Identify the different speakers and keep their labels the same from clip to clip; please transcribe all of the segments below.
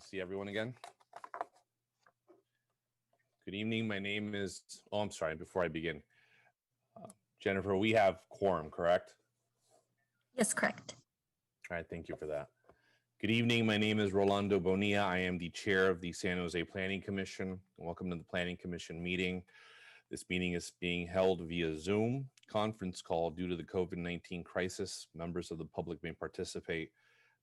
Speaker 1: see everyone again. Good evening. My name is, I'm sorry, before I begin. Jennifer, we have quorum, correct?
Speaker 2: Yes, correct.
Speaker 1: All right, thank you for that. Good evening. My name is Rolando Bonilla. I am the chair of the San Jose Planning Commission. Welcome to the Planning Commission meeting. This meeting is being held via Zoom conference call due to the COVID-19 crisis. Members of the public may participate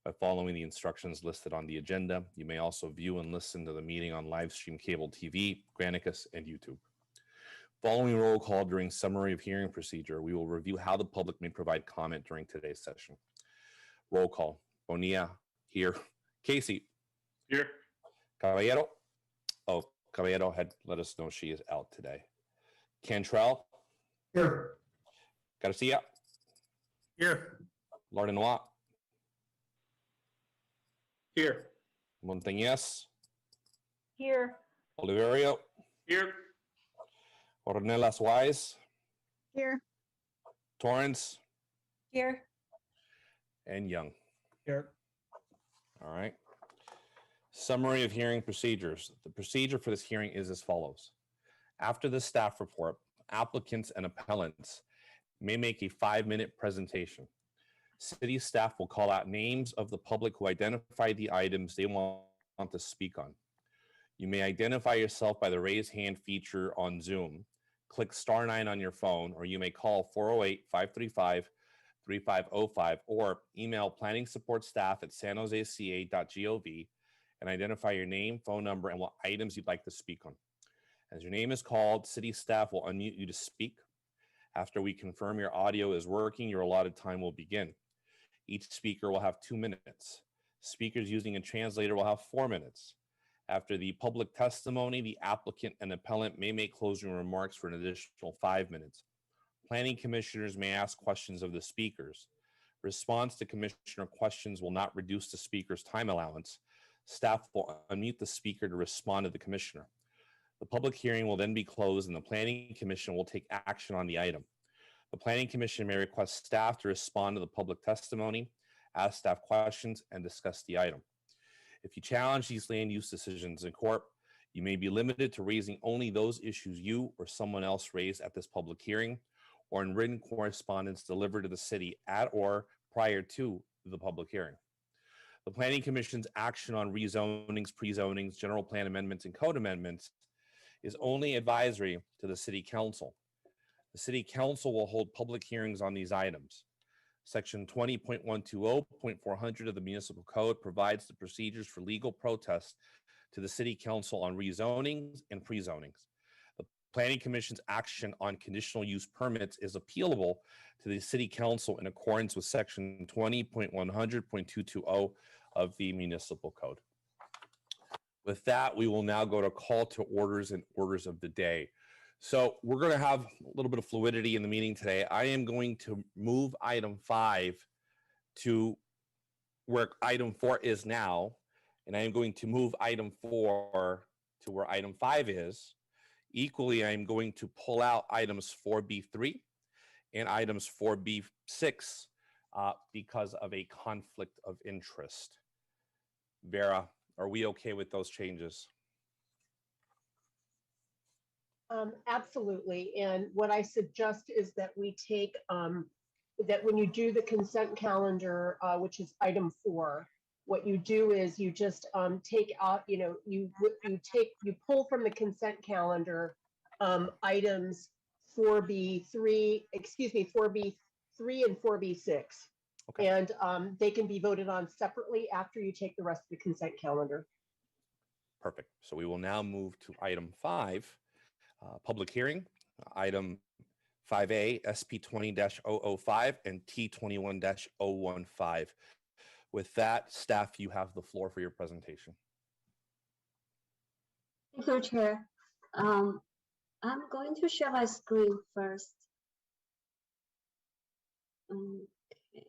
Speaker 1: by following the instructions listed on the agenda. You may also view and listen to the meeting on live stream cable TV, Granicus, and YouTube. Following roll call during summary of hearing procedure, we will review how the public may provide comment during today's session. Roll call. Bonilla, here. Casey.
Speaker 3: Here.
Speaker 1: Caballero. Oh, Caballero had let us know she is out today. Cantrell.
Speaker 3: Here.
Speaker 1: Garcia.
Speaker 3: Here.
Speaker 1: Lardenois.
Speaker 3: Here.
Speaker 1: Montañez.
Speaker 2: Here.
Speaker 1: Oliverio.
Speaker 3: Here.
Speaker 1: Ornelas Wise.
Speaker 2: Here.
Speaker 1: Torrance.
Speaker 2: Here.
Speaker 1: And Young.
Speaker 3: Here.
Speaker 1: All right. Summary of hearing procedures. The procedure for this hearing is as follows. After the staff report, applicants and appellants may make a 5-minute presentation. City staff will call out names of the public who identify the items they want to speak on. You may identify yourself by the raise hand feature on Zoom. Click *9 on your phone, or you may call 408-535-3505 or email planning support staff at sanjoseca.gov and identify your name, phone number, and what items you'd like to speak on. As your name is called, city staff will unmute you to speak. After we confirm your audio is working, your allotted time will begin. Each speaker will have 2 minutes. Speakers using a translator will have 4 minutes. After the public testimony, the applicant and appellant may make closing remarks for an additional 5 minutes. Planning commissioners may ask questions of the speakers. Response to commissioner questions will not reduce the speaker's time allowance. Staff will unmute the speaker to respond to the commissioner. The public hearing will then be closed and the Planning Commission will take action on the item. The Planning Commission may request staff to respond to the public testimony, ask staff questions, and discuss the item. If you challenge these land use decisions in court, you may be limited to raising only those issues you or someone else raised at this public hearing or in written correspondence delivered to the city at or prior to the public hearing. The Planning Commission's action on rezonings, pre-zonings, general plan amendments, and code amendments is only advisory to the City Council. The City Council will hold public hearings on these items. Section 20.120.400 of the Municipal Code provides the procedures for legal protest to the City Council on rezonings and pre-zonings. The Planning Commission's action on conditional use permits is appealable to the City Council in accordance with Section 20.100.220 of the Municipal Code. With that, we will now go to call to orders and orders of the day. So we're going to have a little bit of fluidity in the meeting today. I am going to move item 5 to where item 4 is now, and I am going to move item 4 to where item 5 is. Equally, I'm going to pull out items 4B3 and items 4B6 because of a conflict of interest. Vera, are we okay with those changes?
Speaker 4: Absolutely. And what I suggest is that we take that when you do the consent calendar, which is item 4, what you do is you just take out, you pull from the consent calendar items 4B3 and 4B6. Okay. And they can be voted on separately after you take the rest of the consent calendar.
Speaker 1: Perfect. So we will now move to item 5. Public hearing, item 5A, SP 20-005 and T21-015. With that, staff, you have the floor for your presentation.
Speaker 5: Thank you, Chair. I'm going to share my screen first. Okay.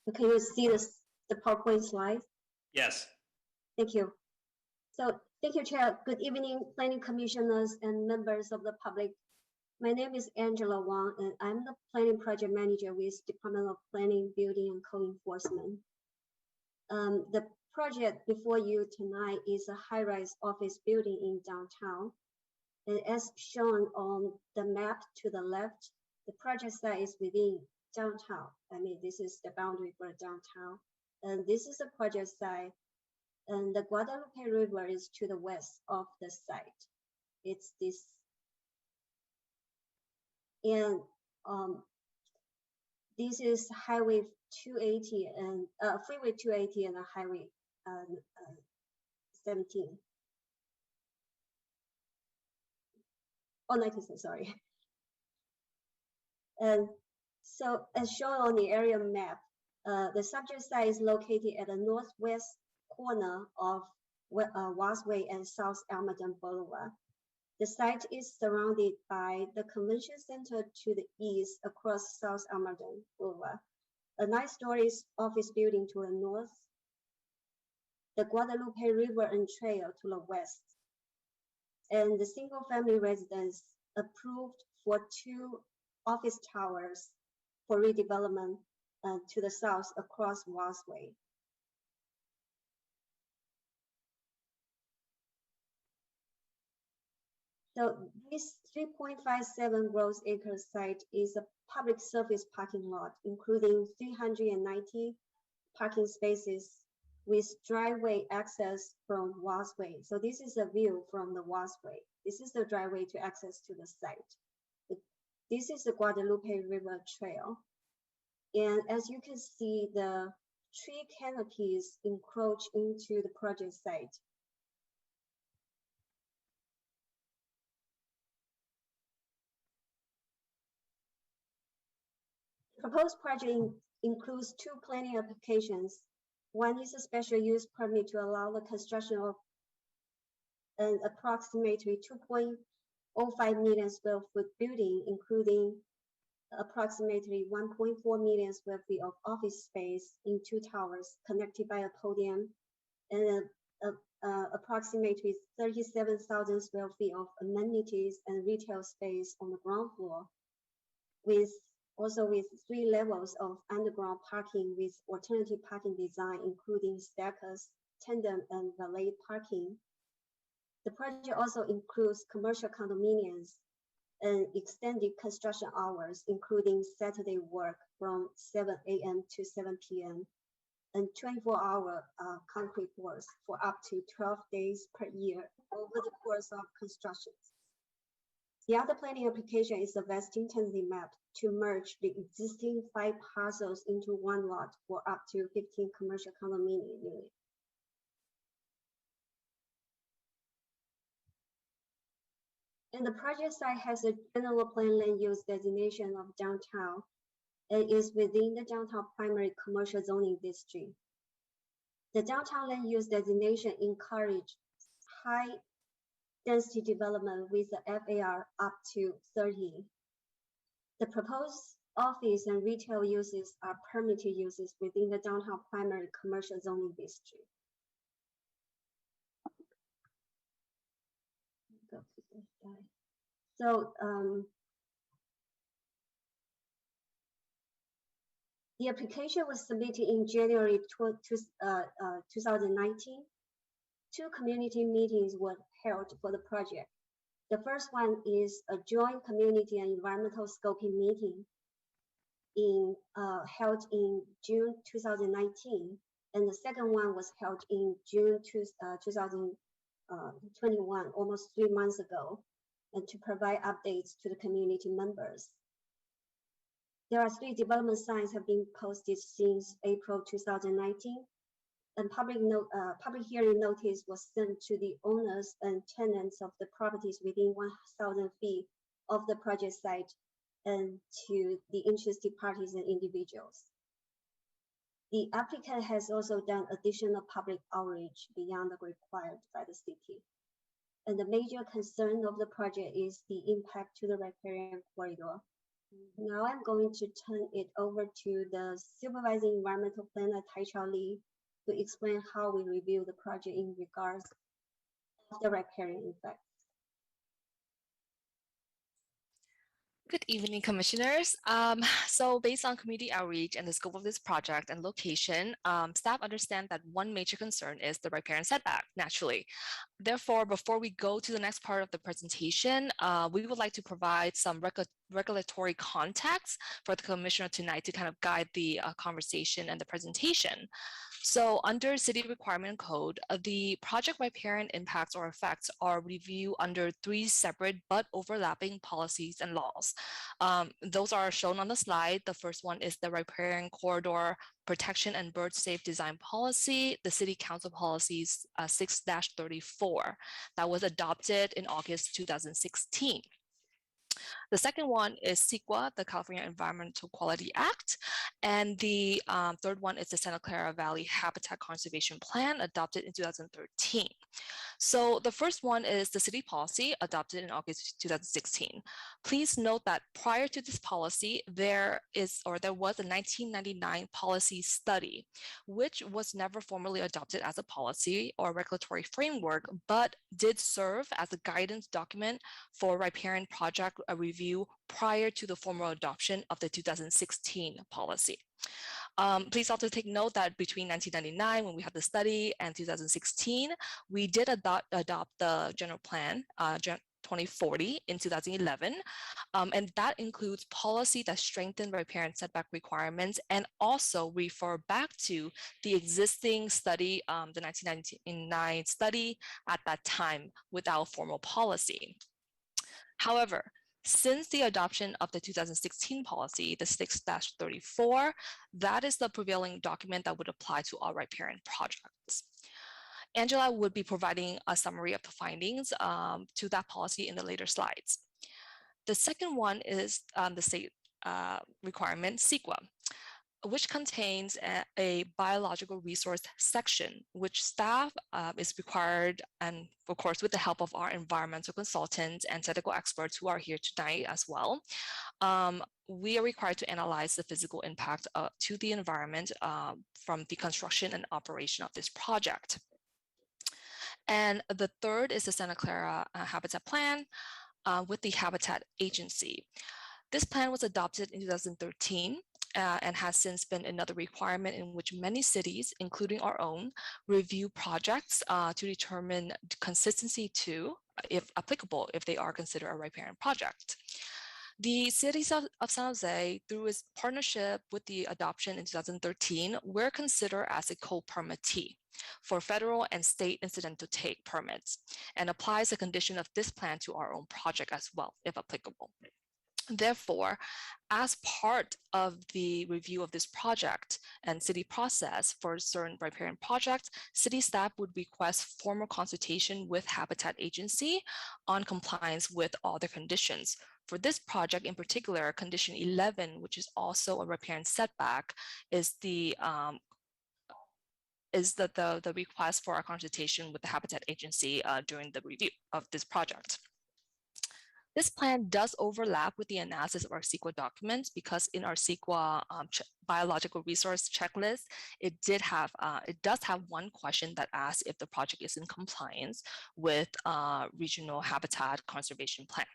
Speaker 5: So can you see the PowerPoint slide?
Speaker 3: Yes.
Speaker 5: Thank you. So thank you, Chair. Good evening, Planning Commissioners and members of the public. My name is Angela Wang, and I'm the Planning Project Manager with Department of Planning, Building, and Code Enforcement. The project before you tonight is a high-rise office building in downtown. And as shown on the map to the left, the project site is within downtown. I mean, this is the boundary for downtown. And this is the project site. And the Guadalupe River is to the west of the site. It's this. And this is Highway 280 and Freeway 280 and Highway 17. Oh, 19, sorry. And so as shown on the area map, the subject site is located at the northwest corner of Wasway and South Almaden Boulevard. The site is surrounded by the convention center to the east across South Almaden Boulevard, a 9-story office building to the north, the Guadalupe River and Trail to the west, and the single-family residence approved for 2 office towers for redevelopment to the south across Wasway. So this 3.57 gross acre site is a public surface parking lot, including 390 parking spaces with driveway access from Wasway. So this is a view from the Wasway. This is the driveway to access to the site. This is the Guadalupe River Trail. And as you can see, the tree canopies encroach into the project site. Proposed project includes 2 planning applications. One is a special use permit to allow the construction of an approximately 2.05 million square foot building, including approximately 1.4 million square feet of office space in 2 towers connected by a podium, and approximately 37,000 square feet of amenities and retail space on the ground floor, with 3 levels of underground parking with alternative parking design, including stackers, tandem, and valet parking. The project also includes commercial condominiums and extended construction hours, including Saturday work from 7 a.m. to 7 p.m. and 24-hour concrete pours for up to 12 days per year over the course of construction. The other planning application is a vesting tenancy map to merge the existing 5 parcels into 1 lot for up to 15 commercial condominium units. And the project site has a general plan land use designation of downtown and is within the downtown primary commercial zoning district. The downtown land use designation encourages high density development with the FAR up to 30. The proposed office and retail uses are permitted uses within the downtown primary commercial zoning district. Go to this slide. So the application was submitted in January 2019. 2 community meetings were held for the project. The first one is a joint community and environmental scoping meeting held in June 2019, and the second one was held in June 2021, almost 3 months ago, and to provide updates to the community members. There are 3 development signs have been posted since April 2019. And public hearing notice was sent to the owners and tenants of the properties within 1,000 feet of the project site and to the interested parties and individuals. The applicant has also done additional public outreach beyond the required by the city. And the major concern of the project is the impact to the riparian corridor. Now I'm going to turn it over to the supervising environmental planner, Tai-Chao Lee, to explain how we review the project in regards of the riparian effects.
Speaker 6: Good evening, commissioners. So based on community outreach and the scope of this project and location, staff understand that one major concern is the riparian setback, naturally. Therefore, before we go to the next part of the presentation, we would like to provide some regulatory context for the commissioner tonight to kind of guide the conversation and the presentation. So under City Requirement Code, the project riparian impacts or effects are reviewed under 3 separate but overlapping policies and laws. Those are shown on the slide. The first one is the Riparian Corridor Protection and Bird Safe Design Policy, the City Council Policies 6-34 that was adopted in August 2016. The second one is CEQA, the California Environmental Quality Act. And the third one is the Santa Clara Valley Habitat Conservation Plan adopted in 2013. So the first one is the city policy adopted in August 2016. Please note that prior to this policy, there was a 1999 policy study, which was never formally adopted as a policy or regulatory framework, but did serve as a guidance document for riparian project review prior to the formal adoption of the 2016 policy. Please also take note that between 1999, when we had the study, and 2016, we did adopt the general plan, 2040 in 2011, and that includes policy that strengthen riparian setback requirements and also refer back to the existing study, the 1999 study at that time without formal policy. However, since the adoption of the 2016 policy, the 6-34, that is the prevailing document that would apply to all riparian projects. Angela would be providing a summary of the findings to that policy in the later slides. The second one is the state requirement, CEQA, which contains a biological resource section, which staff is required, and of course, with the help of our environmental consultants and technical experts who are here tonight as well, we are required to analyze the physical impact to the environment from the construction and operation of this project. And the third is the Santa Clara Habitat Plan with the Habitat Agency. This plan was adopted in 2013 and has since been another requirement in which many cities, including our own, review projects to determine consistency to, if applicable, if they are considered a riparian project. The cities of San Jose, through its partnership with the adoption in 2013, were considered as a co-permittee for federal and state incidental take permits and applies the condition of this plan to our own project as well, if applicable. Therefore, as part of the review of this project and city process for certain riparian projects, city staff would request formal consultation with Habitat Agency on compliance with all the conditions. For this project in particular, condition 11, which is also a riparian setback, is the request for a consultation with the Habitat Agency during the review of this project. This plan does overlap with the analysis of our CEQA documents because in our CEQA biological resource checklist, it does have one question that asks if the project is in compliance with regional habitat conservation plan.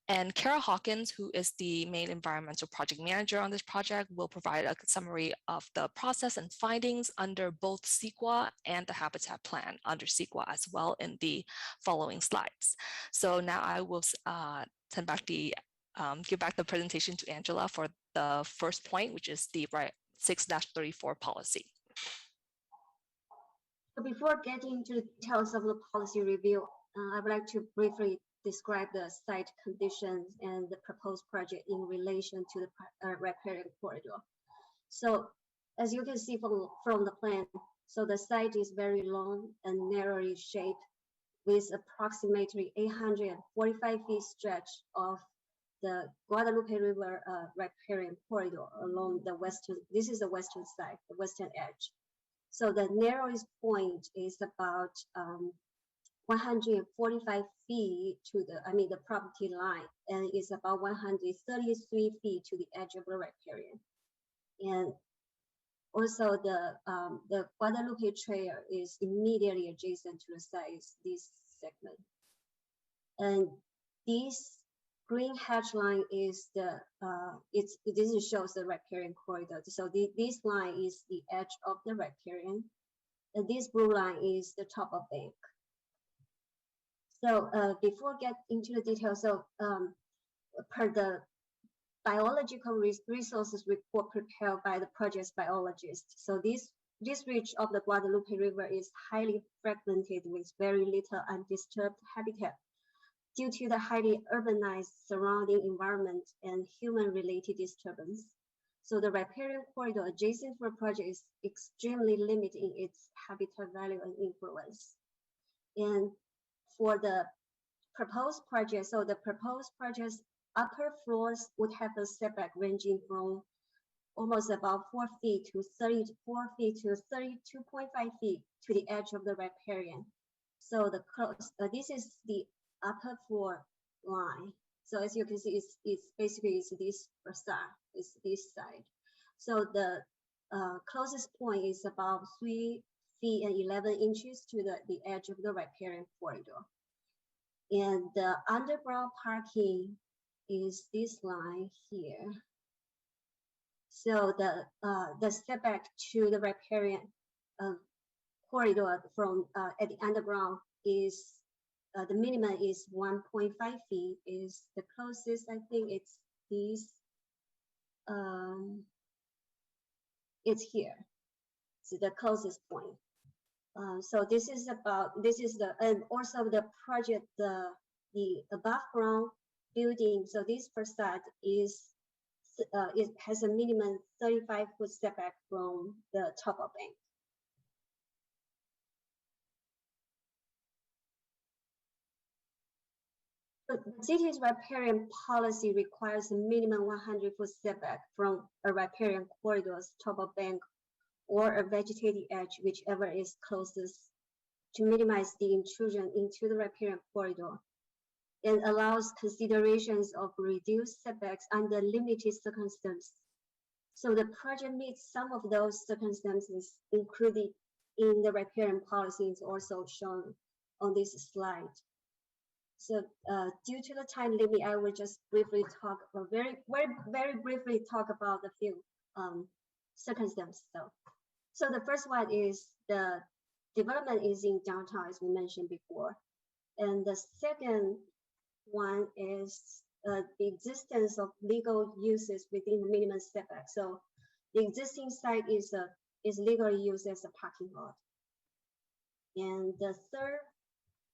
Speaker 6: And Kara Hawkins, who is the main environmental project manager on this project, will provide a summary of the process and findings under both CEQA and the habitat plan under CEQA as well in the following slides. So now I will give back the presentation to Angela for the first point, which is the 6-34 policy.
Speaker 5: So before getting to the details of the policy review, I would like to briefly describe the site conditions and the proposed project in relation to the riparian corridor. So as you can see from the plan, so the site is very long and narrowly shaped with approximately 845 feet stretch of the Guadalupe River riparian corridor along the western, this is the western side, the western edge. So the narrowest point is about 145 feet to the property line, and it's about 133 feet to the edge of the riparian. And also the Guadalupe Trail is immediately adjacent to the site, this segment. And this green hatch line is the this shows the riparian corridor. So this line is the edge of the riparian, and this blue line is the top of bank. So before get into the details, so per the biological resources report prepared by the project's biologist. So this reach of the Guadalupe River is highly fragmented with very little undisturbed habitat due to the highly urbanized surrounding environment and human-related disturbance. So the riparian corridor adjacent to the project is extremely limited in its habitat value and influence. And for the proposed project, so the proposed project's upper floors would have a setback ranging from almost about 4 feet to 34 feet to 32.5 feet to the edge of the riparian. So the this is the upper floor line. So as you can see, it's basically this facade, it's this side. So the closest point is about 3 feet and 11 inches to the edge of the riparian corridor. And the underground parking is this line here. So the setback to the riparian corridor from at the underground is the minimum is 1.5 feet. Is the closest, I think it's this. It's here. So the closest point. So this is the and also the project the above ground building. So this facade is it has a minimum 35-foot setback from the top of bank. But the city's riparian policy requires a minimum 100-foot setback from a riparian corridor's top of bank or a vegetated edge, whichever is closest, to minimize the intrusion into the riparian corridor, and allows considerations of reduced setbacks under limited circumstances. So the project meets some of those circumstances included in the riparian policy is also shown on this slide. So due to the time limit, I will just briefly talk, very briefly talk about the few circumstances. So the first one is the development is in downtown, as we mentioned before. And the second one is the existence of legal uses within the minimum setback. So the existing site is legally used as a parking lot. And the third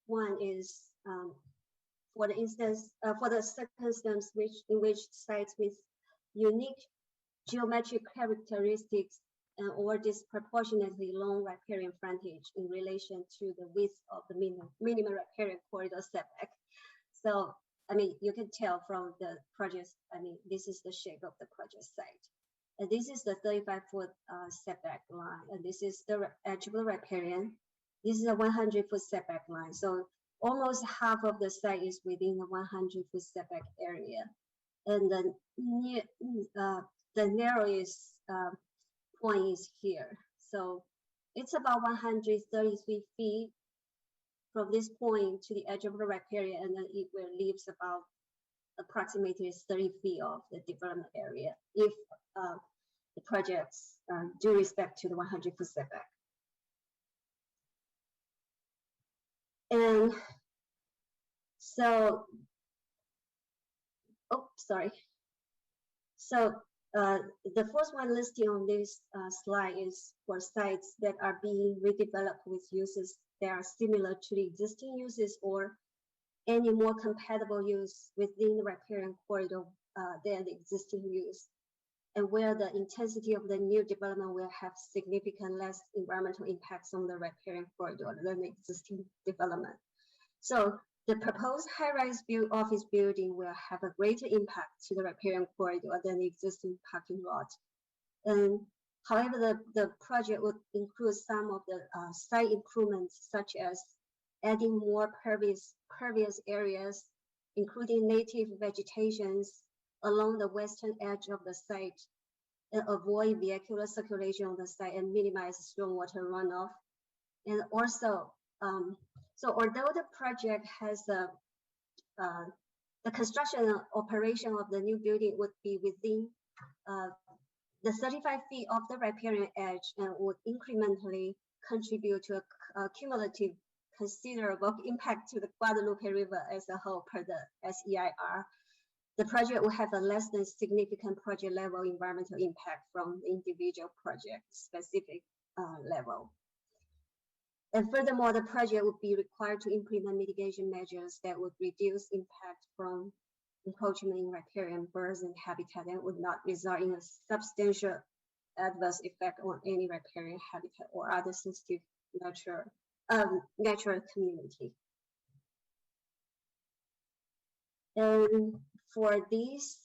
Speaker 5: one is for the circumstance in which sites with unique geometric characteristics or disproportionately long riparian frontage in relation to the width of the minimum riparian corridor setback. So, I mean, you can tell from the project, I mean, this is the shape of the project site. And this is the 35-foot setback line, and this is the edge of the riparian. This is a 100-foot setback line. So almost half of the site is within the 100-foot setback area. And the narrowest point is here. So it's about 133 feet from this point to the edge of the riparian, and then it will leave about approximately 30 feet of the development area if the projects do respect to the 100-foot setback. And so, oh, sorry. So the first one listed on this slide is for sites that are being redeveloped with uses that are similar to the existing uses or any more compatible use within the riparian corridor than the existing use, and where the intensity of the new development will have significant less environmental impacts on the riparian corridor than the existing development. So the proposed high-rise office building will have a greater impact to the riparian corridor than the existing parking lot. And however, the project would include some of the site improvements, such as adding more pervious areas, including native vegetations along the western edge of the site, and avoid vehicular circulation on the site and minimize stormwater runoff. And also, so although the project has a The construction and operation of the new building would be within the 35 feet of the riparian edge and would incrementally contribute to a cumulative considerable impact to the Guadalupe River as a whole per the SEIR. The project will have a less than significant project level environmental impact from the individual project specific level. And furthermore, the project would be required to implement mitigation measures that would reduce impact from encroachment in riparian birds and habitat and would not result in a substantial adverse effect on any riparian habitat or other sensitive natural community. And for these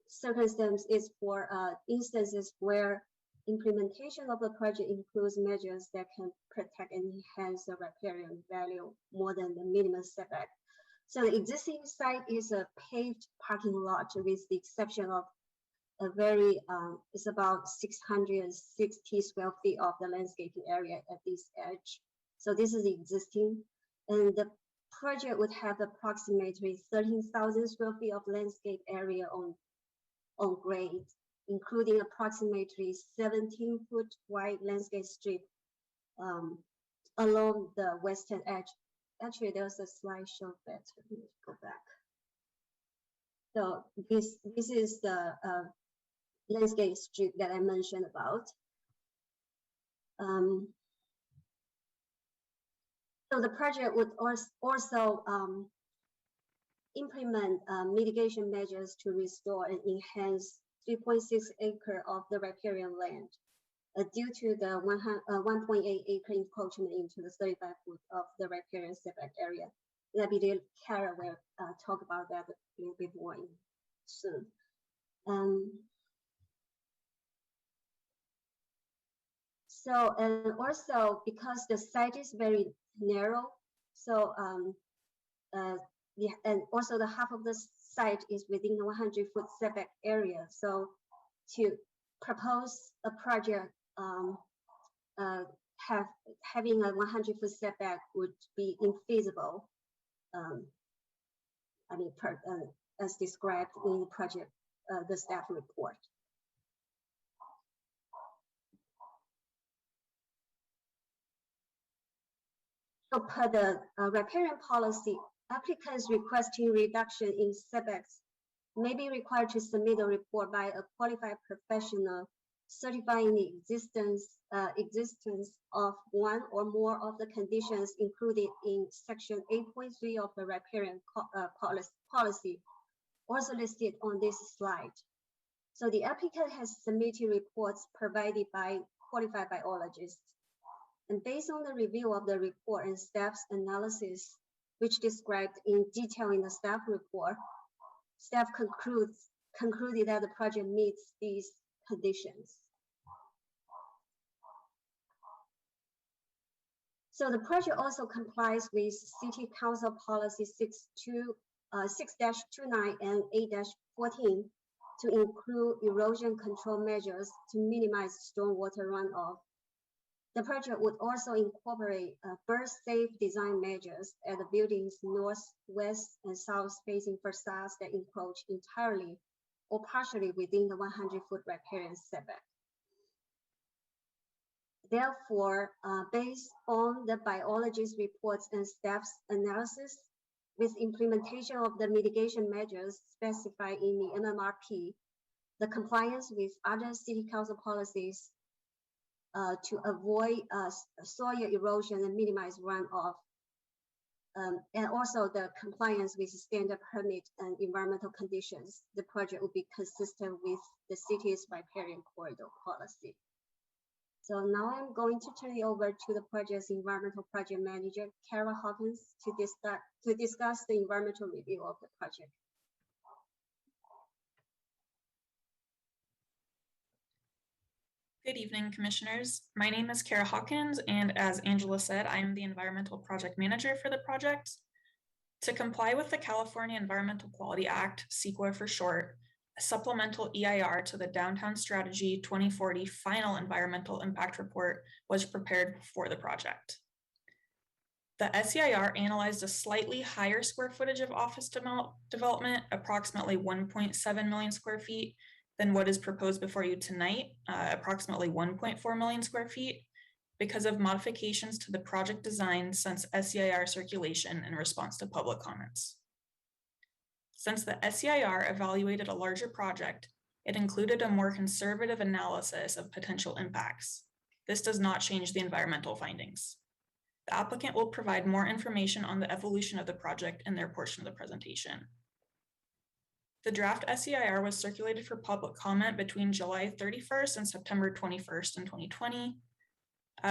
Speaker 5: circumstances, for instances where implementation of the project includes measures that can protect and enhance the riparian value more than the minimum setback. So the existing site is a paved parking lot with the exception of a very, it's about 660 square feet of the landscaping area at this edge. So this is the existing, and the project would have approximately 13,000 square feet of landscape area on grade, including approximately 17-foot wide landscape strip along the western edge. Actually, there's a slide show that. Let me go back. So this is the landscape strip that I mentioned about. So the project would also implement mitigation measures to restore and enhance 3.6 acre of the riparian land due to the 1.8 acre encroachment into the 35 foot of the riparian setback area. Clara will talk about that a little bit more soon. So, and also because the site is very narrow, so and also the half of the site is within the 100-foot setback area. So to propose a project having a 100-foot setback would be infeasible. I mean, as described in the project, the staff report. So per the riparian policy, applicants requesting reduction in setbacks may be required to submit a report by a qualified professional certifying the existence of one or more of the conditions included in section 8.3 of the riparian policy, also listed on this slide. So the applicant has submitted reports provided by qualified biologists. And based on the review of the report and staff's analysis, which described in detail in the staff report, staff concluded that the project meets these conditions. So the project also complies with City Council Policy 6-29 and 8-14 to include erosion control measures to minimize stormwater runoff. The project would also incorporate bird-safe design measures at the building's north, west, and south facing facades that encroach entirely or partially within the 100-foot riparian setback. Therefore, based on the biologist reports and staff's analysis, with implementation of the mitigation measures specified in the MMRP, the compliance with other city council policies to avoid soil erosion and minimize runoff, and also the compliance with standard permit and environmental conditions, the project will be consistent with the city's riparian corridor policy. So now I'm going to turn it over to the project's environmental project manager, Clara Hawkins, to discuss the environmental review of the project.
Speaker 7: Good evening, commissioners. My name is Clara Hawkins, and as Angela said, I am the environmental project manager for the project. To comply with the California Environmental Quality Act, CEQA for short, a supplemental EIR to the Downtown Strategy 2040 final environmental impact report was prepared for the project. The SEIR analyzed a slightly higher square footage of office development, approximately 1.7 million square feet, than what is proposed before you tonight, approximately 1.4 million square feet, because of modifications to the project design since SEIR circulation in response to public comments. Since the SEIR evaluated a larger project, it included a more conservative analysis of potential impacts. This does not change the environmental findings. The applicant will provide more information on the evolution of the project in their portion of the presentation. The draft SEIR was circulated for public comment between July 31st and September 21st in 2020.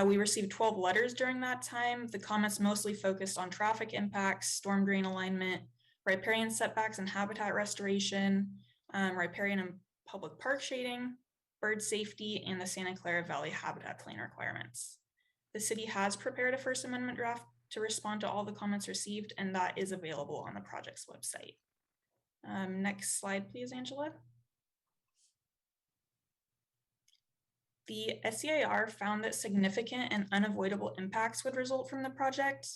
Speaker 7: We received 12 letters during that time. The comments mostly focused on traffic impacts, storm drain alignment, riparian setbacks and habitat restoration, riparian and public park shading, bird safety, and the Santa Clara Valley habitat plan requirements. The city has prepared a First Amendment draft to respond to all the comments received, and that is available on the project's website. Next slide, please, Angela. The SEIR found that significant and unavoidable impacts would result from the project.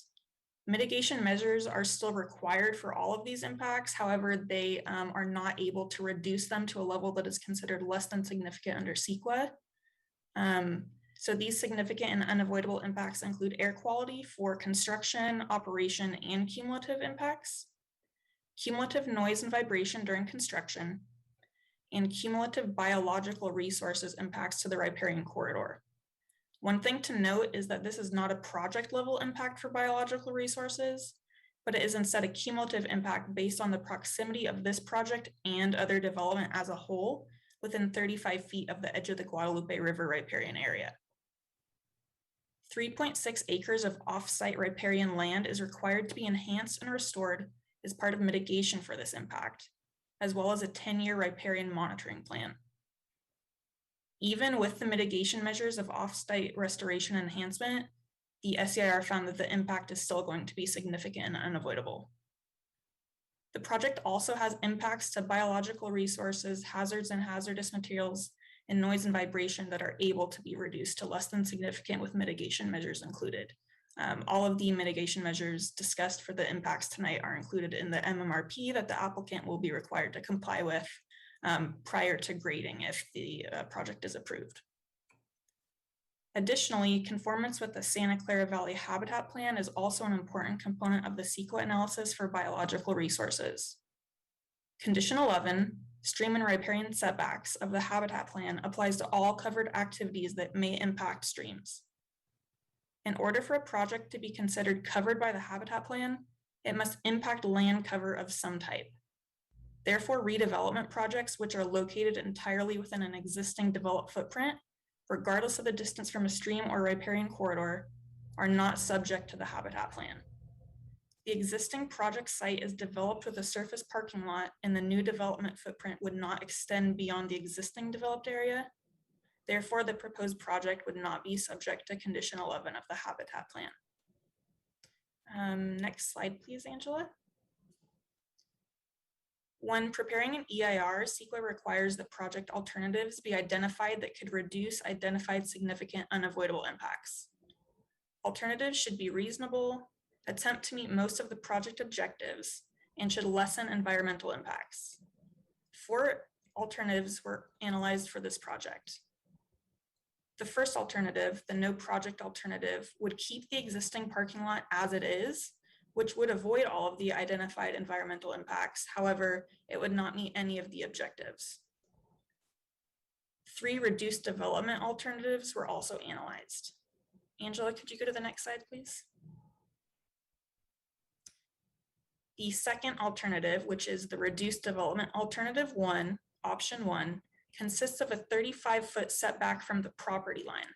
Speaker 7: Mitigation measures are still required for all of these impacts. However, they are not able to reduce them to a level that is considered less than significant under CEQA. So these significant and unavoidable impacts include air quality for construction, operation, and cumulative impacts, cumulative noise and vibration during construction, and cumulative biological resources impacts to the riparian corridor. One thing to note is that this is not a project level impact for biological resources, but it is instead a cumulative impact based on the proximity of this project and other development as a whole within 35 feet of the edge of the Guadalupe River riparian area. 3.6 acres of off-site riparian land is required to be enhanced and restored as part of mitigation for this impact, as well as a 10-year riparian monitoring plan. Even with the mitigation measures of off-site restoration and enhancement, the SEIR found that the impact is still going to be significant and unavoidable. The project also has impacts to biological resources, hazards and hazardous materials, and noise and vibration that are able to be reduced to less than significant with mitigation measures included. All of the mitigation measures discussed for the impacts tonight are included in the MMRP that the applicant will be required to comply with prior to grading if the project is approved. Additionally, conformance with the Santa Clara Valley Habitat Plan is also an important component of the CEQA analysis for biological resources. Condition 11, stream and riparian setbacks of the Habitat Plan applies to all covered activities that may impact streams. In order for a project to be considered covered by the Habitat Plan, it must impact land cover of some type. Therefore, redevelopment projects which are located entirely within an existing developed footprint, regardless of the distance from a stream or riparian corridor, are not subject to the Habitat Plan. The existing project site is developed with a surface parking lot, and the new development footprint would not extend beyond the existing developed area. Therefore, the proposed project would not be subject to condition 11 of the Habitat Plan. Next slide, please, Angela. When preparing an EIR, CEQA requires that project alternatives be identified that could reduce identified significant unavoidable impacts. Alternatives should be reasonable, attempt to meet most of the project objectives, and should lessen environmental impacts. 4 alternatives were analyzed for this project. The first alternative, the no project alternative, would keep the existing parking lot as it is, which would avoid all of the identified environmental impacts. However, it would not meet any of the objectives. 3 reduced development alternatives were also analyzed. Angela, could you go to the next slide, please? The second alternative, which is the reduced development alternative 1, option 1, consists of a 35-foot setback from the property line.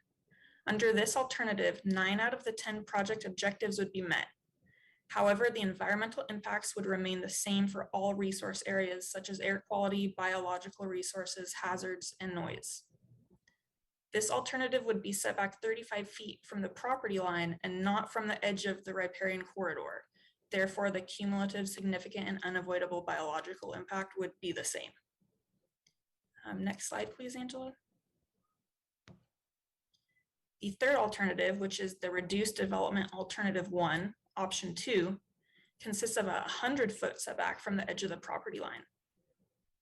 Speaker 7: Under this alternative, 9 out of the 10 project objectives would be met. However, the environmental impacts would remain the same for all resource areas such as air quality, biological resources, hazards, and noise. This alternative would be set back 35 feet from the property line and not from the edge of the riparian corridor. Therefore, the cumulative, significant, and unavoidable biological impact would be the same. Next slide, please, Angela. The third alternative, which is the reduced development alternative 1, option 2, consists of a 100-foot setback from the edge of the property line.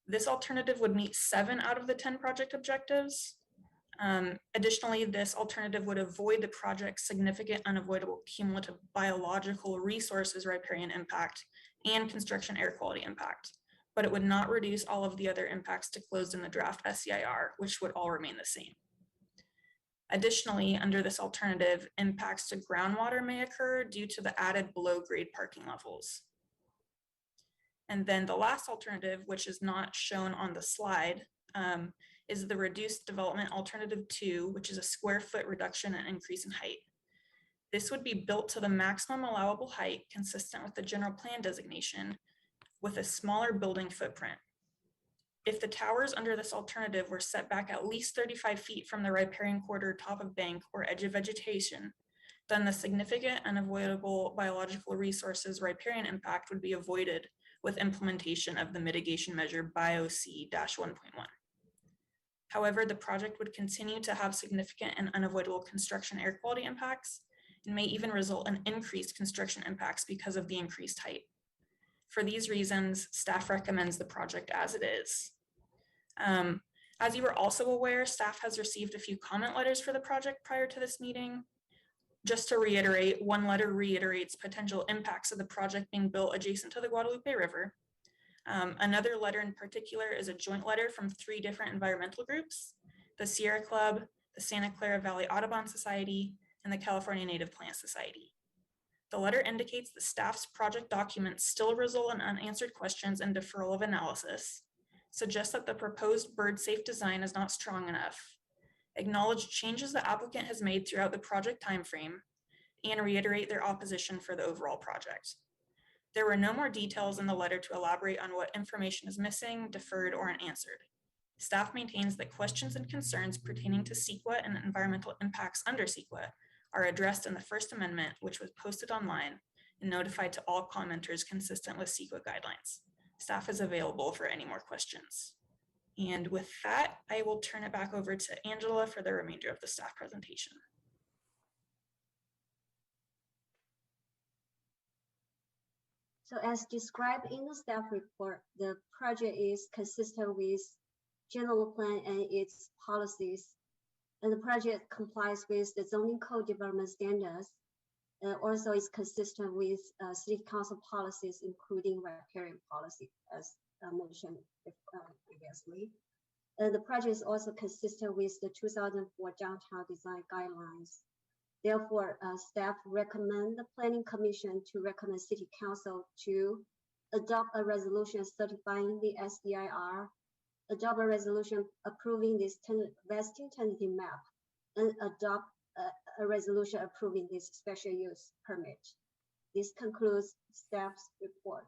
Speaker 7: This alternative would meet 7 out of the 10 project objectives. Additionally, this alternative would avoid the project's significant unavoidable cumulative biological resources riparian impact and construction air quality impact, but it would not reduce all of the other impacts disclosed in the draft SCIR, which would all remain the same. Additionally, under this alternative, impacts to groundwater may occur due to the added below-grade parking levels. And then the last alternative, which is not shown on the slide, is the reduced development alternative 2, which is a square foot reduction and increase in height. This would be built to the maximum allowable height consistent with the general plan designation with a smaller building footprint. If the towers under this alternative were set back at least 35 feet from the riparian corridor top of bank or edge of vegetation, then the significant unavoidable biological resources riparian impact would be avoided with implementation of the mitigation measure BioC-1.1. However, the project would continue to have significant and unavoidable construction air quality impacts and may even result in increased construction impacts because of the increased height. For these reasons, staff recommends the project as it is. As you are also aware, staff has received a few comment letters for the project prior to this meeting. Just to reiterate, one letter reiterates potential impacts of the project being built adjacent to the Guadalupe River. Another letter in particular is a joint letter from 3 different environmental groups: the Sierra Club, the Santa Clara Valley Audubon Society, and the California Native Plant Society. The letter indicates that staff's project documents still result in unanswered questions and deferral of analysis, suggests that the proposed bird-safe design is not strong enough, acknowledge changes the applicant has made throughout the project timeframe, and reiterate their opposition for the overall project. There were no more details in the letter to elaborate on what information is missing, deferred, or unanswered. Staff maintains that questions and concerns pertaining to CEQA and environmental impacts under CEQA are addressed in the First Amendment, which was posted online and notified to all commenters consistent with CEQA guidelines. Staff is available for any more questions. And with that, I will turn it back over to Angela for the remainder of the staff presentation.
Speaker 5: So as described in the staff report, the project is consistent with general plan and its policies. And the project complies with the zoning code development standards. And also is consistent with city council policies, including riparian policy, as mentioned previously. The project is also consistent with the 2004 downtown design guidelines. Therefore, staff recommend the Planning Commission to recommend City Council to adopt a resolution certifying the SDIR, adopt a resolution approving this vesting tentative map, and adopt a resolution approving this special use permit. This concludes staff's report.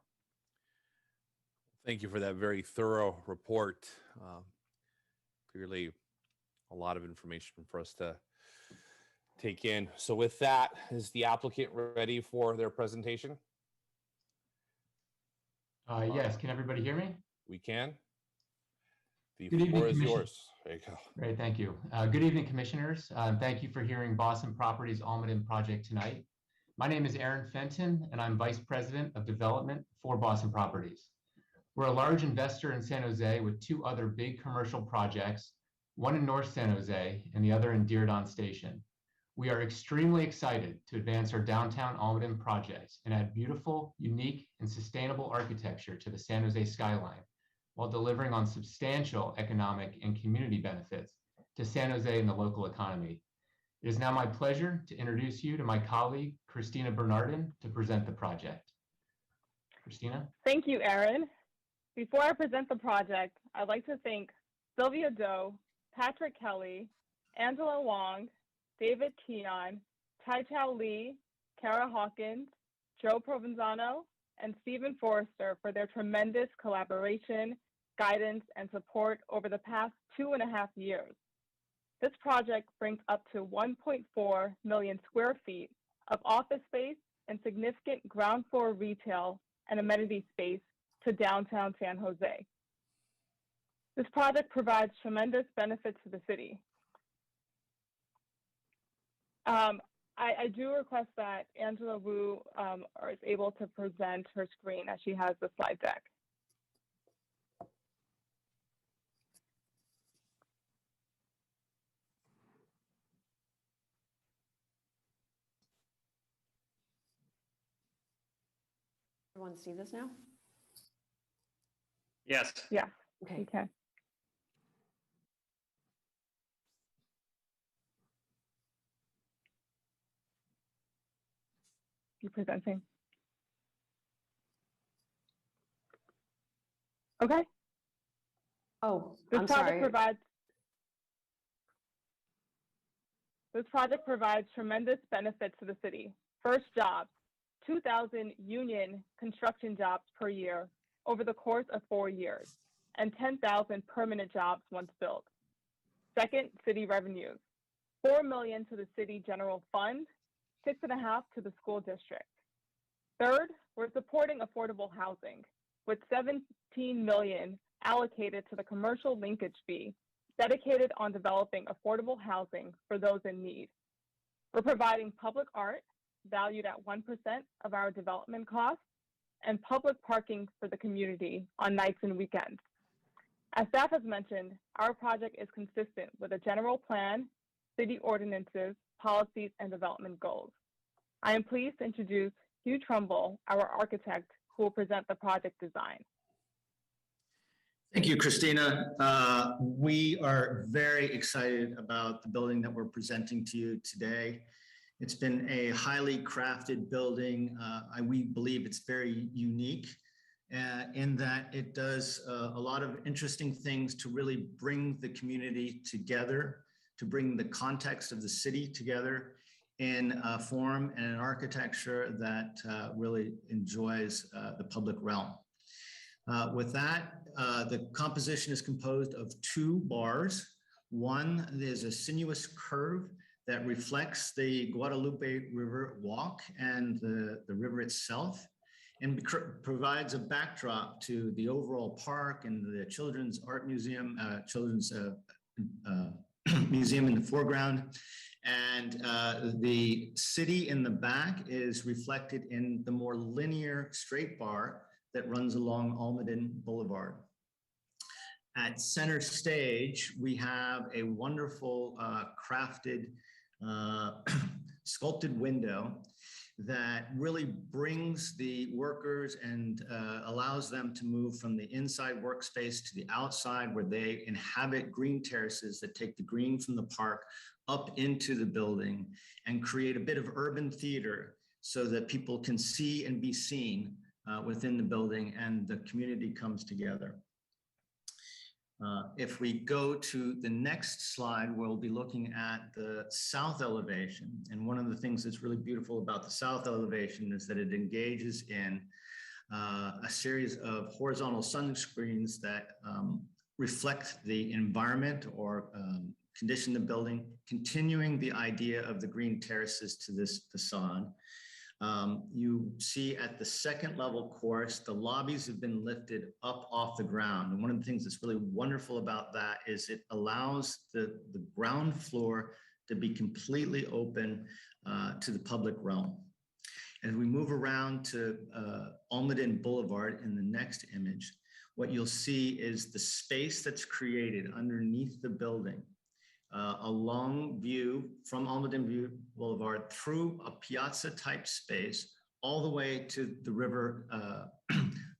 Speaker 1: Thank you for that very thorough report. Clearly a lot of information for us to take in. So with that, is the applicant ready for their presentation?
Speaker 8: Yes, can everybody hear me?
Speaker 1: We can. The
Speaker 8: Good evening,
Speaker 1: floor is
Speaker 8: Commissioner.
Speaker 1: yours. There you go.
Speaker 8: Great, thank you. Good evening, commissioners. Thank you for hearing Boston Properties Almaden project tonight. My name is Aaron Fenton, and I'm Vice President of Development for Boston Properties. We're a large investor in San Jose with 2 other big commercial projects, one in North San Jose and the other in Diridon Station. We are extremely excited to advance our downtown Almaden project and add beautiful, unique, and sustainable architecture to the San Jose skyline, while delivering on substantial economic and community benefits to San Jose and the local economy. It is now my pleasure to introduce you to my colleague, Christina Bernardin, to present the project. Christina?
Speaker 9: Thank you, Aaron. Before I present the project, I'd like to thank Sylvia Doe, Patrick Kelly, Angela Wong, David Keon, Tai Chao Lee, Kara Hawkins, Joe Provenzano, and Stephen Forrester for their tremendous collaboration, guidance, and support over the past 2.5 years. This project brings up to 1.4 million square feet of office space and significant ground floor retail and amenity space to downtown San Jose. This project provides tremendous benefits to the city. I do request that Angela Wu is able to present her screen as she has the slide deck.
Speaker 10: Everyone see this now?
Speaker 3: Yes.
Speaker 9: Yeah,
Speaker 10: Okay.
Speaker 9: you can. You presenting? Okay.
Speaker 10: Oh,
Speaker 9: This
Speaker 10: I'm
Speaker 9: project
Speaker 10: sorry.
Speaker 9: provides tremendous benefits to the city. First, jobs, 2,000 union construction jobs per year over the course of 4 years, and 10,000 permanent jobs once built. Second, city revenues, $4 million to the city general fund, 6.5 to the school district. Third, we're supporting affordable housing with $17 million allocated to the commercial linkage fee dedicated on developing affordable housing for those in need. We're providing public art valued at 1% of our development costs and public parking for the community on nights and weekends. As staff has mentioned, our project is consistent with a general plan, city ordinances, policies, and development goals. I am pleased to introduce Hugh Trumbull, our architect, who will present the project design.
Speaker 11: Thank you, Christina. We are very excited about the building that we're presenting to you today. It's been a highly crafted building. We believe it's very unique in that it does a lot of interesting things to really bring the community together, to bring the context of the city together in a form and an architecture that really enjoys the public realm. With that, the composition is composed of 2 bars. One, there's a sinuous curve that reflects the Guadalupe River walk and the river itself, and provides a backdrop to the overall park and the Children's Art Museum, Children's Museum in the foreground. And the city in the back is reflected in the more linear straight bar that runs along Almaden Boulevard. At center stage, we have a wonderful crafted sculpted window that really brings the workers and allows them to move from the inside workspace to the outside, where they inhabit green terraces that take the green from the park up into the building and create a bit of urban theater so that people can see and be seen within the building, and the community comes together. If we go to the next slide, we'll be looking at the south elevation. And one of the things that's really beautiful about the south elevation is that it engages in a series of horizontal sunscreens that reflect the environment or condition the building, continuing the idea of the green terraces to this facade. You see at the second level course, the lobbies have been lifted up off the ground. And one of the things that's really wonderful about that is it allows the ground floor to be completely open to the public realm. As we move around to Almaden Boulevard in the next image, what you'll see is the space that's created underneath the building. A long view from Almaden Boulevard through a piazza type space all the way to the river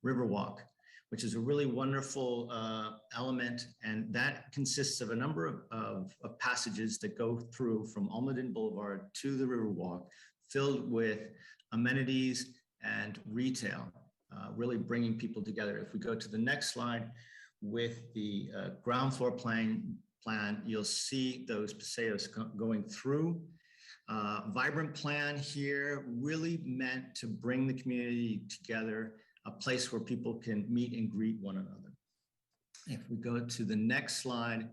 Speaker 11: Riverwalk, which is a really wonderful element. And that consists of a number of passages that go through from Almaden Boulevard to the Riverwalk, filled with amenities and retail, really bringing people together. If we go to the next slide with the ground floor plan, you'll see those paseos going through. Vibrant plan here, really meant to bring the community together, a place where people can meet and greet one another. If we go to the next slide,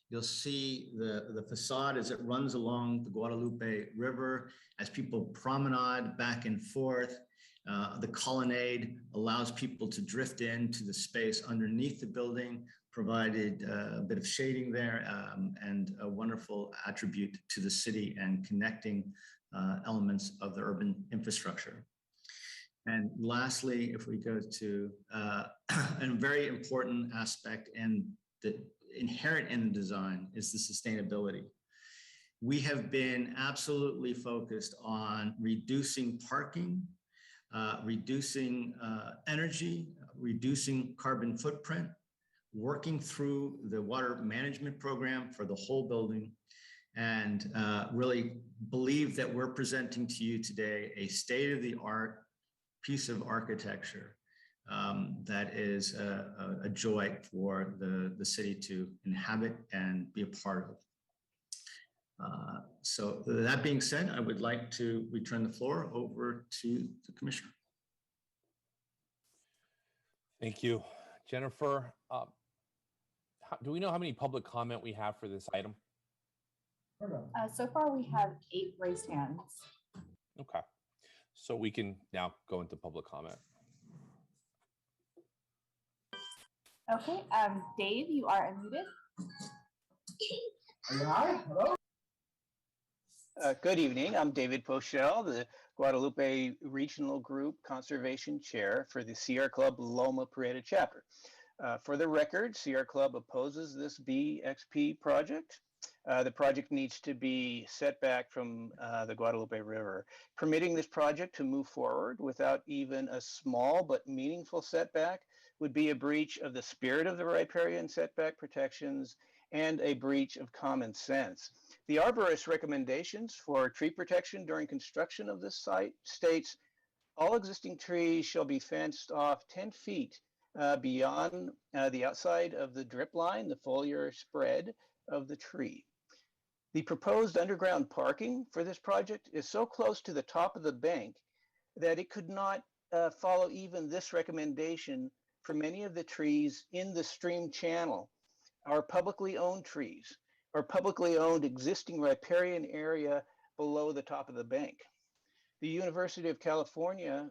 Speaker 11: you'll see the facade as it runs along the Guadalupe River, as people promenade back and forth. The colonnade allows people to drift into the space underneath the building, provided a bit of shading there and a wonderful attribute to the city and connecting elements of the urban infrastructure. And lastly, if we go to a very important aspect and the inherent in the design is the sustainability. We have been absolutely focused on reducing parking, reducing energy, reducing carbon footprint, working through the water management program for the whole building, and really believe that we're presenting to you today a state-of-the-art piece of architecture that is a joy for the city to inhabit and be a part of. So that being said, I would like to return the floor over to the commissioner.
Speaker 1: Thank you. Jennifer, do we know how many public comment we have for this item?
Speaker 10: So far, we have 8 raised hands.
Speaker 1: Okay, so we can now go into public comment.
Speaker 10: Okay, Dave, you are unmuted.
Speaker 12: Hello. Good evening. I'm David Pochel, the Guadalupe Regional Group Conservation Chair for the Sierra Club Loma Prieta chapter. For the record, Sierra Club opposes this BXP project. The project needs to be set back from the Guadalupe River. Permitting this project to move forward without even a small but meaningful setback would be a breach of the spirit of the riparian setback protections and a breach of common sense. The arborist recommendations for tree protection during construction of this site states all existing trees shall be fenced off 10 feet beyond the outside of the drip line, the foliar spread of the tree. The proposed underground parking for this project is so close to the top of the bank that it could not follow even this recommendation for many of the trees in the stream channel, are publicly owned trees or publicly owned existing riparian area below the top of the bank. The University of California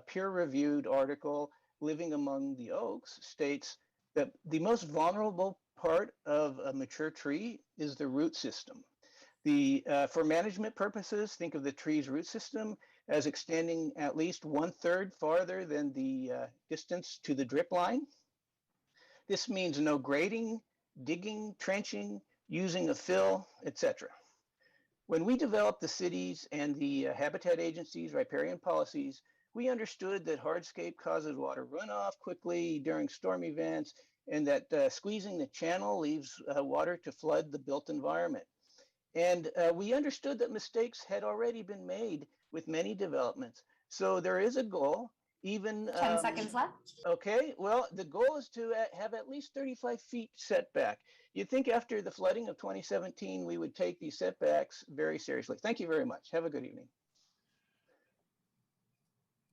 Speaker 12: peer-reviewed article, Living Among the Oaks, states that the most vulnerable part of a mature tree is the root system. For management purposes, think of the tree's root system as extending at least 1/3 farther than the distance to the drip line. This means no grading, digging, trenching, using a fill, etc. When we developed the cities and the Habitat Agency's riparian policies, we understood that hardscape causes water runoff quickly during storm events and that squeezing the channel leaves water to flood the built environment. And we understood that mistakes had already been made with many developments. So there is a goal, even
Speaker 10: 10 seconds left.
Speaker 12: Okay, well, the goal is to have at least 35 feet setback. You'd think after the flooding of 2017, we would take these setbacks very seriously. Thank you very much. Have a good evening.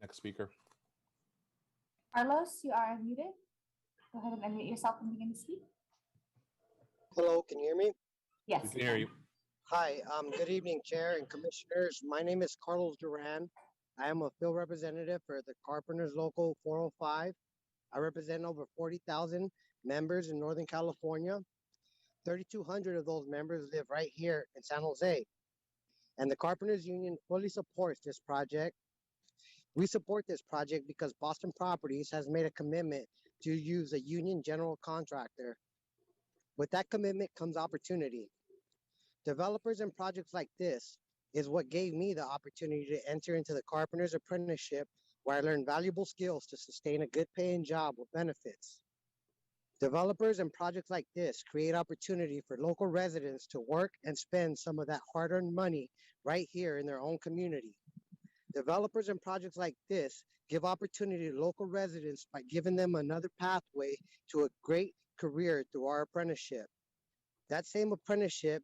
Speaker 1: Next speaker.
Speaker 10: Carlos, you are unmuted. Go ahead and unmute yourself and begin to speak.
Speaker 13: Hello, can you hear me?
Speaker 10: Yes.
Speaker 1: We can hear you.
Speaker 13: Hi, good evening, Chair and Commissioners. My name is Carlos Duran. I am a field representative for the Carpenters Local 405. I represent over 40,000 members in Northern California. 3,200 of those members live right here in San Jose. And the Carpenters Union fully supports this project. We support this project because Boston Properties has made a commitment to use a union general contractor. With that commitment comes opportunity. Developers and projects like this is what gave me the opportunity to enter into the carpenter's apprenticeship, where I learned valuable skills to sustain a good paying job with benefits. Developers and projects like this create opportunity for local residents to work and spend some of that hard-earned money right here in their own community. Developers and projects like this give opportunity to local residents by giving them another pathway to a great career through our apprenticeship. That same apprenticeship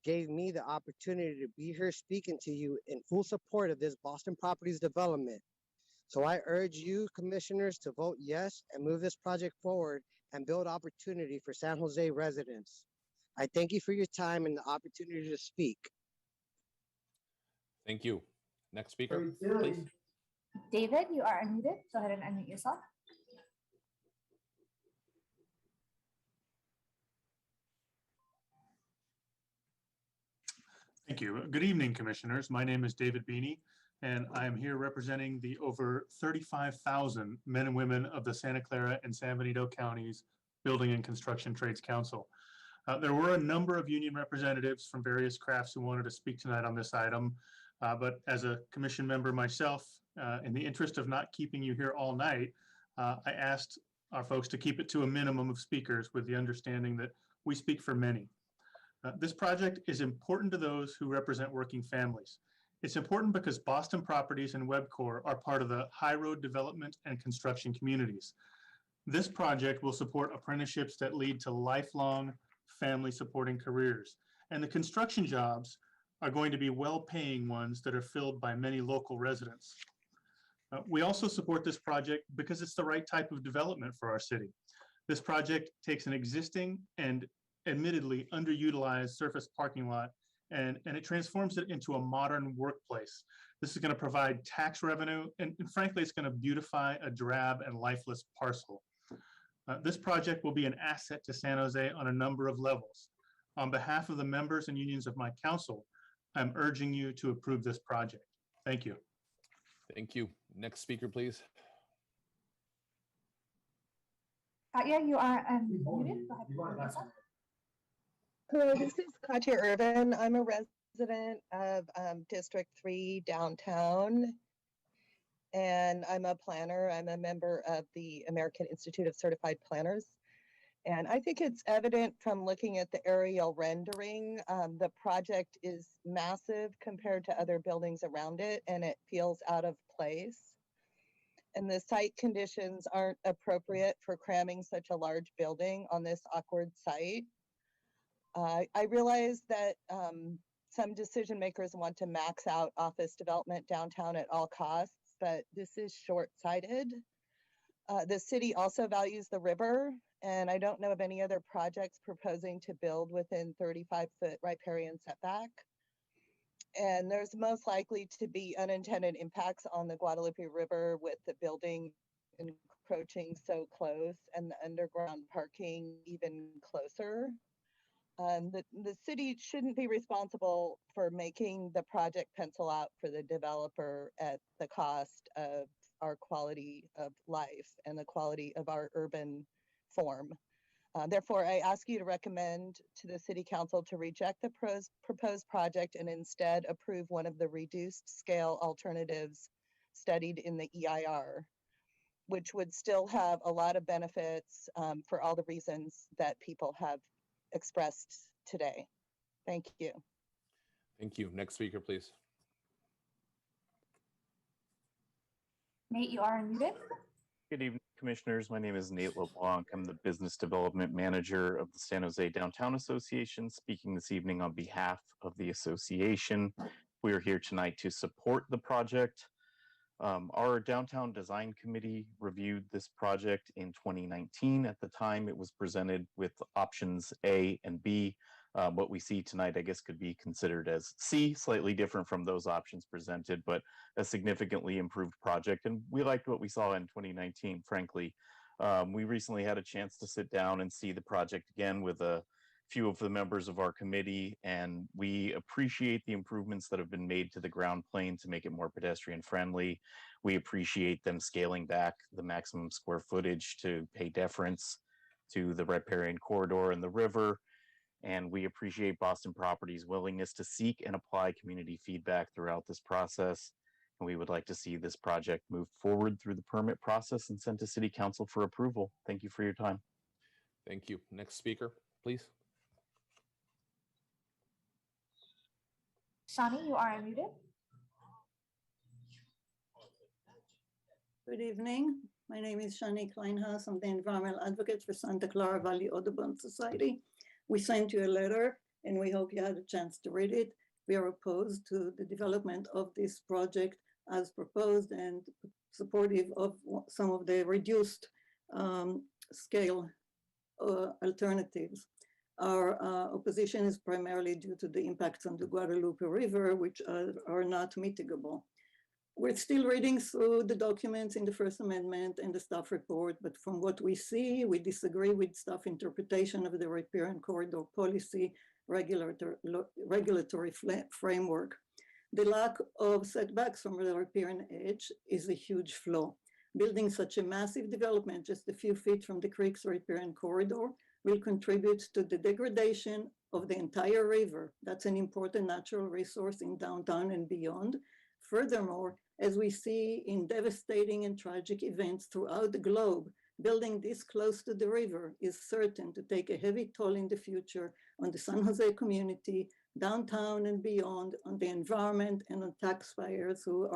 Speaker 13: gave me the opportunity to be here speaking to you in full support of this Boston Properties development. So I urge you, commissioners, to vote yes and move this project forward and build opportunity for San Jose residents. I thank you for your time and the opportunity to speak.
Speaker 1: Thank you. Next speaker, please.
Speaker 10: David, you are unmuted. Go ahead and unmute yourself.
Speaker 14: Thank you. Good evening, Commissioners. My name is David Beanie, and I am here representing the over 35,000 men and women of the Santa Clara and San Benito Counties Building and Construction Trades Council. There were a number of union representatives from various crafts who wanted to speak tonight on this item, but as a commission member myself, in the interest of not keeping you here all night, I asked our folks to keep it to a minimum of speakers with the understanding that we speak for many. This project is important to those who represent working families. It's important because Boston Properties and Webcor are part of the high road development and construction communities. This project will support apprenticeships that lead to lifelong family supporting careers. And the construction jobs are going to be well-paying ones that are filled by many local residents. We also support this project because it's the right type of development for our city. This project takes an existing and admittedly underutilized surface parking lot and it transforms it into a modern workplace. This is going to provide tax revenue and frankly, it's going to beautify a drab and lifeless parcel. This project will be an asset to San Jose on a number of levels. On behalf of the members and unions of my council, I'm urging you to approve this project. Thank you.
Speaker 1: Thank you. Next speaker, please.
Speaker 10: Katya, you are muted. Go ahead.
Speaker 15: Hello, this is Katya Irvin. I'm a resident of District 3 downtown, and I'm a planner. I'm a member of the American Institute of Certified Planners. And I think it's evident from looking at the aerial rendering, the project is massive compared to other buildings around it, and it feels out of place. And the site conditions aren't appropriate for cramming such a large building on this awkward site. I realize that some decision makers want to max out office development downtown at all costs, but this is short-sighted. The city also values the river, and I don't know of any other projects proposing to build within 35-foot riparian setback. And there's most likely to be unintended impacts on the Guadalupe River with the building encroaching so close and the underground parking even closer. The city shouldn't be responsible for making the project pencil out for the developer at the cost of our quality of life and the quality of our urban form. Therefore, I ask you to recommend to the City Council to reject the proposed project and instead approve one of the reduced scale alternatives studied in the EIR, which would still have a lot of benefits for all the reasons that people have expressed today. Thank you.
Speaker 1: Thank you. Next speaker, please.
Speaker 10: Nate, you are unmuted.
Speaker 16: Good evening, Commissioners. My name is Nate Leblanc. I'm the Business Development Manager of the San Jose Downtown Association, speaking this evening on behalf of the association. We are here tonight to support the project. Our Downtown Design Committee reviewed this project in 2019. At the time, it was presented with options A and B. What we see tonight, I guess, could be considered as C, slightly different from those options presented, but a significantly improved project. And we liked what we saw in 2019, frankly. We recently had a chance to sit down and see the project again with a few of the members of our committee, and we appreciate the improvements that have been made to the ground plane to make it more pedestrian friendly. We appreciate them scaling back the maximum square footage to pay deference to the riparian corridor and the river. And we appreciate Boston Properties' willingness to seek and apply community feedback throughout this process. And we would like to see this project move forward through the permit process and sent to City Council for approval. Thank you for your time.
Speaker 1: Thank you. Next speaker, please.
Speaker 10: Shani, you are unmuted.
Speaker 17: Good evening. My name is Shani Kleinhaus. I'm the environmental advocate for Santa Clara Valley Audubon Society. We sent you a letter and we hope you had a chance to read it. We are opposed to the development of this project as proposed and supportive of some of the reduced scale alternatives. Our opposition is primarily due to the impacts on the Guadalupe River, which are not mitigable. We're still reading through the documents in the First Amendment and the staff report, but from what we see, we disagree with staff interpretation of the riparian corridor policy regulatory framework. The lack of setbacks from the riparian edge is a huge flaw. Building such a massive development just a few feet from the creek's riparian corridor will contribute to the degradation of the entire river. That's an important natural resource in downtown and beyond. Furthermore, as we see in devastating and tragic events throughout the globe, building this close to the river is certain to take a heavy toll in the future on the San Jose community, downtown and beyond, on the environment and on taxpayers who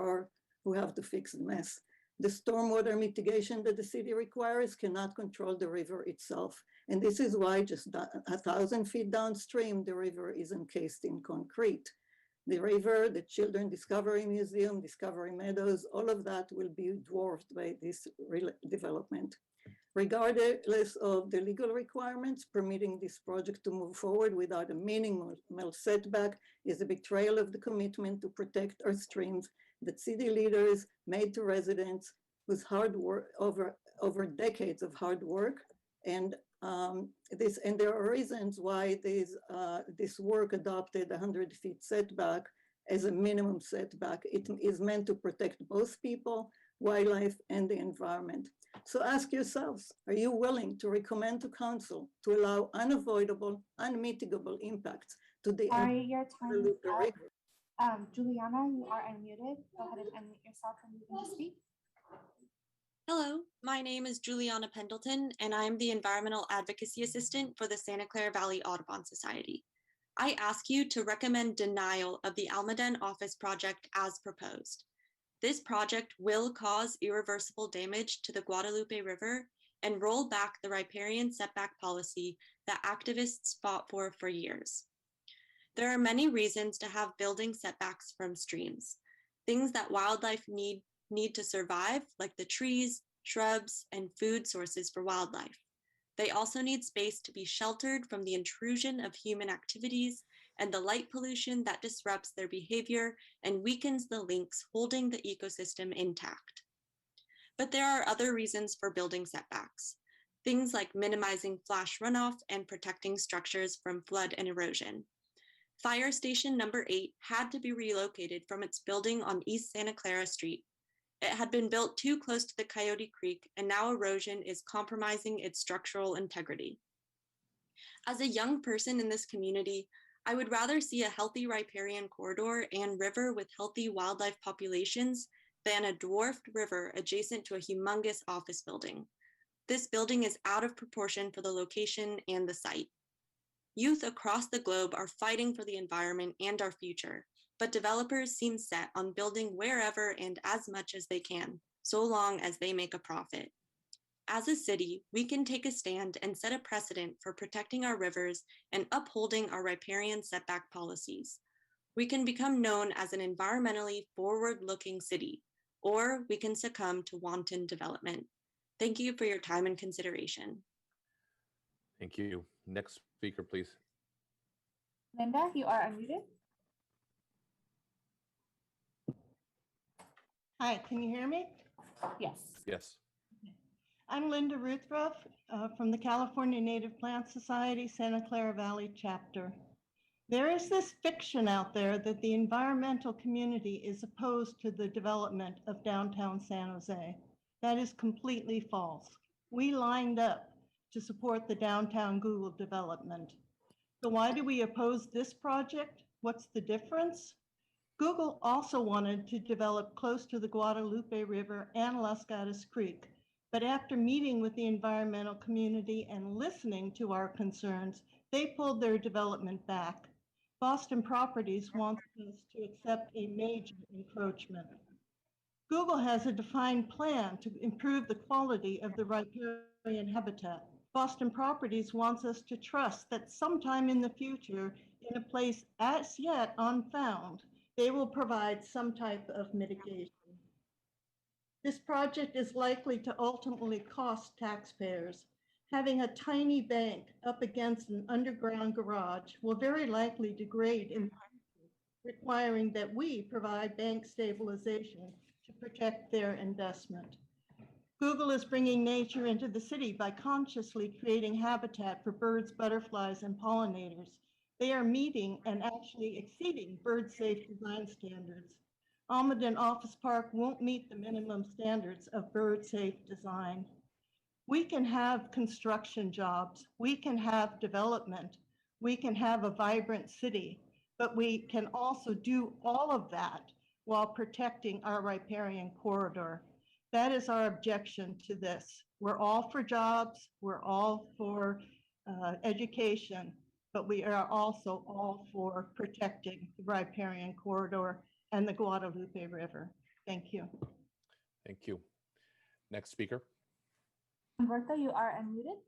Speaker 17: have to fix the mess. The stormwater mitigation that the city requires cannot control the river itself. And this is why just 1,000 feet downstream, the river is encased in concrete. The river, the Children's Discovery Museum, Discovery Meadows, all of that will be dwarfed by this development. Regardless of the legal requirements, permitting this project to move forward without a minimal setback is a betrayal of the commitment to protect our streams that city leaders made to residents whose hard work over decades of hard work. And there are reasons why this work adopted 100 feet setback as a minimum setback. It is meant to protect both people, wildlife, and the environment. So ask yourselves, are you willing to recommend to council to allow unavoidable, unmitigable impacts to the
Speaker 10: Sorry, your time is
Speaker 17: river?
Speaker 10: up. Juliana, you are unmuted. Go ahead and unmute yourself and you can speak.
Speaker 18: Hello, my name is Juliana Pendleton, and I am the Environmental Advocacy Assistant for the Santa Clara Valley Audubon Society. I ask you to recommend denial of the Almaden office project as proposed. This project will cause irreversible damage to the Guadalupe River and roll back the riparian setback policy that activists fought for years. There are many reasons to have building setbacks from streams, things that wildlife need to survive, like the trees, shrubs, and food sources for wildlife. They also need space to be sheltered from the intrusion of human activities and the light pollution that disrupts their behavior and weakens the links holding the ecosystem intact. But there are other reasons for building setbacks, things like minimizing flash runoff and protecting structures from flood and erosion. Fire Station number 8 had to be relocated from its building on East Santa Clara Street. It had been built too close to the Coyote Creek, and now erosion is compromising its structural integrity. As a young person in this community, I would rather see a healthy riparian corridor and river with healthy wildlife populations than a dwarfed river adjacent to a humongous office building. This building is out of proportion for the location and the site. Youth across the globe are fighting for the environment and our future, but developers seem set on building wherever and as much as they can, so long as they make a profit. As a city, we can take a stand and set a precedent for protecting our rivers and upholding our riparian setback policies. We can become known as an environmentally forward-looking city, or we can succumb to wanton development. Thank you for your time and consideration.
Speaker 1: Thank you. Next speaker, please.
Speaker 10: Linda, you are unmuted.
Speaker 19: Hi, can you hear me?
Speaker 10: Yes.
Speaker 1: Yes.
Speaker 19: I'm Linda Ruthroff from the California Native Plant Society, Santa Clara Valley chapter. There is this fiction out there that the environmental community is opposed to the development of downtown San Jose. That is completely false. We lined up to support the downtown Google development. So why do we oppose this project? What's the difference? Google also wanted to develop close to the Guadalupe River and Las Gatas Creek, but after meeting with the environmental community and listening to our concerns, they pulled their development back. Boston Properties wants us to accept a major encroachment. Google has a defined plan to improve the quality of the riparian habitat. Boston Properties wants us to trust that sometime in the future, in a place as yet unfound, they will provide some type of mitigation. This project is likely to ultimately cost taxpayers. Having a tiny bank up against an underground garage will very likely degrade in the future, requiring that we provide bank stabilization to protect their investment. Google is bringing nature into the city by consciously creating habitat for birds, butterflies, and pollinators. They are meeting and actually exceeding bird safe design standards. Almaden Office Park won't meet the minimum standards of bird safe design. We can have construction jobs, we can have development, we can have a vibrant city, but we can also do all of that while protecting our riparian corridor. That is our objection to this. We're all for jobs, we're all for education, but we are also all for protecting the riparian corridor and the Guadalupe River. Thank you.
Speaker 1: Thank you. Next speaker.
Speaker 10: Humberto, you are unmuted.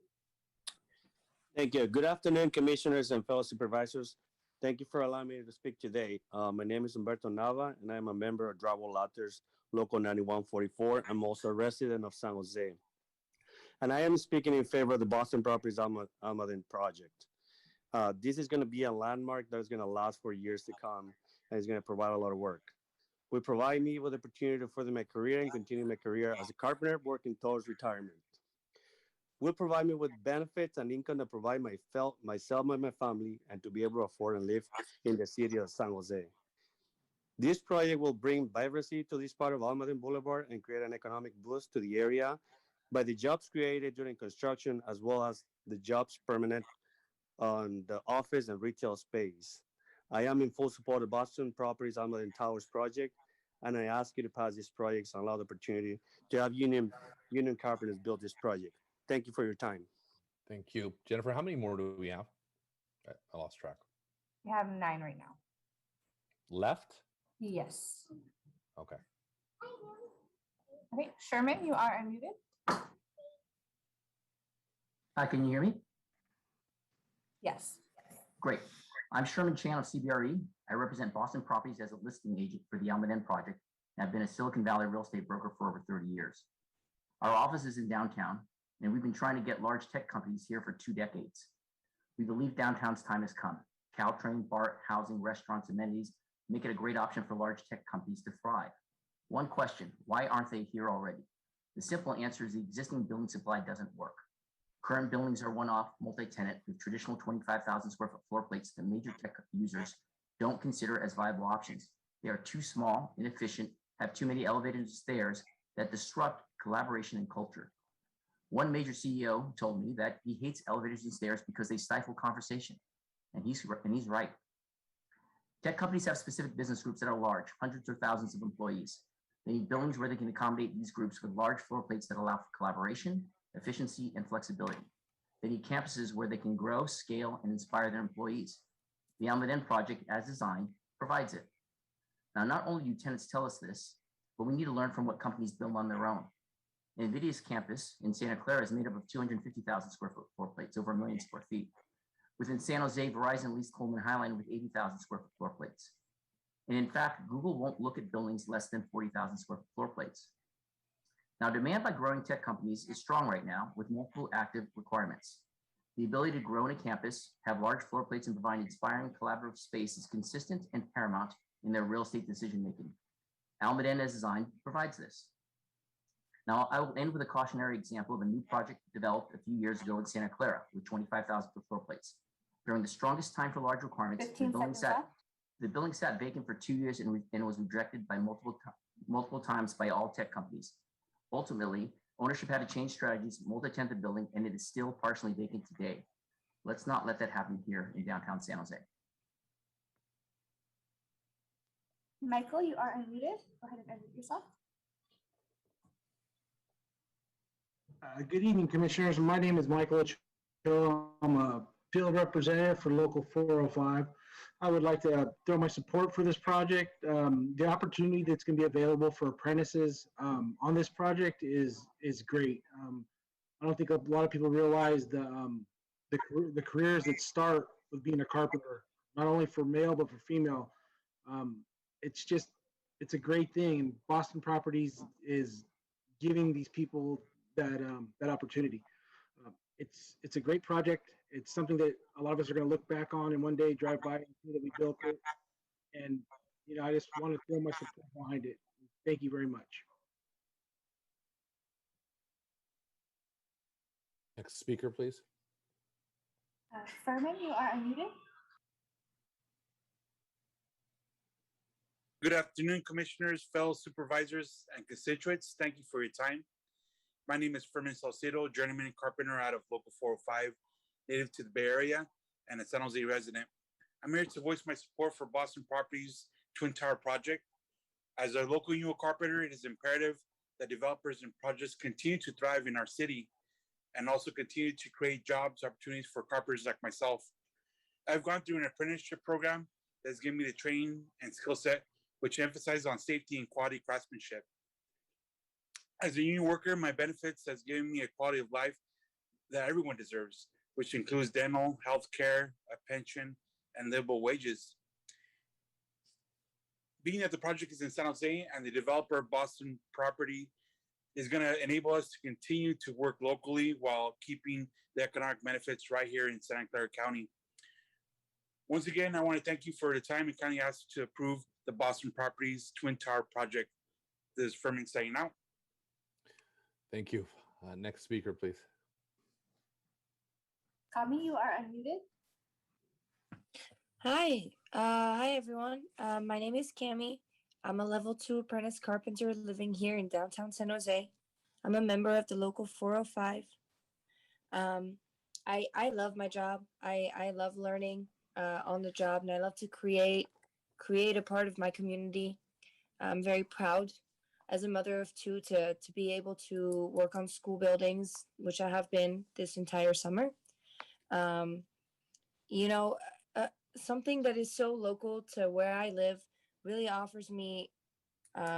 Speaker 20: Thank you. Good afternoon, commissioners and fellow supervisors. Thank you for allowing me to speak today. My name is Humberto Nava, and I'm a member of Drywall Lauters Local 9144. I'm also a resident of San Jose. And I am speaking in favor of the Boston Properties Almaden project. This is going to be a landmark that is going to last for years to come, and it's going to provide a lot of work. Will provide me with the opportunity to further my career and continue my career as a carpenter working towards retirement. Will provide me with benefits and income to provide myself and my family and to be able to afford and live in the city of San Jose. This project will bring vibrancy to this part of Almaden Boulevard and create an economic boost to the area by the jobs created during construction, as well as the jobs permanent on the office and retail space. I am in full support of Boston Properties Almaden Towers project, and I ask you to pass this project and allow the opportunity to have union carpenters build this project. Thank you for your time.
Speaker 1: Thank you. Jennifer, how many more do we have? I lost track.
Speaker 10: We have 9 right now.
Speaker 1: Left?
Speaker 10: Yes.
Speaker 1: Okay.
Speaker 10: Okay, Sherman, you are unmuted.
Speaker 21: Can you hear me?
Speaker 10: Yes.
Speaker 21: Great. I'm Sherman Chan of CBRE. I represent Boston Properties as a listing agent for the Almaden project, and I've been a Silicon Valley real estate broker for over 30 years. Our office is in downtown, and we've been trying to get large tech companies here for 2 decades. We believe downtown's time has come. Caltrain, BART, housing, restaurants, amenities make it a great option for large tech companies to thrive. One question, why aren't they here already? The simple answer is the existing building supply doesn't work. Current buildings are one-off, multi-tenant with traditional 25,000 square foot floor plates that major tech users don't consider as viable options. They are too small, inefficient, have too many elevated stairs that disrupt collaboration and culture. One major CEO told me that he hates elevators and stairs because they stifle conversation, and he's right. Tech companies have specific business groups that are large, hundreds or thousands of employees. They need buildings where they can accommodate these groups with large floor plates that allow for collaboration, efficiency, and flexibility. They need campuses where they can grow, scale, and inspire their employees. The Almaden project, as designed, provides it. Now, not only do tenants tell us this, but we need to learn from what companies build on their own. NVIDIA's campus in Santa Clara is made up of 250,000 square foot floor plates, over 1 million square feet. Within San Jose, Verizon leased Coleman Highline with 80,000 square foot floor plates. And in fact, Google won't look at buildings less than 40,000 square foot floor plates. Now, demand by growing tech companies is strong right now with multiple active requirements. The ability to grow in a campus, have large floor plates, and provide inspiring collaborative space is consistent and paramount in their real estate decision-making. Almaden, as designed, provides this. Now, I will end with a cautionary example of a new project developed a few years ago in Santa Clara with 25,000 floor plates. During the strongest time for large requirements, the building sat vacant for 2 years and was rejected by multiple times by all tech companies. Ultimately, ownership had to change strategies, multi-tenant the building, and it is still partially vacant today. Let's not let that happen here in downtown San Jose.
Speaker 10: Michael, you are unmuted. Go ahead and unmute yourself.
Speaker 22: Good evening, commissioners. My name is Michael. I'm a field representative for Local 405. I would like to throw my support for this project. The opportunity that's going to be available for apprentices on this project is great. I don't think a lot of people realize the careers that start with being a carpenter, not only for male but for female. It's a great thing. Boston Properties is giving these people that opportunity. It's a great project. It's something that a lot of us are going to look back on and one day drive by and see that we built it. And I just want to throw my support behind it. Thank you very much.
Speaker 1: Next speaker, please.
Speaker 10: Furman, you are unmuted.
Speaker 2: Good afternoon, commissioners, fellow supervisors, and constituents. Thank you for your time. My name is Fermin Salcedo, journeyman carpenter out of Local 405, native to the Bay Area and a San Jose resident. I'm here to voice my support for Boston Properties Twin Tower project. As a local union carpenter, it is imperative that developers and projects continue to thrive in our city and also continue to create jobs opportunities for carpenters like myself. I've gone through an apprenticeship program that's given me the training and skill set which emphasizes on safety and quality craftsmanship. As a union worker, my benefits has given me a quality of life that everyone deserves, which includes dental, health care, a pension, and livable wages. Being that the project is in San Jose and the developer Boston Property is going to enable us to continue to work locally while keeping the economic benefits right here in Santa Clara County. Once again, I want to thank you for the time and kindly ask you to approve the Boston Properties Twin Tower project. This is Fermin saying out.
Speaker 1: Thank you. Next speaker, please.
Speaker 10: Kami, you are unmuted.
Speaker 4: Hi everyone. My name is Cami. I'm a level 2 apprentice carpenter living here in downtown San Jose. I'm a member of the local 405. I love my job. I love learning on the job, and I love to create a part of my community. I'm very proud as a mother of 2 to be able to work on school buildings, which I have been this entire summer. Something that is so local to where I live really offers me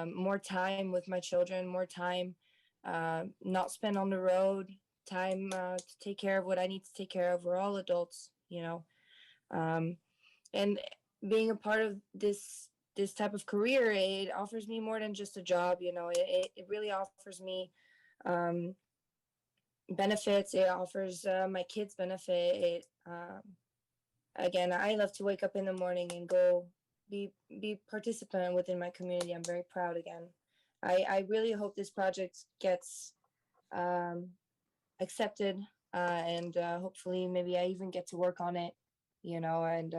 Speaker 4: more time with my children, more time not spent on the road, time to take care of what I need to take care of. We're all adults, and being a part of this type of career, it offers me more than just a job. It really offers me benefits. It offers my kids benefit. Again, I love to wake up in the morning and go be participant within my community. I'm very proud again. I really hope this project gets accepted, and hopefully maybe I even get to work on it, and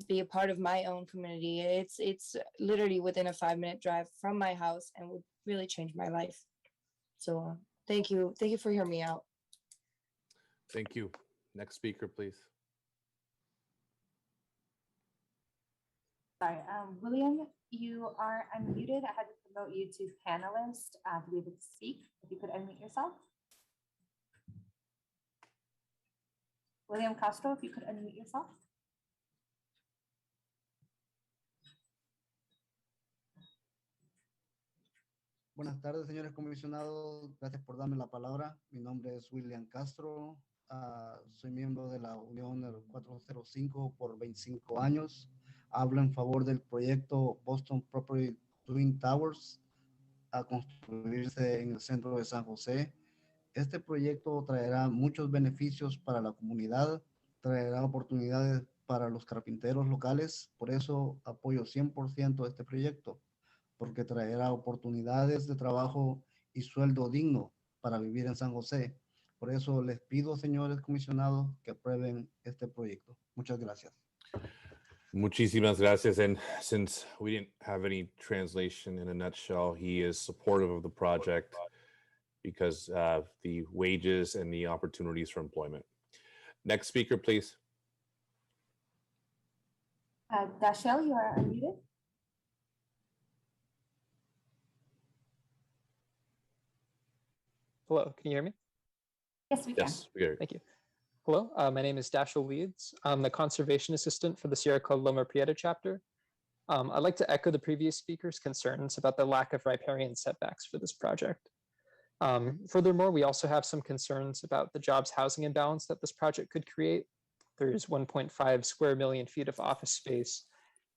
Speaker 4: be a part of my own community. It's literally within a 5-minute drive from my house and would really change my life. So thank you for hearing me out.
Speaker 1: Thank you. Next speaker, please.
Speaker 10: Sorry, William, you are unmuted. I had to promote you to panelist to be able to speak. If you could unmute yourself. William Castro, if you could unmute yourself.
Speaker 23: Buenas tardes, señores comisionados. Gracias por darme la palabra. Mi nombre es William Castro. Soy miembro de la Unión 405 por 25 años. Hablo en favor del proyecto Boston Property Twin Towers a construirse en el centro de San José. Este proyecto traerá muchos beneficios para la comunidad, traerá oportunidades para los carpinteros locales. Por eso apoyo 100% este proyecto, porque traerá oportunidades de trabajo y sueldo digno para vivir en San José. Por eso les pido, señores comisionados, que aprueben este proyecto. Muchas gracias.
Speaker 1: Muchísimas gracias. And since we didn't have any translation, in a nutshell, he is supportive of the project because of the wages and the opportunities for employment. Next speaker, please.
Speaker 10: Dashel, you are unmuted.
Speaker 24: Hello, can you hear me?
Speaker 10: Yes, we can.
Speaker 1: Yes, we hear you.
Speaker 24: Thank you. Hello, my name is Dashel Leeds. I'm the conservation assistant for the Sierra Club Loma Prieta chapter. I'd like to echo the previous speaker's concerns about the lack of riparian setbacks for this project. Furthermore, we also have some concerns about the jobs housing imbalance that this project could create. There's 1.5 square million feet of office space,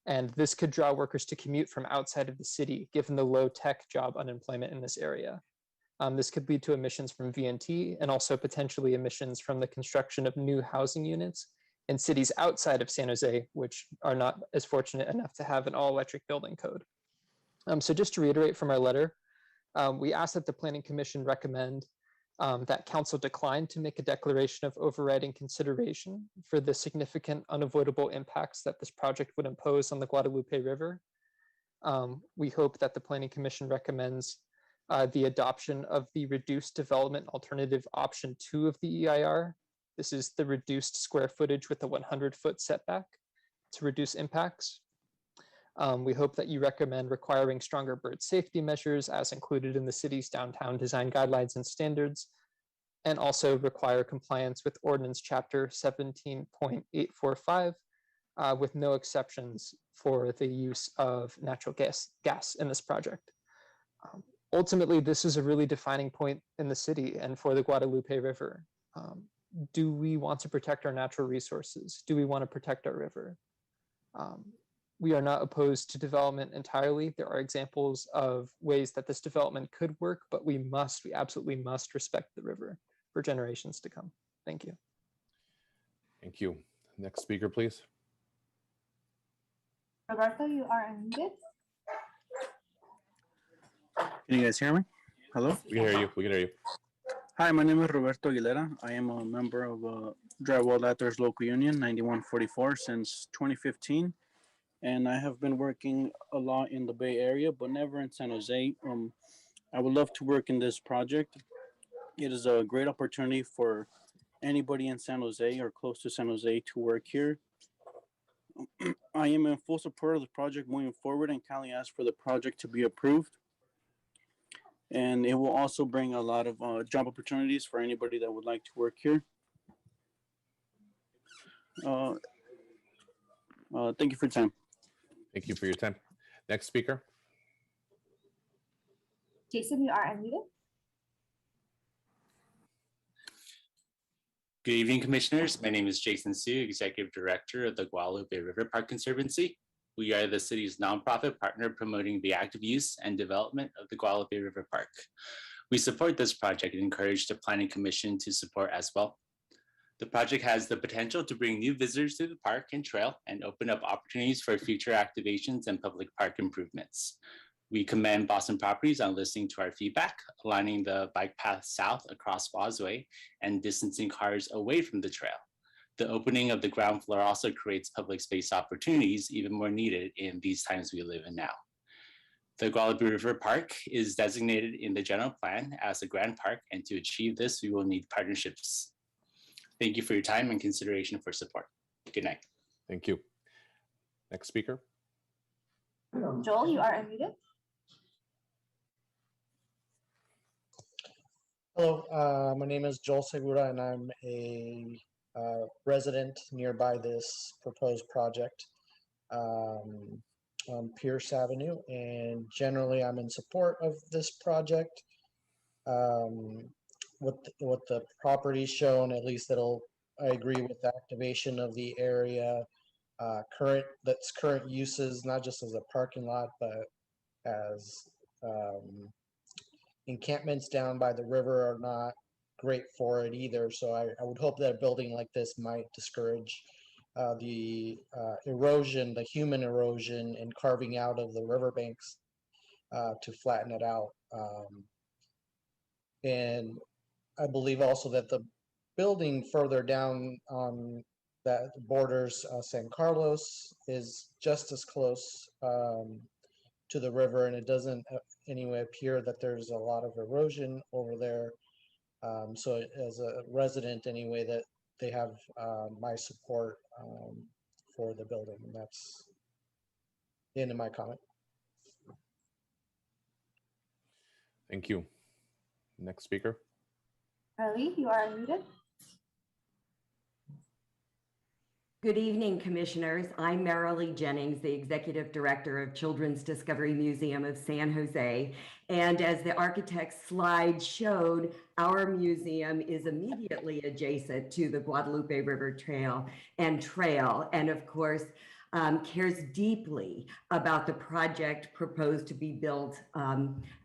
Speaker 24: and this could draw workers to commute from outside of the city, given the low tech job unemployment in this area. This could lead to emissions from VNT and also potentially emissions from the construction of new housing units in cities outside of San Jose, which are not as fortunate enough to have an all-electric building code. So just to reiterate from our letter, we ask that the Planning Commission recommend that Council decline to make a declaration of overriding consideration for the significant unavoidable impacts that this project would impose on the Guadalupe River. We hope that the Planning Commission recommends the adoption of the reduced development alternative option 2 of the EIR. This is the reduced square footage with the 100-foot setback to reduce impacts. We hope that you recommend requiring stronger bird safety measures as included in the city's downtown design guidelines and standards, and also require compliance with Ordinance Chapter 17.845 with no exceptions for the use of natural gas in this project. Ultimately, this is a really defining point in the city and for the Guadalupe River. Do we want to protect our natural resources? Do we want to protect our river? We are not opposed to development entirely. There are examples of ways that this development could work, but we absolutely must respect the river for generations to come. Thank you.
Speaker 1: Thank you. Next speaker, please.
Speaker 10: Roberto, you are unmuted.
Speaker 5: Can you guys hear me? Hello?
Speaker 1: We can hear you. We can hear you.
Speaker 5: Hi, my name is Roberto Aguilera. I am a member of Drywall Ladders Local Union 9144 since 2015. And I have been working a lot in the Bay Area, but never in San Jose. I would love to work in this project. It is a great opportunity for anybody in San Jose or close to San Jose to work here. I am in full support of the project moving forward and kindly ask for the project to be approved. And it will also bring a lot of job opportunities for anybody that would like to work here. Thank you for your time.
Speaker 1: Thank you for your time. Next speaker.
Speaker 10: Jason, you are unmuted.
Speaker 6: Good evening, Commissioners. My name is Jason Su, Executive Director of the Guadalupe River Park Conservancy. We are the city's nonprofit partner promoting the active use and development of the Guadalupe River Park. We support this project and encourage the Planning Commission to support as well. The project has the potential to bring new visitors to the park and trail and open up opportunities for future activations and public park improvements. We commend Boston Properties on listening to our feedback, aligning the bike path south across Causeway and distancing cars away from the trail. The opening of the ground floor also creates public space opportunities even more needed in these times we live in now. The Guadalupe River Park is designated in the general plan as a grand park, and to achieve this, we will need partnerships. Thank you for your time and consideration for support. Good night.
Speaker 1: Thank you. Next speaker.
Speaker 10: Joel, you are unmuted.
Speaker 7: Hello, my name is Joel Segura, and I'm a resident nearby this proposed project on Pierce Avenue, and generally I'm in support of this project. What the property shown, at least I agree with the activation of the area, current uses, not just as a parking lot, but as encampments down by the river are not great for it either. So I would hope that a building like this might discourage the erosion, the human erosion, and carving out of the riverbanks to flatten it out. And I believe also that the building further down on that borders San Carlos is just as close to the river, and it doesn't anyway appear that there's a lot of erosion over there. So as a resident anyway, that they have my support for the building, and that's the end of my comment.
Speaker 1: Thank you. Next speaker.
Speaker 10: Marilee, you are unmuted.
Speaker 8: Good evening, Commissioners. I'm Marilee Jennings, the Executive Director of Children's Discovery Museum of San Jose. And as the architect's slide showed, our museum is immediately adjacent to the Guadalupe River Trail, and of course, cares deeply about the project proposed to be built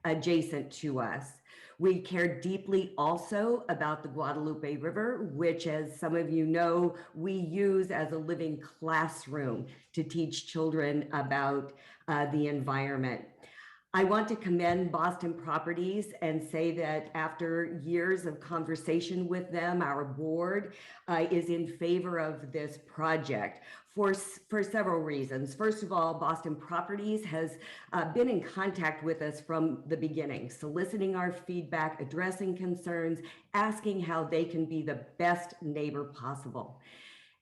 Speaker 8: adjacent to us. We care deeply also about the Guadalupe River, which, as some of you know, we use as a living classroom to teach children about the environment. I want to commend Boston Properties and say that after years of conversation with them, our board is in favor of this project for several reasons. First of all, Boston Properties has been in contact with us from the beginning, soliciting our feedback, addressing concerns, asking how they can be the best neighbor possible.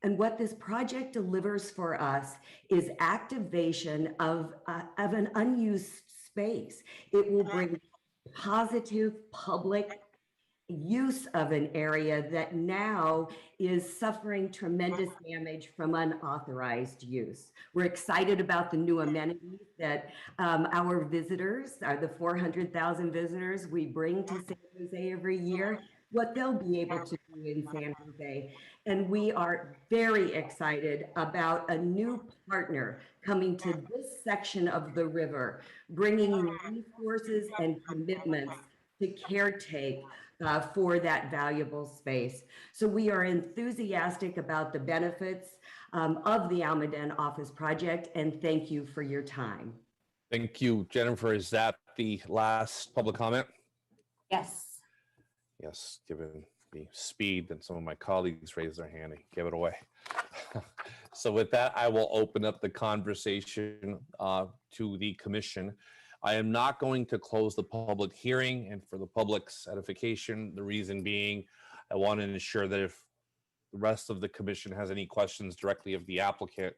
Speaker 8: And what this project delivers for us is activation of an unused space. It will bring positive public use of an area that now is suffering tremendous damage from unauthorized use. We're excited about the new amenities that our visitors, the 400,000 visitors we bring to San Jose every year, what they'll be able to do in San Jose. And we are very excited about a new partner coming to this section of the river, bringing resources and commitments to caretake for that valuable space. So we are enthusiastic about the benefits of the Almaden Office Project, and thank you for your time.
Speaker 1: Thank you, Jennifer. Is that the last public comment?
Speaker 10: Yes.
Speaker 1: Yes, given the speed that some of my colleagues raised their hand and give it away. So with that, I will open up the conversation to the commission. I am not going to close the public hearing, and for the public's edification, the reason being, I want to ensure that if the rest of the commission has any questions directly of the applicant,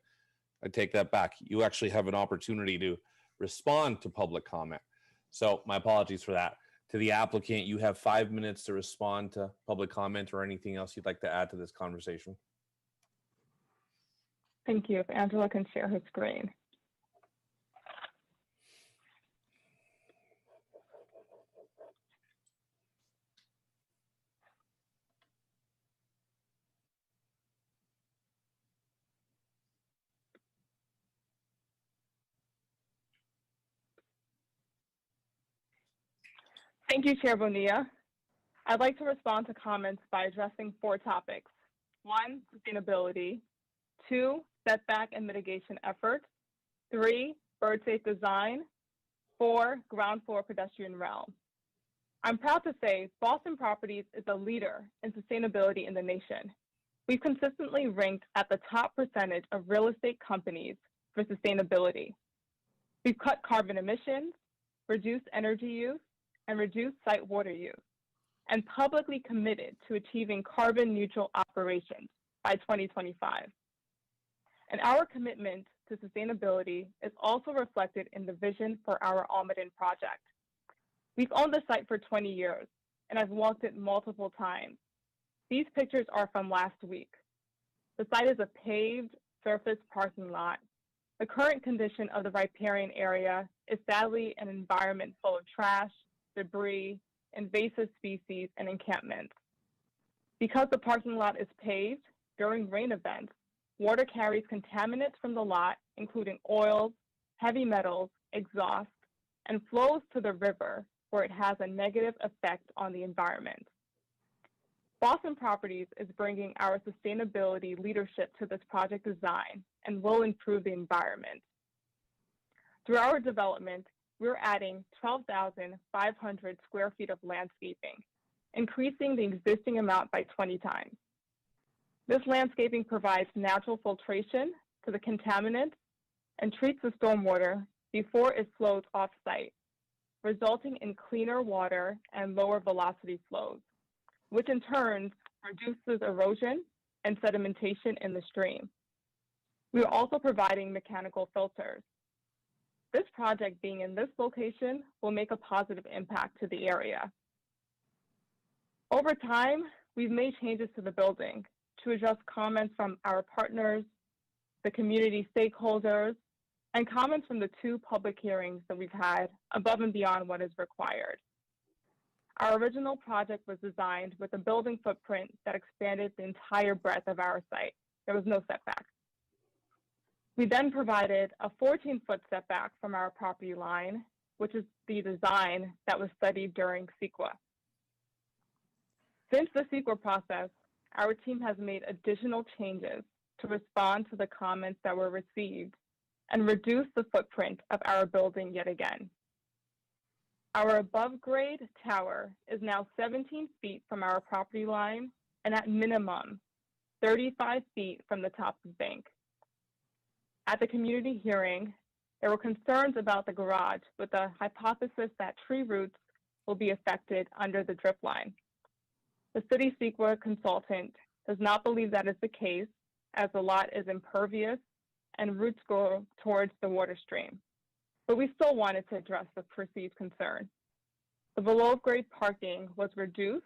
Speaker 1: I take that back. You actually have an opportunity to respond to public comment. So my apologies for that. To the applicant, you have 5 minutes to respond to public comment or anything else you'd like to add to this conversation.
Speaker 3: Thank you. If Angela can share her screen. Thank you, Chair Bonilla. I'd like to respond to comments by addressing 4 topics. 1, sustainability. 2, setback and mitigation efforts. 3, bird safe design. 4, ground floor pedestrian realm. I'm proud to say Boston Properties is a leader in sustainability in the nation. We've consistently ranked at the top percentage of real estate companies for sustainability. We've cut carbon emissions, reduced energy use, and reduce site water use, and publicly committed to achieving carbon neutral operations by 2025. And our commitment to sustainability is also reflected in the vision for our Almaden project. We've owned the site for 20 years, and I've walked it multiple times. These pictures are from last week. The site is a paved surface parking lot. The current condition of the riparian area is sadly an environment full of trash, debris, invasive species, and encampments. Because the parking lot is paved, during rain events, water carries contaminants from the lot, including oils, heavy metals, exhaust, and flows to the river, where it has a negative effect on the environment. Boston Properties is bringing our sustainability leadership to this project design and will improve the environment. Through our development, we're adding 12,500 square feet of landscaping, increasing the existing amount by 20 times. This landscaping provides natural filtration to the contaminants and treats the stormwater before it flows off-site, resulting in cleaner water and lower velocity flows, which in turn reduces erosion and sedimentation in the stream. We are also providing mechanical filters. This project being in this location will make a positive impact to the area. Over time, we've made changes to the building to address comments from our partners, the community stakeholders, and comments from the 2 public hearings that we've had above and beyond what is required. Our original project was designed with a building footprint that expanded the entire breadth of our site. There was no setback. We then provided a 14-foot setback from our property line, which is the design that was studied during CEQA. Since the CEQA process, our team has made additional changes to respond to the comments that were received and reduce the footprint of our building yet again. Our above-grade tower is now 17 feet from our property line and at minimum 35 feet from the top of the bank. At the community hearing, there were concerns about the garage with the hypothesis that tree roots will be affected under the drip line. The city CEQA consultant does not believe that is the case, as the lot is impervious and roots go towards the water stream. But we still wanted to address the perceived concern. The below-grade parking was reduced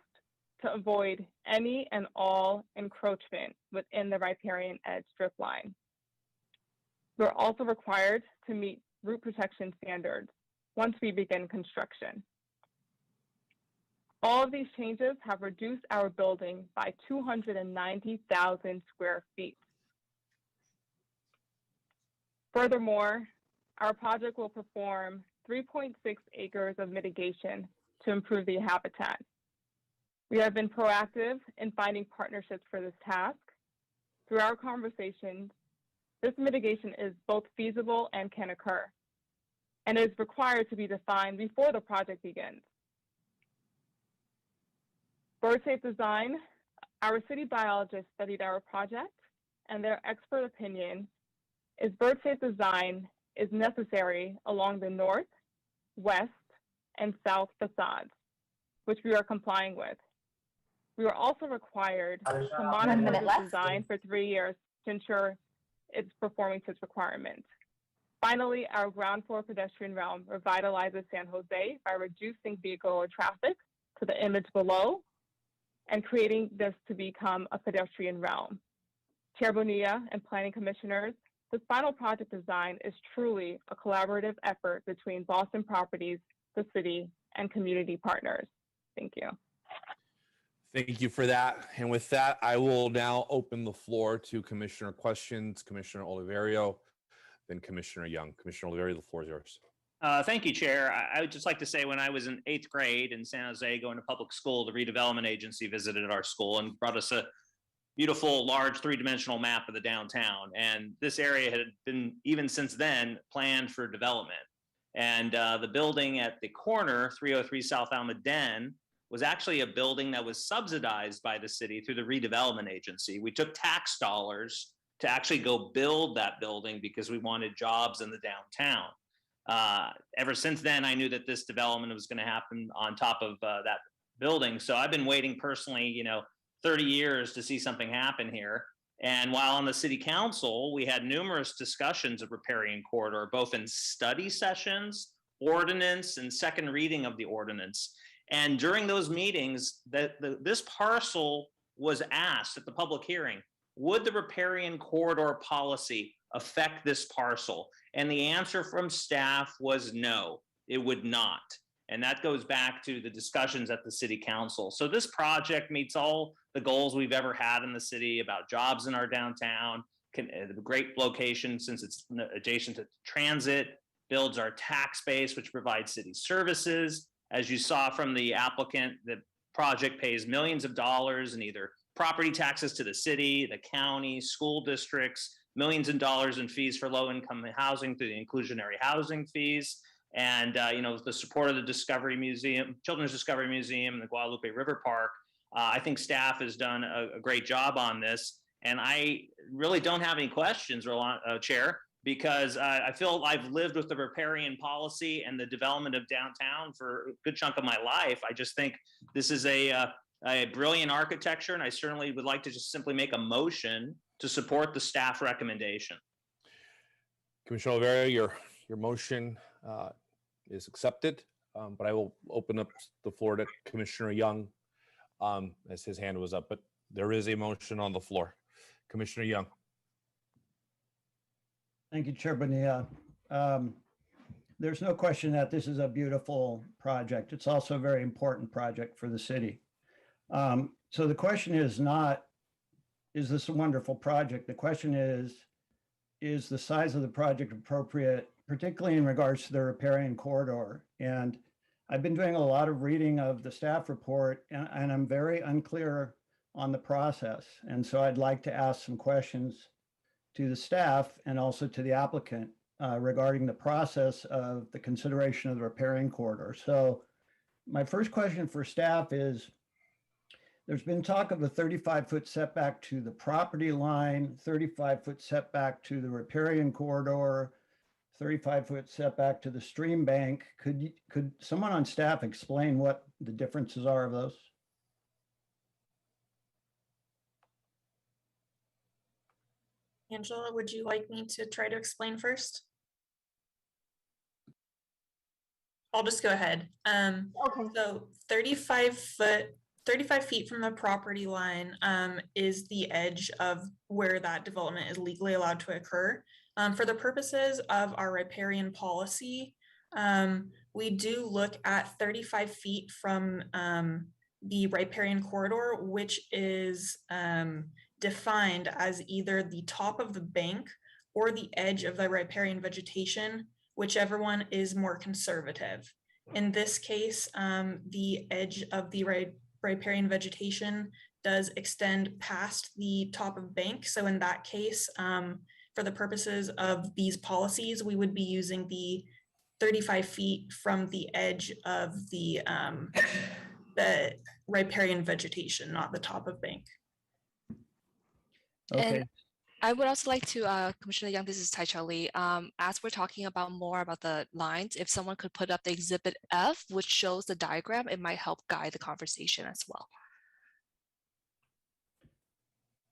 Speaker 3: to avoid any and all encroachment within the riparian edge drip line. We're also required to meet root protection standards once we begin construction. All of these changes have reduced our building by 290,000 square feet. Furthermore, our project will perform 3.6 acres of mitigation to improve the habitat. We have been proactive in finding partnerships for this task. Through our conversations, this mitigation is both feasible and can occur, and is required to be defined before the project begins. Bird-safe design, our city biologists studied our project, and their expert opinion is bird-safe design is necessary along the north, west, and south facades, which we are complying with. We were also required to monitor the design for 3 years to ensure it's performing to its requirements. Finally, our ground floor pedestrian realm revitalizes San Jose by reducing vehicle traffic to the image below and creating this to become a pedestrian realm. Chair Bonilla and planning commissioners, this final project design is truly a collaborative effort between Boston Properties, the city, and community partners. Thank you.
Speaker 1: Thank you for that. And with that, I will now open the floor to commissioner questions. Commissioner Oliverio, then Commissioner Young. Commissioner Oliverio, the floor is yours.
Speaker 9: Thank you, Chair. I would just like to say when I was in 8th grade in San Jose going to public school, the redevelopment agency visited our school and brought us a beautiful, large, three-dimensional map of the downtown. And this area had been, even since then, planned for development. And the building at the corner, 303 South Almaden, was actually a building that was subsidized by the city through the redevelopment agency. We took tax dollars to actually go build that building because we wanted jobs in the downtown. Ever since then, I knew that this development was going to happen on top of that building. So I've been waiting personally, 30 years to see something happen here. And while on the city council, we had numerous discussions of riparian corridor, both in study sessions, ordinance, and second reading of the ordinance. And during those meetings, this parcel was asked at the public hearing, would the riparian corridor policy affect this parcel? And the answer from staff was no, it would not. And that goes back to the discussions at the city council. So this project meets all the goals we've ever had in the city about jobs in our downtown, a great location since it's adjacent to transit, builds our tax base, which provides city services. As you saw from the applicant, the project pays millions of dollars in either property taxes to the city, the county, school districts, millions of dollars in fees for low-income housing through the inclusionary housing fees. And the support of the Discovery Museum, Children's Discovery Museum, and the Guadalupe River Park. I think staff has done a great job on this. And I really don't have any questions, Chair, because I feel I've lived with the riparian policy and the development of downtown for a good chunk of my life. I just think this is a brilliant architecture, and I certainly would like to just simply make a motion to support the staff recommendation.
Speaker 1: Commissioner Oliverio, your motion is accepted, but I will open up the floor to Commissioner Young as his hand was up, but there is a motion on the floor. Commissioner Young.
Speaker 11: Thank you, Chair Bonilla. There's no question that this is a beautiful project. It's also a very important project for the city. So the question is not, is this a wonderful project? The question is the size of the project appropriate, particularly in regards to the riparian corridor? And I've been doing a lot of reading of the staff report, and I'm very unclear on the process. And so I'd like to ask some questions to the staff and also to the applicant regarding the process of the consideration of the riparian corridor. So my first question for staff is, there's been talk of a 35-foot setback to the property line, 35-foot setback to the riparian corridor, 35-foot setback to the stream bank. Could someone on staff explain what the differences are of those?
Speaker 12: Angela, would you like me to try to explain first? I'll just go ahead. So 35 feet from the property line is the edge of where that development is legally allowed to occur. For the purposes of our riparian policy, we do look at 35 feet from the riparian corridor, which is defined as either the top of the bank or the edge of the riparian vegetation, whichever one is more conservative. In this case, the edge of the riparian vegetation does extend past the top of bank. So in that case, for the purposes of these policies, we would be using the 35 feet from the edge of the riparian vegetation, not the top of bank.
Speaker 11: Okay.
Speaker 13: And I would also like to, Commissioner Young, this is Lee. As we're talking about more about the lines, if someone could put up the exhibit F, which shows the diagram, it might help guide the conversation as well.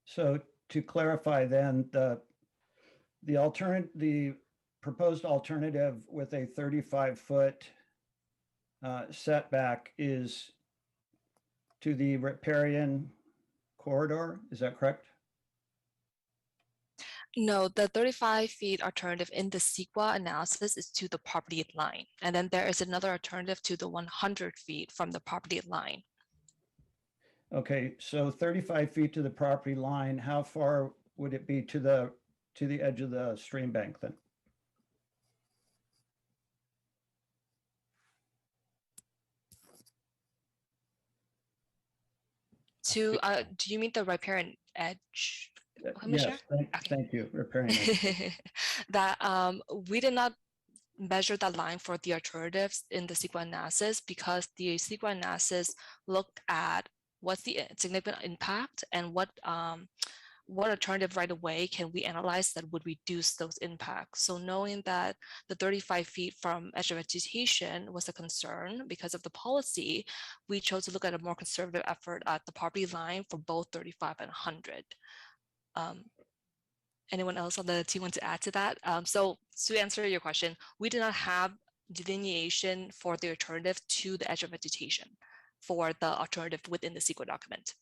Speaker 11: So to clarify then, the proposed alternative with a 35-foot setback is to the riparian corridor, is that correct?
Speaker 13: No, the 35 feet alternative in the CEQA analysis is to the property line. And then there is another alternative to the 100 feet from the property line.
Speaker 11: Okay, so 35 feet to the property line, how far would it be to the edge of the stream bank then?
Speaker 13: To, do you mean the riparian edge?
Speaker 11: Yes, thank you, riparian edge.
Speaker 13: That we did not measure that line for the alternatives in the CEQA analysis because the CEQA analysis looked at what's the significant impact and what alternative right away can we analyze that would reduce those impacts. So knowing that the 35 feet from edge of vegetation was a concern because of the policy, we chose to look at a more conservative effort at the property line for both 35 and 100. Anyone else on the team want to add to that? So to answer your question, we do not have delineation for the alternative to the edge of vegetation for the alternative within the CEQA document.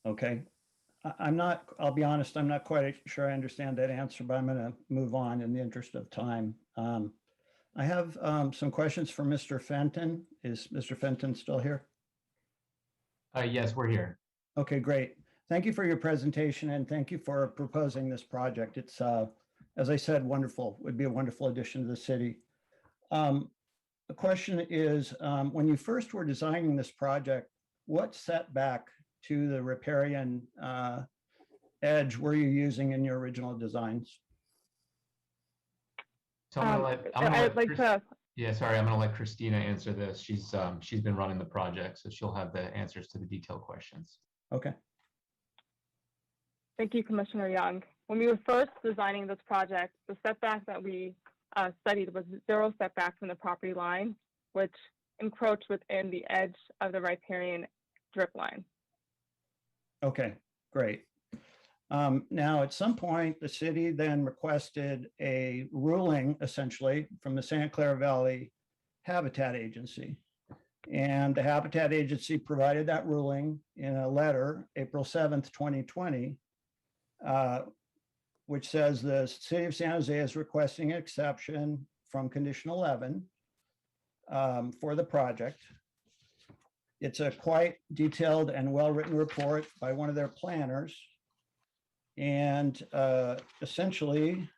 Speaker 11: Okay, I'll be honest, I'm not quite sure I understand that answer, but I'm going to move on in the interest of time. I have some questions for Mr. Fenton. Is Mr. Fenton still here?
Speaker 14: Yes, we're here.
Speaker 11: Okay, great. Thank you for your presentation and thank you for proposing this project. It's, as I said, wonderful. Would be a wonderful addition to the city. The question is, when you first were designing this project, what setback to the riparian edge were you using in your original designs?
Speaker 14: So I'm gonna let Christina answer this. She's been running the project, so she'll have the answers to the detailed questions.
Speaker 11: Okay.
Speaker 3: Thank you, Commissioner Young. When we were first designing this project, the setback that we studied was 0 setback from the property line, which encroached within the edge of the riparian drip line.
Speaker 11: Okay, great. Now, at some point, the city then requested a ruling, essentially, from the Santa Clara Valley Habitat Agency. And the Habitat Agency provided that ruling in a letter, April 7th, 2020, which says the city of San Jose is requesting an exception from condition 11 for the project. It's a quite detailed and well-written report by one of their planners. And essentially,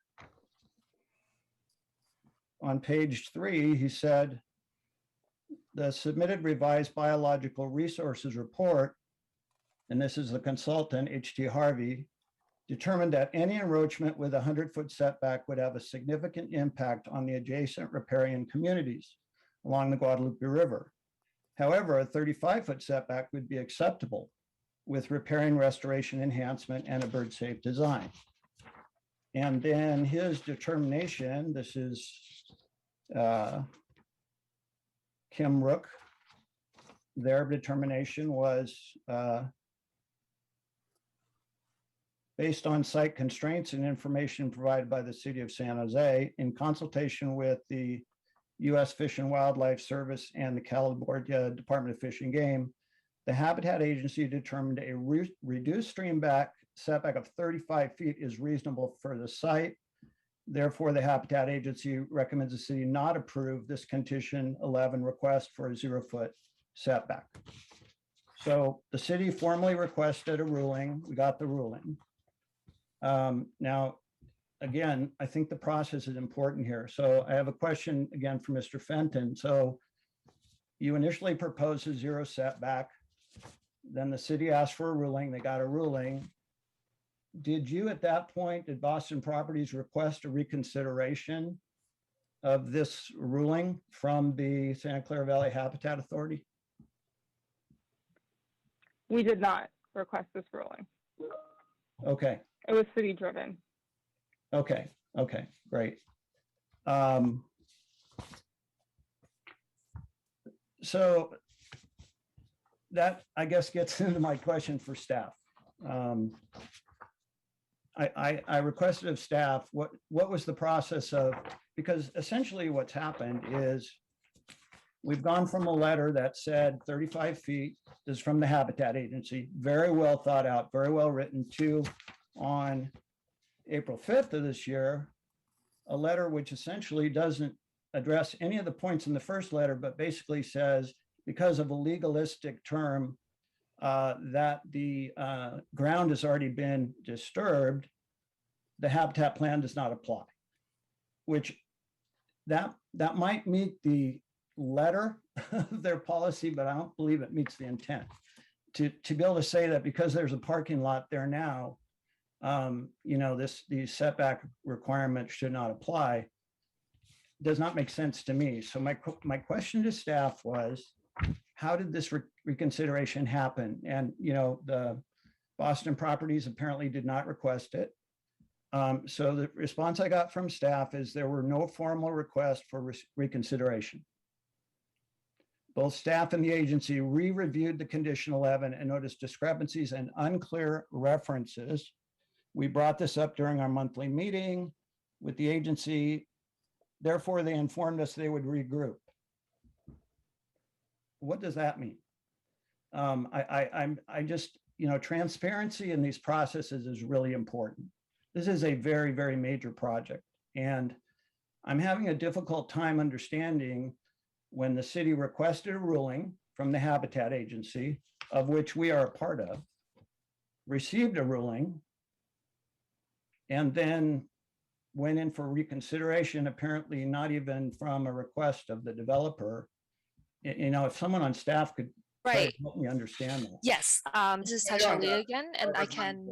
Speaker 11: on page 3, he said, the submitted revised biological resources report, and this is the consultant, H.T. Harvey, determined that any encroachment with a 100-foot setback would have a significant impact on the adjacent riparian communities along the Guadalupe River, However, a 35-foot setback would be acceptable with repairing, restoration, enhancement, and a bird-safe design. And then his determination, this is Kim Rook, their determination was based on site constraints and information provided by the City of San Jose in consultation with the U.S. Fish and Wildlife Service and the California Department of Fish and Game, the Habitat Agency determined a reduced stream setback of 35 feet is reasonable for the site. Therefore, the Habitat Agency recommends the city not approve this condition 11 request for a 0-foot setback. So the city formally requested a ruling. We got the ruling. Now, again, I think the process is important here. So I have a question again for Mr. Fenton. So you initially proposed a 0 setback. Then the city asked for a ruling. They got a ruling. Did you at that point, did Boston Properties request a reconsideration of this ruling from the Santa Clara Valley Habitat Authority?
Speaker 3: We did not request this ruling.
Speaker 11: Okay.
Speaker 3: It was city driven.
Speaker 11: Okay. Okay. Great. So that, I guess, gets into my question for staff. I requested of staff, what was the process of, because essentially what's happened is we've gone from a letter that said 35 feet is from the Habitat Agency, very well thought out, very well written, to on April 5th of this year, a letter which essentially doesn't address any of the points in the first letter, but basically says because of a legalistic term that the ground has already been disturbed, the habitat plan does not apply, which that might meet the letter of their policy, but I don't believe it meets the intent. To be able to say that because there's a parking lot there now, you know, these setback requirements should not apply, does not make sense to me. So my question to staff was, how did this reconsideration happen? And, you know, the Boston Properties apparently did not request it. So the response I got from staff is there were no formal requests for reconsideration. Both staff and the agency re-reviewed the condition 11 and noticed discrepancies and unclear references. We brought this up during our monthly meeting with the agency. Therefore, they informed us they would regroup. What does that mean? I just, you know, transparency in these processes is really important. This is a very, very major project. And I'm having a difficult time understanding when the city requested a ruling from the Habitat Agency, of which we are a part of, received a ruling, and then went in for reconsideration, apparently not even from a request of the developer. You know, if someone on staff could try to help me understand that.
Speaker 13: Yes, this is Charlie again, and I can.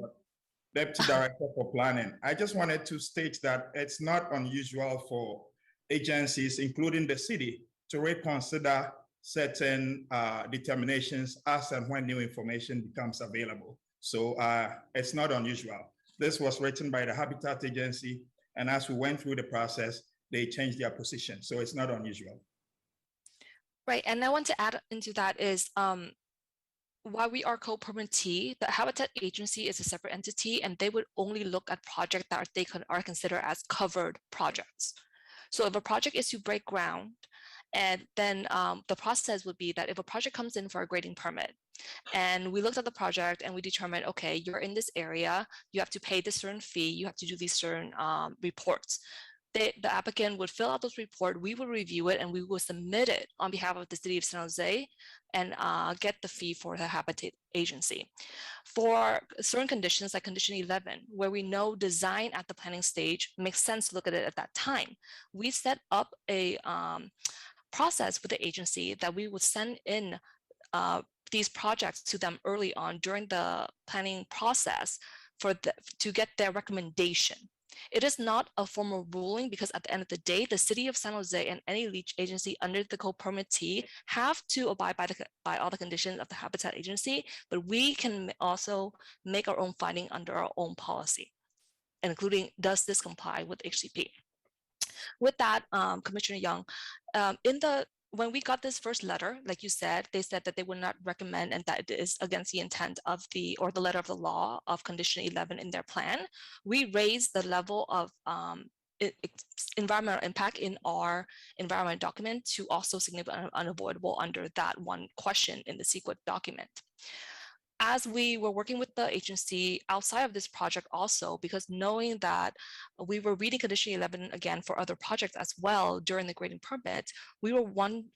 Speaker 15: Deputy Director for Planning. I just wanted to state that it's not unusual for agencies, including the city, to reconsider certain determinations as and when new information becomes available. So it's not unusual. This was written by the Habitat Agency, and as we went through the process, they changed their position. So it's not unusual.
Speaker 13: Right, and I want to add into that is while we are co-permittee, the Habitat Agency is a separate entity, and they would only look at projects that they are considered as covered projects. So if a project is to break ground, and then the process would be that if a project comes in for a grading permit, and we looked at the project and we determined, okay, you're in this area, you have to pay this certain fee, you have to do these certain reports. The applicant would fill out those reports, we would review it, and we will submit it on behalf of the City of San Jose and get the fee for the Habitat Agency. For certain conditions like condition 11, where we know design at the planning stage makes sense to look at it at that time, we set up a process with the agency that we would send in these projects to them early on during the planning process to get their recommendation It is not a formal ruling because at the end of the day, the city of San Jose and any leach agency under the co-permittee have to abide by all the conditions of the Habitat Agency, but we can also make our own finding under our own policy, including does this comply with HCP? With that, Commissioner Young, when we got this first letter, like you said, they said that they would not recommend and that it is against the intent of the letter of the law of condition 11 in their plan. We raised the level of environmental impact in our environment document to also significant and unavoidable under that one question in the CEQA document. As we were working with the agency outside of this project also, because knowing that we were reading condition 11 again for other projects as well during the grading permit, we were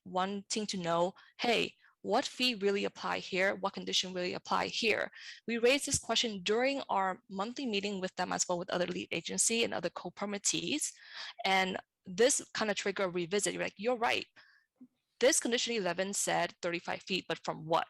Speaker 13: wanting to know, hey, what fee really apply here? What condition really apply here? We raised this question during our monthly meeting with them as well with other lead agency and other co-permittees. And this kind of triggered a revisit. You're like, you're right. This condition 11 said 35 feet, but from what?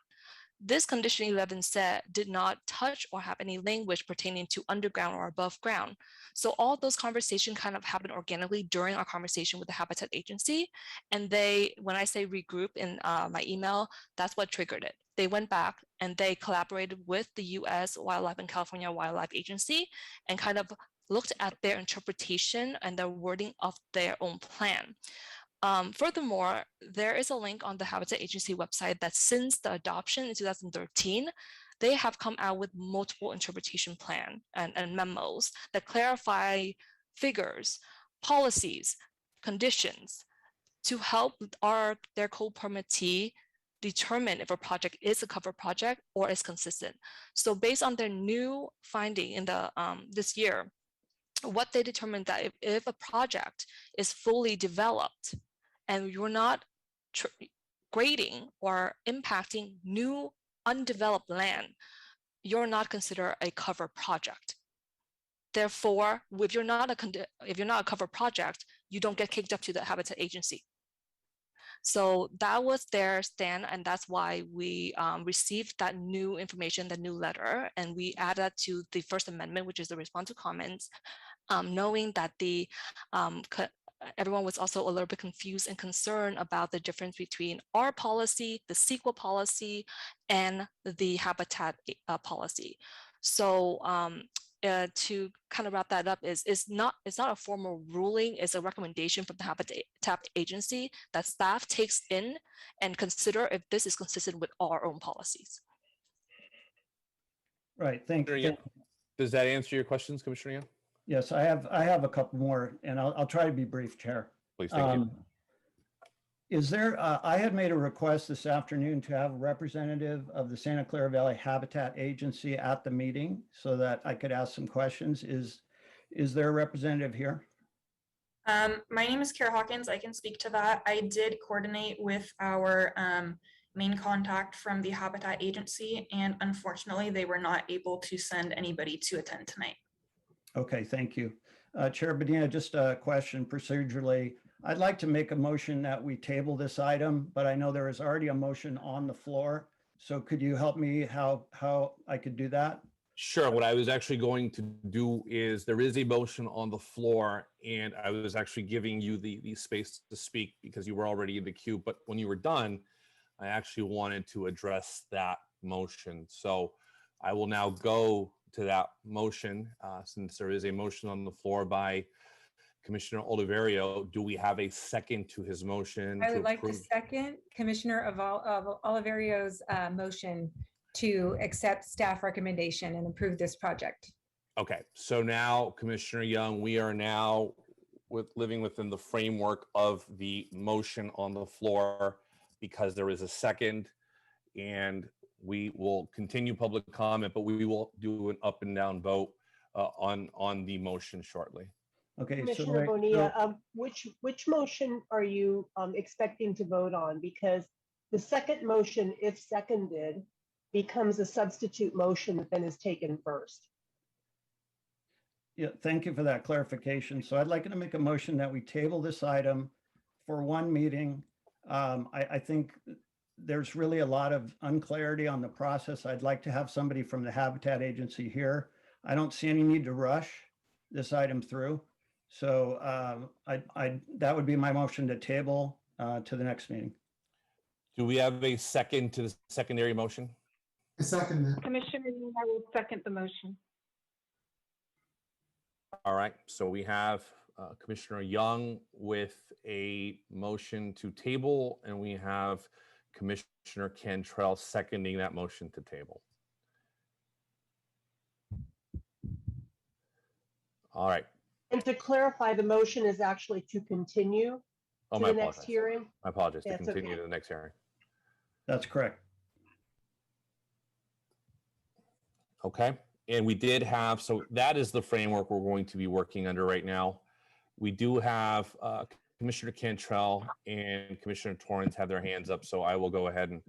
Speaker 13: This condition 11 said did not touch or have any language pertaining to underground or above ground. So all those conversations kind of happened organically during our conversation with the Habitat Agency. And they, when I say regroup in my email, that's what triggered it. They went back and they collaborated with the US Wildlife and California Wildlife Agency and kind of looked at their interpretation and the wording of their own plan. Furthermore, there is a link on the Habitat Agency website that since the adoption in 2013, they have come out with multiple interpretation plan and memos that clarify figures, policies, conditions to help their co-permittee determine if a project is a cover project or is consistent. So based on their new finding in the this year, what they determined that if a project is fully developed and you're not grading or impacting new undeveloped land, you're not considered a cover project. Therefore, if you're not a cover project, you don't get kicked up to the Habitat Agency. So that was their stand, and that's why we received that new information, the new letter, and we added that to the First Amendment, which is the response to comments, knowing that the everyone was also a little bit confused and concerned about the difference between our policy, the CEQA policy, and the habitat policy. So to kind of wrap that up, it's not a formal ruling, it's a recommendation from the Habitat Agency that staff takes in and consider if this is consistent with our own policies.
Speaker 11: Right, thank you.
Speaker 1: Does that answer your questions, Commissioner Young?
Speaker 11: Yes, I have a couple more, and I'll try to be brief, Chair.
Speaker 1: Please, thank you.
Speaker 11: Is there, I had made a request this afternoon to have a representative of the Santa Clara Valley Habitat Agency at the meeting so that I could ask some questions. Is there a representative here?
Speaker 12: My name is Kara Hawkins. I can speak to that. I did coordinate with our main contact from the Habitat Agency, and unfortunately, they were not able to send anybody to attend tonight.
Speaker 11: Okay, thank you. Chair Bedina, just a question procedurally. I'd like to make a motion that we table this item, but I know there is already a motion on the floor. So could you help me how I could do that?
Speaker 1: Sure. What I was actually going to do is there is a motion on the floor, and I was actually giving you the space to speak because you were already in the queue. But when you were done, I actually wanted to address that motion. So I will now go to that motion since there is a motion on the floor by Commissioner Oliverio. Do we have a second to his motion?
Speaker 16: I would like to second Commissioner Oliverio's motion to accept staff recommendation and approve this project.
Speaker 1: Okay, so now Commissioner Young, we are now living within the framework of the motion on the floor because there is a second, and we will continue public comment, but we will do an up and down vote on the motion shortly.
Speaker 11: Okay,
Speaker 17: Commissioner Bonilla, which motion are you expecting to vote on? Because the second motion, if seconded, becomes a substitute motion that then is taken first.
Speaker 11: Yeah, thank you for that clarification. So I'd like to make a motion that we table this item for one meeting. I think there's really a lot of unclarity on the process. I'd like to have somebody from the Habitat Agency here. I don't see any need to rush this item through. So that would be my motion to table to the next meeting.
Speaker 1: Do we have a second to the secondary motion?
Speaker 18: I second that.
Speaker 3: Commissioner, I will second the motion.
Speaker 1: All right, so we have Commissioner Young with a motion to table, and we have Commissioner Cantrell seconding that motion to table. All right.
Speaker 17: And to clarify, the motion is actually to continue to the next hearing.
Speaker 1: My apologies. To
Speaker 17: That's
Speaker 1: continue
Speaker 17: okay.
Speaker 1: to the next hearing.
Speaker 11: That's correct.
Speaker 1: Okay. And we did have, so that is the framework we're going to be working under right now. We do have Commissioner Cantrell and Commissioner Torrance have their hands up, so I will go ahead and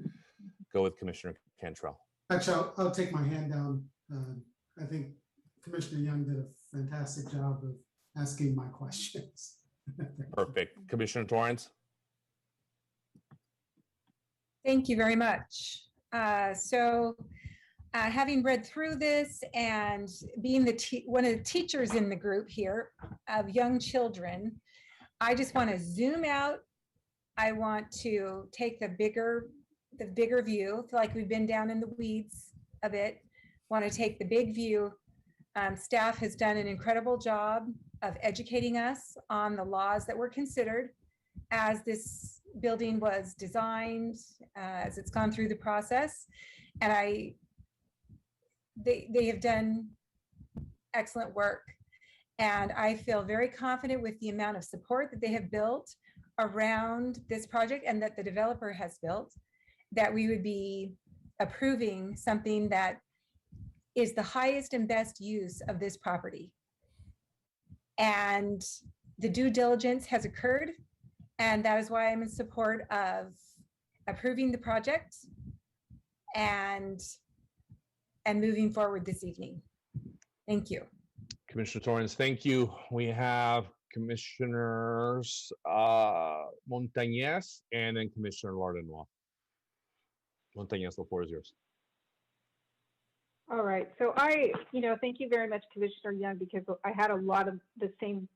Speaker 1: go with Commissioner Cantrell.
Speaker 18: Actually, I'll take my hand down. I think Commissioner Young did a fantastic job of asking my questions.
Speaker 1: Perfect. Commissioner Torrance?
Speaker 16: Thank you very much. Having read through this and being one of the teachers in the group here of young children, I just want to zoom out. I want to take the bigger view. Feel like we've been down in the weeds a bit. Want to take the big view. Staff has done an incredible job of educating us on the laws that were considered as this building was designed, as it's gone through the process. And they have done excellent work. And I feel very confident with the amount of support that they have built around this project and that the developer has built, that we would be approving something that is the highest and best use of this property. And the due diligence has occurred, and that is why I'm in support of approving the project and moving forward this evening. Thank you.
Speaker 1: Commissioner Torrance, thank you. We have Commissioners Montañez and then Commissioner Lardenois. Montañez, the floor is yours.
Speaker 3: All right. So thank you very much, Commissioner Young, because I had a lot of the same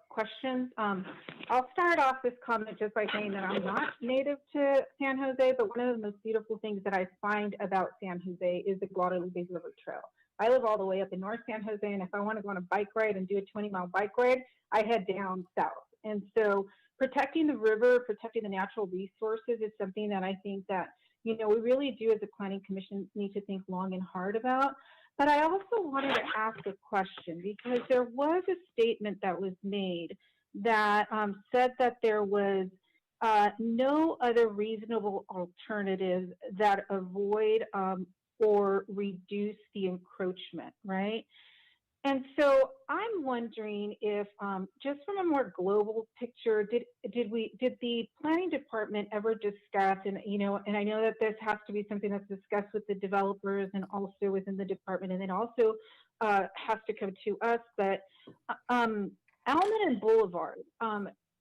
Speaker 3: questions. I'll start off this comment just by saying that I'm not native to San Jose, but one of the most beautiful things that I find about San Jose is the Guadalupe River Trail. I live all the way up in North San Jose, and if I want to go on a bike ride and do a 20-mile bike ride, I head down south. And so protecting the river, protecting the natural resources is something that I think that, we really do as a planning commission need to think long and hard about. But I also wanted to ask a question because there was a statement that was made that said that there was no other reasonable alternatives that avoid or reduce the encroachment, right? And so I'm wondering if, just from a more global picture, did the planning department ever discuss, and I know that this has to be something that's discussed with the developers and also within the department, and then also has to come to us, but Almaden Boulevard,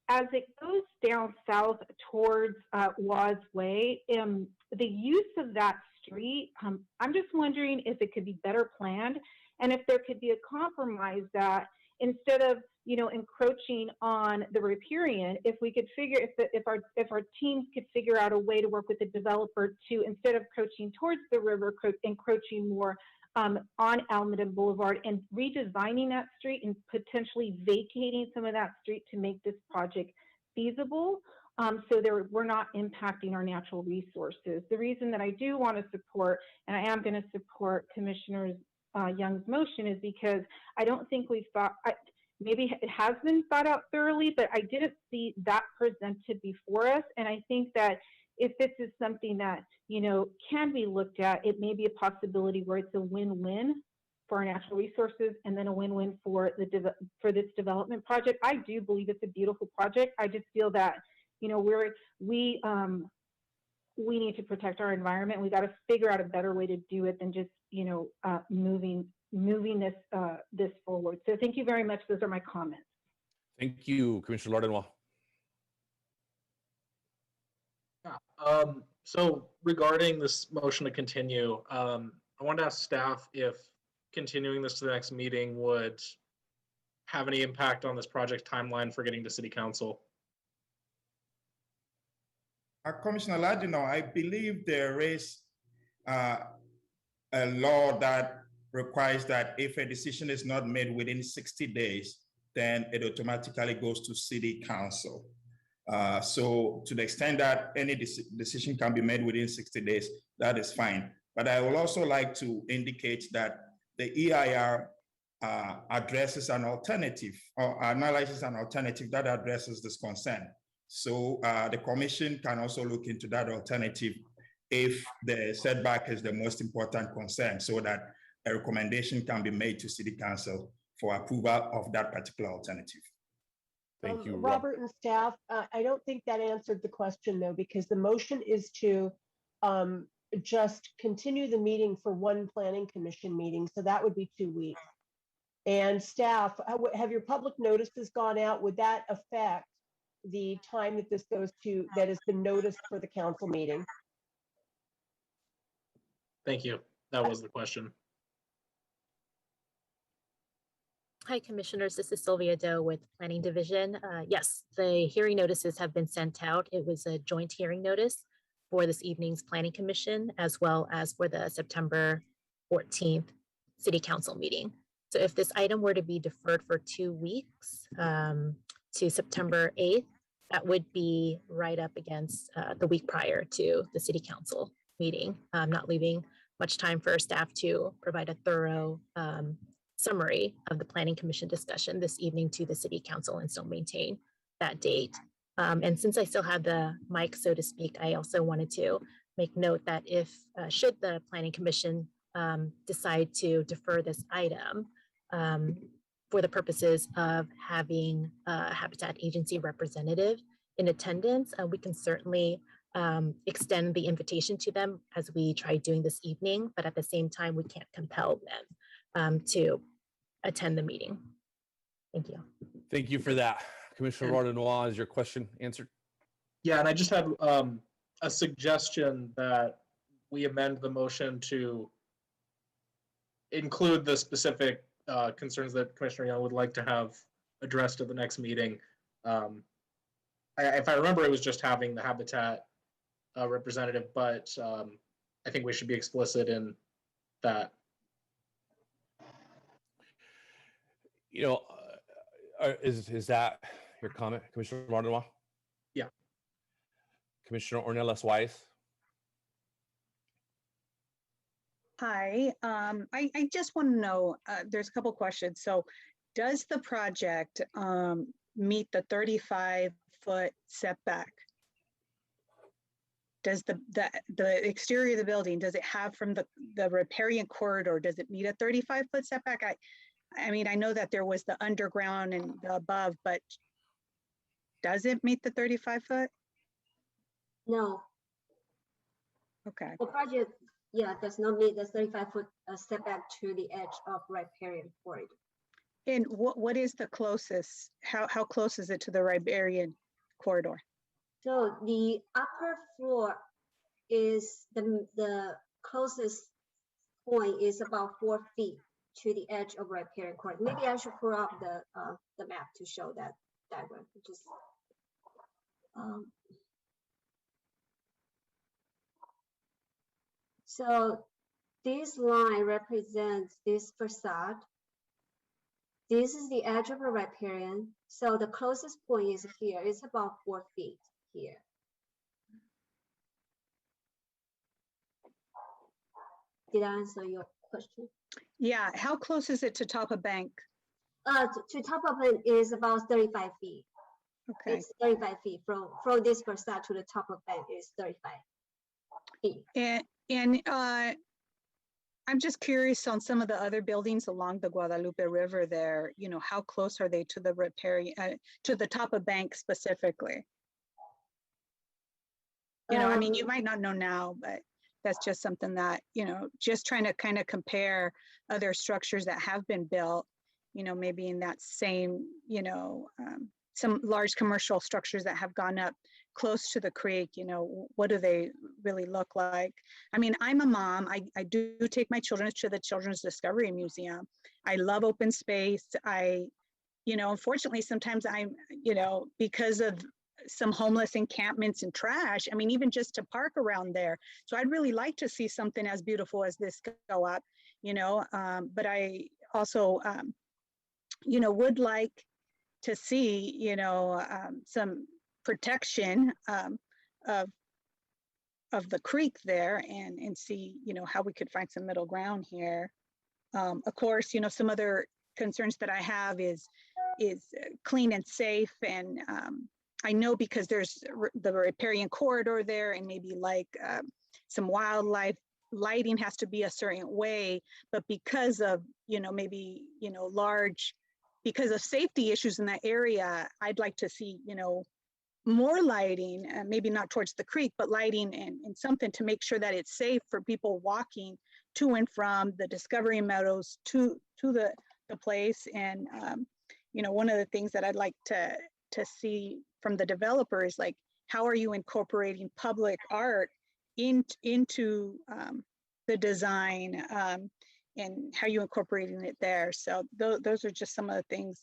Speaker 3: as it goes down south towards Waz Way, the use of that street, I'm just wondering if it could be better planned. And if there could be a compromise that instead of, encroaching on the riparian, if we could figure, if our teams could figure out a way to work with the developer to, instead of encroaching towards the river, encroaching more on Almaden Boulevard and redesigning that street and potentially vacating some of that street to make this project feasible. So we're not impacting our natural resources. The reason that I do want to support, and I am going to support Commissioner Young's motion, is because I don't think we've thought, maybe it has been thought out thoroughly, but I didn't see that presented before us. And I think that if this is something that, can be looked at, it may be a possibility where it's a win-win for our natural resources and then a win-win for this development project. I do believe it's a beautiful project. I just feel that, we need to protect our environment. We got to figure out a better way to do it than just, moving this forward. So thank you very much. Those are my comments.
Speaker 1: Thank you, Commissioner Lardenois.
Speaker 19: So regarding this motion to continue, I wanted to ask staff if continuing this to the next meeting would have any impact on this project timeline for getting to City Council?
Speaker 15: Commissioner Ladino, I believe there is a law that requires that if a decision is not made within 60 days, then it automatically goes to City Council. So to the extent that any decision can be made within 60 days, that is fine. But I would also like to indicate that the EIR addresses an alternative or analyzes an alternative that addresses this concern. So the commission can also look into that alternative if the setback is the most important concern, so that a recommendation can be made to City Council for approval of that particular alternative.
Speaker 1: Thank you,
Speaker 17: Robert and staff. I don't think that answered the question though, because the motion is to just continue the meeting for one planning commission meeting. So that would be 2 weeks. And staff, have your public notices gone out? Would that affect the time that this goes to, that has been noticed for the council meeting?
Speaker 19: Thank you. That was the question.
Speaker 2: Hi, Commissioners. This is Sylvia Doe with Planning Division. Yes, the hearing notices have been sent out. It was a joint hearing notice for this evening's Planning Commission, as well as for the September 14th City Council meeting. So if this item were to be deferred for 2 weeks to September 8th, that would be right up against the week prior to the City Council meeting, not leaving much time for staff to provide a thorough summary of the Planning Commission discussion this evening to the City Council and still maintain that date. And since I still have the mic, so to speak, I also wanted to make note that if, should the Planning Commission decide to defer this item for the purposes of having a Habitat Agency representative in attendance, we can certainly extend the invitation to them as we try doing this evening, but at the same time, we can't compel them to attend the meeting. Thank you.
Speaker 1: Thank you for that. Commissioner Rodenois, is your question answered?
Speaker 19: Yeah, and I just had a suggestion that we amend the motion to include the specific concerns that Commissioner Young would like to have addressed at the next meeting. If I remember, it was just having the Habitat representative, but I think we should be explicit in that.
Speaker 1: You know, is that your comment, Commissioner Rodenois?
Speaker 19: Yeah.
Speaker 1: Commissioner Ornelas Wise.
Speaker 20: Hi, I just want to know, there's a couple questions. So does the project meet the 35-foot setback? Does the exterior of the building, does it have from the riparian corridor, does it meet a 35-foot setback? I mean, I know that there was the underground and the above, but does it meet the 35-foot?
Speaker 21: No.
Speaker 20: Okay.
Speaker 21: The project, yeah, does not meet the 35-foot setback to the edge of riparian corridor.
Speaker 20: And what is the closest? How close is it to the riparian corridor?
Speaker 21: So the upper floor is the closest point is about 4 feet to the edge of riparian corridor. Maybe I should pull up the map to show that diagram. Just so this line represents this facade. This is the edge of a riparian. So the closest point is here. It's about 4 feet here. Did I answer your question?
Speaker 20: Yeah, how close is it to top of bank?
Speaker 21: To top of it is about 35 feet.
Speaker 20: Okay.
Speaker 21: It's 35 feet from this facade to the top of bank is 35 feet.
Speaker 20: And I'm just curious on some of the other buildings along the Guadalupe River there, you know, how close are they to the riparian, to the top of bank specifically? You know, I mean, you might not know now, but that's just something that, you know, just trying to kind of compare other structures that have been built, you know, maybe in that same, you know, some large commercial structures that have gone up close to the creek, you know, what do they really look like? I mean, I'm a mom. I do take my children to the Children's Discovery Museum. I love open space. I unfortunately, sometimes because of some homeless encampments and trash, I mean, even just to park around there. So I'd really like to see something as beautiful as this go up, but I also, would like to see, some protection of the creek there and see, how we could find some middle ground here. Of course, some other concerns that I have is clean and safe. And I know because there's the riparian corridor there and maybe like some wildlife lighting has to be a certain way, but because of, maybe, because of safety issues in that area, I'd like to see, more lighting, maybe not towards the creek, but lighting and something to make sure that it's safe for people walking to and from the Discovery Meadows to the place. And, one of the things that I'd like to see from the developer is like, how are you incorporating public art into the design and how you incorporating it there. So those are just some of the things,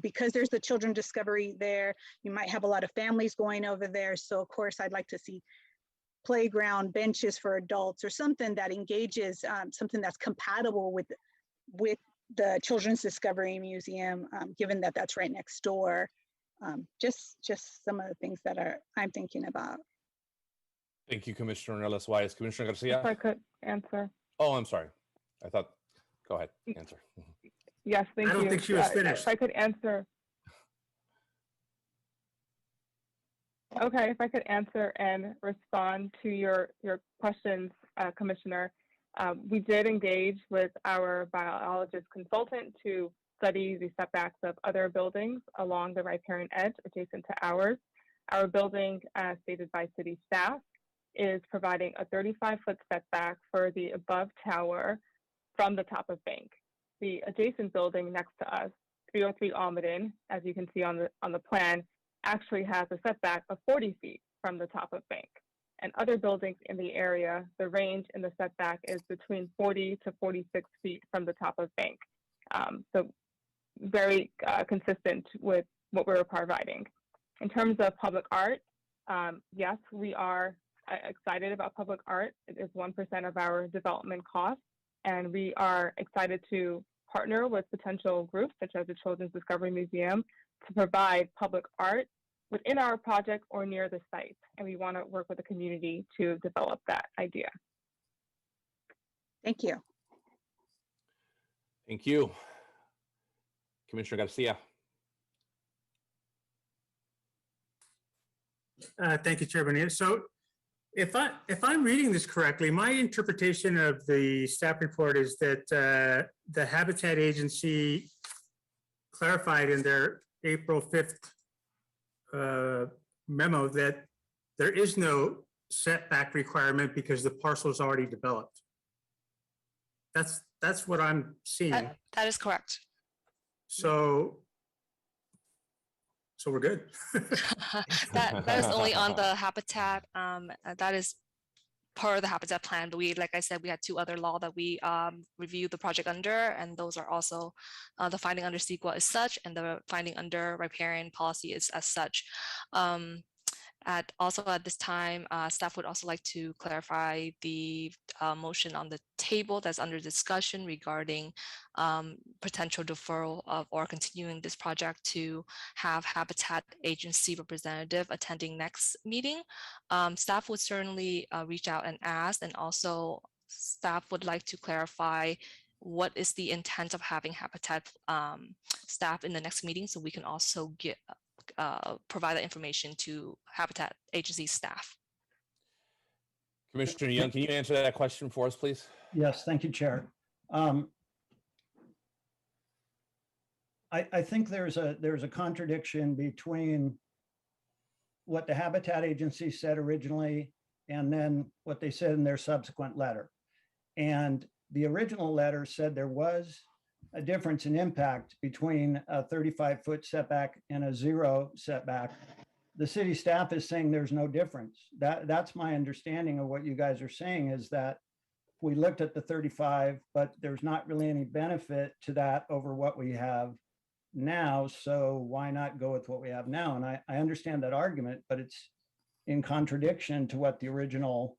Speaker 20: because there's the children discovery there, you might have a lot of families going over there. So of course, I'd like to see playground benches for adults or something that engages, something that's compatible with the Children's Discovery Museum, given that that's right next door. Just some of the things that I'm thinking about.
Speaker 1: Thank you, Commissioner Nellis-Wise. Commissioner Garcia?
Speaker 3: If I could answer.
Speaker 1: Oh, I'm sorry. I thought, go ahead, answer.
Speaker 3: Yes, thank you.
Speaker 4: I don't think she was finished.
Speaker 3: If I could answer. Okay, if I could answer and respond to your questions, Commissioner. We did engage with our biologist consultant to study the setbacks of other buildings along the riparian edge adjacent to ours. Our building, as stated by city staff, is providing a 35-foot setback for the above tower from the top of bank. The adjacent building next to us, 303 Almaden, as you can see on the plan, actually has a setback of 40 feet from the top of bank. And other buildings in the area, the range in the setback is between 40 to 46 feet from the top of bank. So very consistent with what we're providing. In terms of public art, yes, we are excited about public art. It is 1% of our development costs, and we are excited to partner with potential groups such as the Children's Discovery Museum to provide public art within our project or near the site. And we want to work with the community to develop that idea.
Speaker 20: Thank you.
Speaker 1: Thank you. Commissioner Garcia.
Speaker 4: Thank you, Chair Bonilla. So if I'm reading this correctly, my interpretation of the staff report is that the Habitat Agency clarified in their April 5th memo that there is no setback requirement because the parcel is already developed. That's what I'm seeing.
Speaker 13: That is correct.
Speaker 4: So we're good.
Speaker 13: that is only on the habitat. That is part of the habitat plan. But we, like I said, we had two other laws that we reviewed the project under, and those are also the finding under CEQA is such, and the finding under riparian policy is as such. Also at this time, staff would also like to clarify the motion on the table that's under discussion regarding potential deferral of or continuing this project to have Habitat Agency representative attending next meeting. Staff would certainly reach out and ask, and also staff would like to clarify what is the intent of having Habitat staff in the next meeting, so we can also get provide that information to Habitat Agency staff.
Speaker 1: Commissioner Young, can you answer that question for us, please?
Speaker 11: Yes, thank you, Chair. I think there's a contradiction between what the Habitat Agency said originally and then what they said in their subsequent letter. And the original letter said there was a difference in impact between a 35-foot setback and a 0 setback. The city staff is saying there's no difference. That's my understanding of what you guys are saying, is that we looked at the 35, but there's not really any benefit to that over what we have now, so why not go with what we have now? And I understand that argument, but it's in contradiction to what the original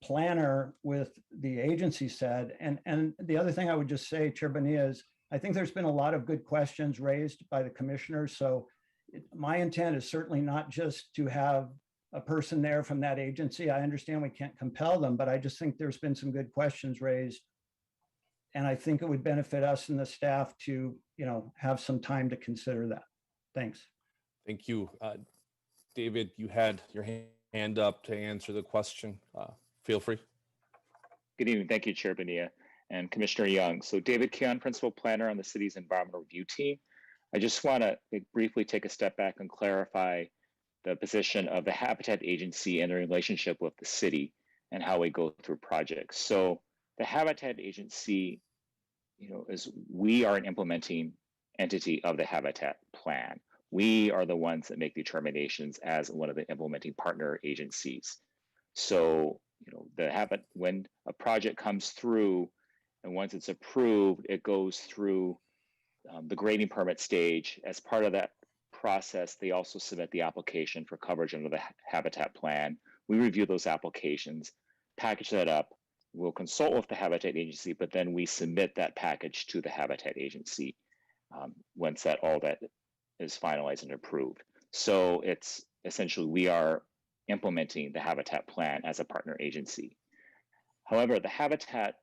Speaker 11: planner with the agency said. And the other thing I would just say, Chair Bonilla, is I think there's been a lot of good questions raised by the commissioners. So my intent is certainly not just to have a person there from that agency. I understand we can't compel them, but I just think there's been some good questions raised. And I think it would benefit us and the staff to, have some time to consider that. Thanks.
Speaker 1: Thank you. David, you had your hand up to answer the question. Feel free.
Speaker 5: Good evening. Thank you, Chair Bonilla and Commissioner Young. So David Keon, Principal Planner on the city's Environmental Review Team. I just want to briefly take a step back and clarify the position of the Habitat Agency and their relationship with the city and how we go through projects. So the Habitat Agency, we are an implementing entity of the Habitat Plan. We are the ones that make determinations as one of the implementing partner agencies. So, when a project comes through and once it's approved, it goes through the grading permit stage. As part of that process, they also submit the application for coverage under the Habitat Plan. We review those applications, package that up. We'll consult with the Habitat Agency, but then we submit that package to the Habitat Agency once all that is finalized and approved. So it's essentially we are implementing the Habitat Plan as a partner agency. However, the Habitat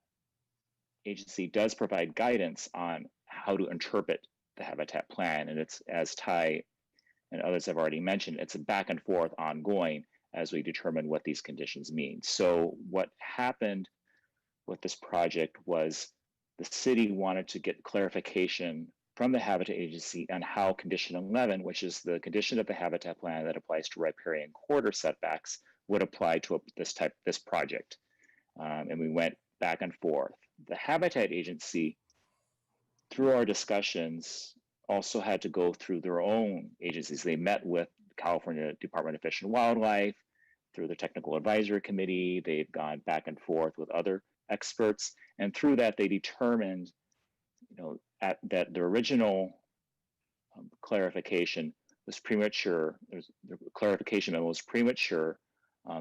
Speaker 5: Agency does provide guidance on how to interpret the Habitat Plan, and it's, as Ty and others have already mentioned, it's a back and forth ongoing as we determine what these conditions mean. So what happened with this project was the city wanted to get clarification from the Habitat Agency on how Condition 11, which is the condition of the Habitat Plan that applies to riparian corridor setbacks, would apply to this project. And we went back and forth. The Habitat Agency, through our discussions, also had to go through their own agencies. They met with California Department of Fish and Wildlife through the Technical Advisory Committee. They've gone back and forth with other experts. And through that, they determined that the original clarification was premature. The clarification memo was premature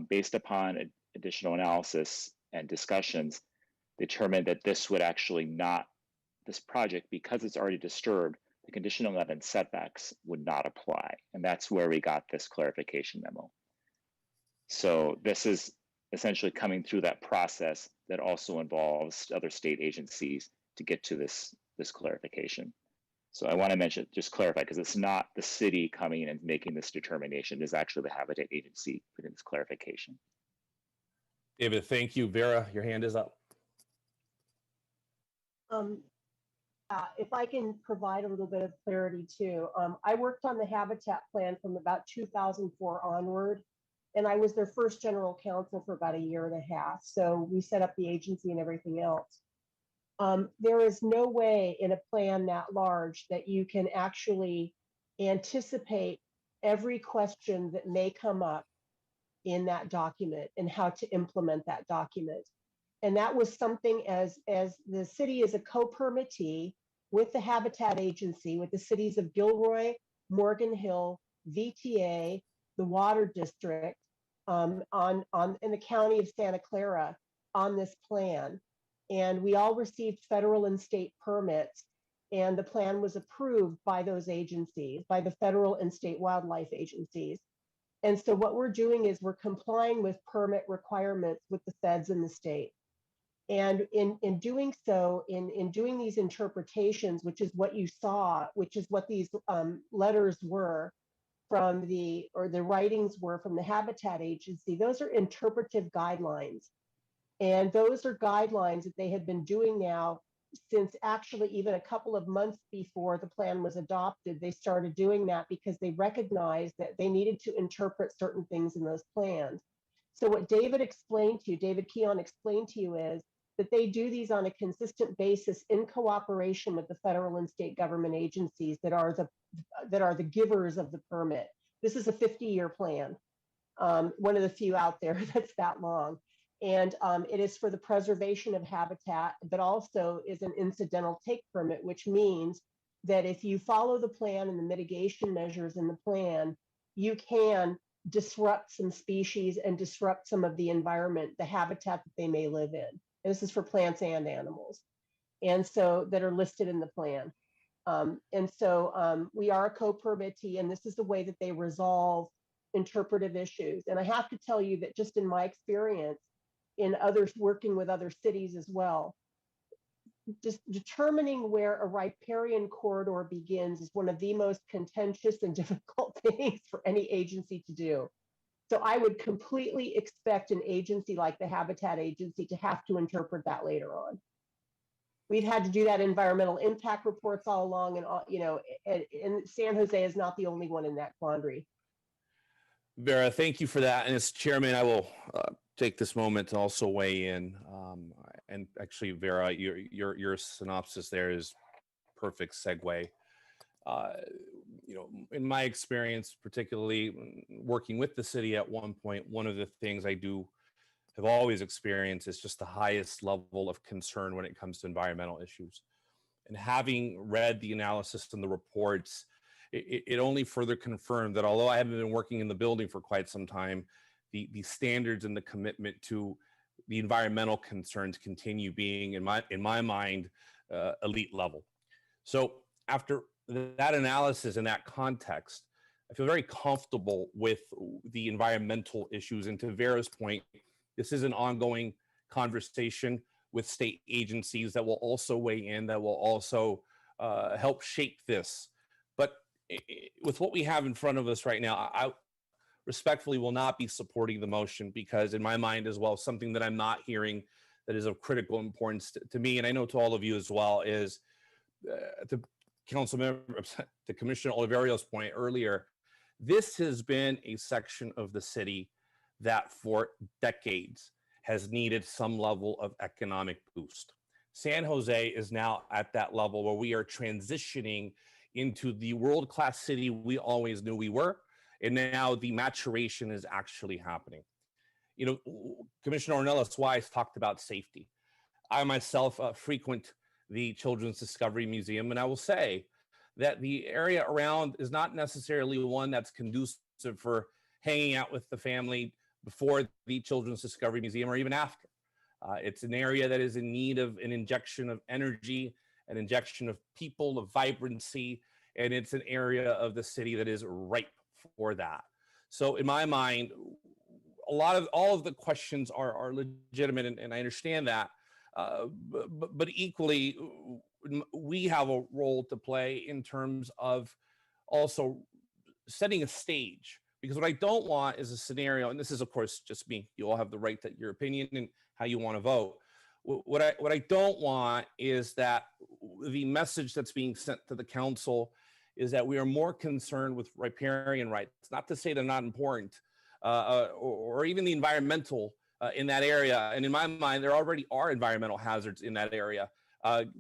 Speaker 5: based upon additional analysis and discussions, determined that this would actually not, this project, because it's already disturbed, the Condition 11 setbacks would not apply. And that's where we got this clarification memo. So this is essentially coming through that process that also involves other state agencies to get to this clarification. So I want to mention, just clarify, because it's not the city coming and making this determination. It's actually the Habitat Agency putting this clarification.
Speaker 1: David, thank you. Vera, your hand is up.
Speaker 17: If I can provide a little bit of clarity too. I worked on the Habitat Plan from about 2004 onward, and I was their first general counsel for about 1.5 years. So we set up the agency and everything else. There is no way in a plan that large that you can actually anticipate every question that may come up in that document and how to implement that document. And that was something as the city is a co-permittee with the Habitat Agency, with the cities of Gilroy, Morgan Hill, VTA, the Water District, in the county of Santa Clara on this plan. And we all received federal and state permits, and the plan was approved by those agencies, by the federal and state wildlife agencies. And so what we're doing is we're complying with permit requirements with the feds and the state. And in doing so, in doing these interpretations, which is what you saw, which is what these letters were from the writings were from the Habitat Agency, those are interpretive guidelines. And those are guidelines that they had been doing now since actually even a couple of months before the plan was adopted. They started doing that because they recognized that they needed to interpret certain things in those plans. So what David Keon explained to you is that they do these on a consistent basis in cooperation with the federal and state government agencies that are the givers of the permit. This is a 50-year plan, one of the few out there that's that long. And it is for the preservation of habitat, but also is an incidental take permit, which means that if you follow the plan and the mitigation measures in the plan, you can disrupt some species and disrupt some of the environment, the habitat that they may live in. And this is for plants and animals. And so that are listed in the plan. We are a co-permittee, and this is the way that they resolve interpretive issues. And I have to tell you that just in my experience, in others working with other cities as well, just determining where a riparian corridor begins is one of the most contentious and difficult things for any agency to do. So I would completely expect an agency like the Habitat Agency to have to interpret that later on. We've had to do that environmental impact reports all along, and all, and San Jose is not the only one in that quandary.
Speaker 1: Vera, thank you for that. And as chairman, I will take this moment to also weigh in. And actually, Vera, your synopsis there is perfect segue. In my experience, particularly working with the city at one point, one of the things I have always experienced is just the highest level of concern when it comes to environmental issues. And having read the analysis and the reports, it only further confirmed that although I haven't been working in the building for quite some time, the standards and the commitment to the environmental concerns continue being, in my mind, elite level. So after that analysis in that context, I feel very comfortable with the environmental issues. And to Vera's point, this is an ongoing conversation with state agencies that will also weigh in, that will also help shape this. But with what we have in front of us right now, I respectfully will not be supporting the motion, because in my mind as well, something that I'm not hearing that is of critical importance to me, and I know to all of you as well, is to Commissioner Oliverio's point earlier, this has been a section of the city that for decades has needed some level of economic boost. San Jose is now at that level where we are transitioning into the world-class city we always knew we were, and now the maturation is actually happening. Commissioner Ornelas Wise talked about safety. I myself frequent the Children's Discovery Museum, and I will say that the area around is not necessarily one that's conducive for hanging out with the family before the Children's Discovery Museum or even after. It's an area that is in need of an injection of energy, an injection of people, of vibrancy, and it's an area of the city that is ripe for that. So in my mind, all of the questions are legitimate, and I understand that, but equally, we have a role to play in terms of also setting a stage. Because what I don't want is a scenario, and this is of course just me, you all have the right to your opinion and how you want to vote. What I don't want is that the message that's being sent to the council is that we are more concerned with riparian rights. Not to say they're not important, or even the environmental in that area. And in my mind, there already are environmental hazards in that area,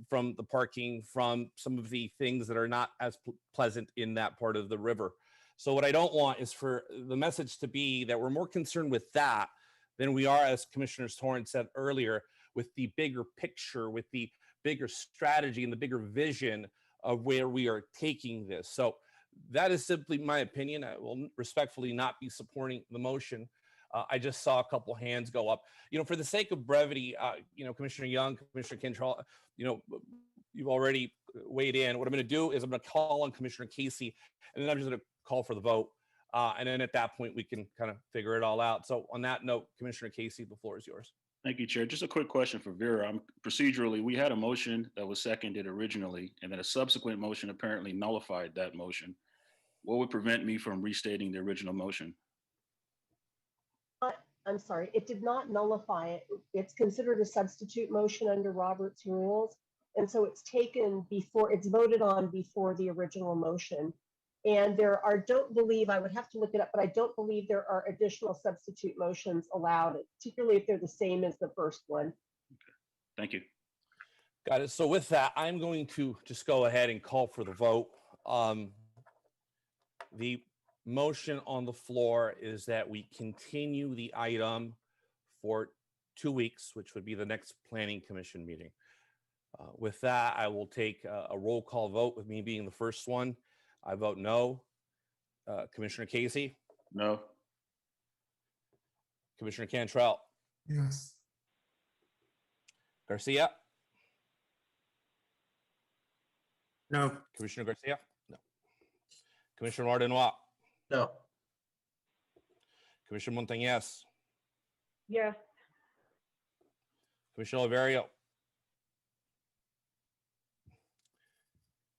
Speaker 1: from the parking, from some of the things that are not as pleasant in that part of the river. So what I don't want is for the message to be that we're more concerned with that than we are, as Commissioner Torrance said earlier, with the bigger picture, with the bigger strategy and the bigger vision of where we are taking this. So that is simply my opinion. I will respectfully not be supporting the motion. I just saw a couple hands go up. For the sake of brevity, Commissioner Young, Commissioner Cantrell, you've already weighed in. What I'm going to do is I'm going to call on Commissioner Casey, and then I'm just going to call for the vote. And then at that point, we can kind of figure it all out. So on that note, Commissioner Casey, the floor is yours.
Speaker 6: Thank you, Chair. Just a quick question for Vera. Procedurally, we had a motion that was seconded originally, and then a subsequent motion apparently nullified that motion. What would prevent me from restating the original motion?
Speaker 17: I'm sorry, it did not nullify it. It's considered a substitute motion under Robert's rules. And so it's taken before, it's voted on before the original motion. And there are, don't believe, I would have to look it up, but I don't believe there are additional substitute motions allowed, particularly if they're the same as the first one.
Speaker 6: Okay. Thank you.
Speaker 1: Got it. So with that, I'm going to just go ahead and call for the vote. The motion on the floor is that we continue the item for 2 weeks, which would be the next Planning Commission meeting. With that, I will take a roll call vote, with me being the first one. I vote no. Commissioner Casey?
Speaker 6: No.
Speaker 1: Commissioner Cantrell?
Speaker 18: Yes.
Speaker 1: Garcia?
Speaker 4: No.
Speaker 1: Commissioner Garcia? No. Commissioner Lardenois?
Speaker 19: No.
Speaker 1: Commissioner Montañez?
Speaker 3: Yes.
Speaker 1: Commissioner Oliverio?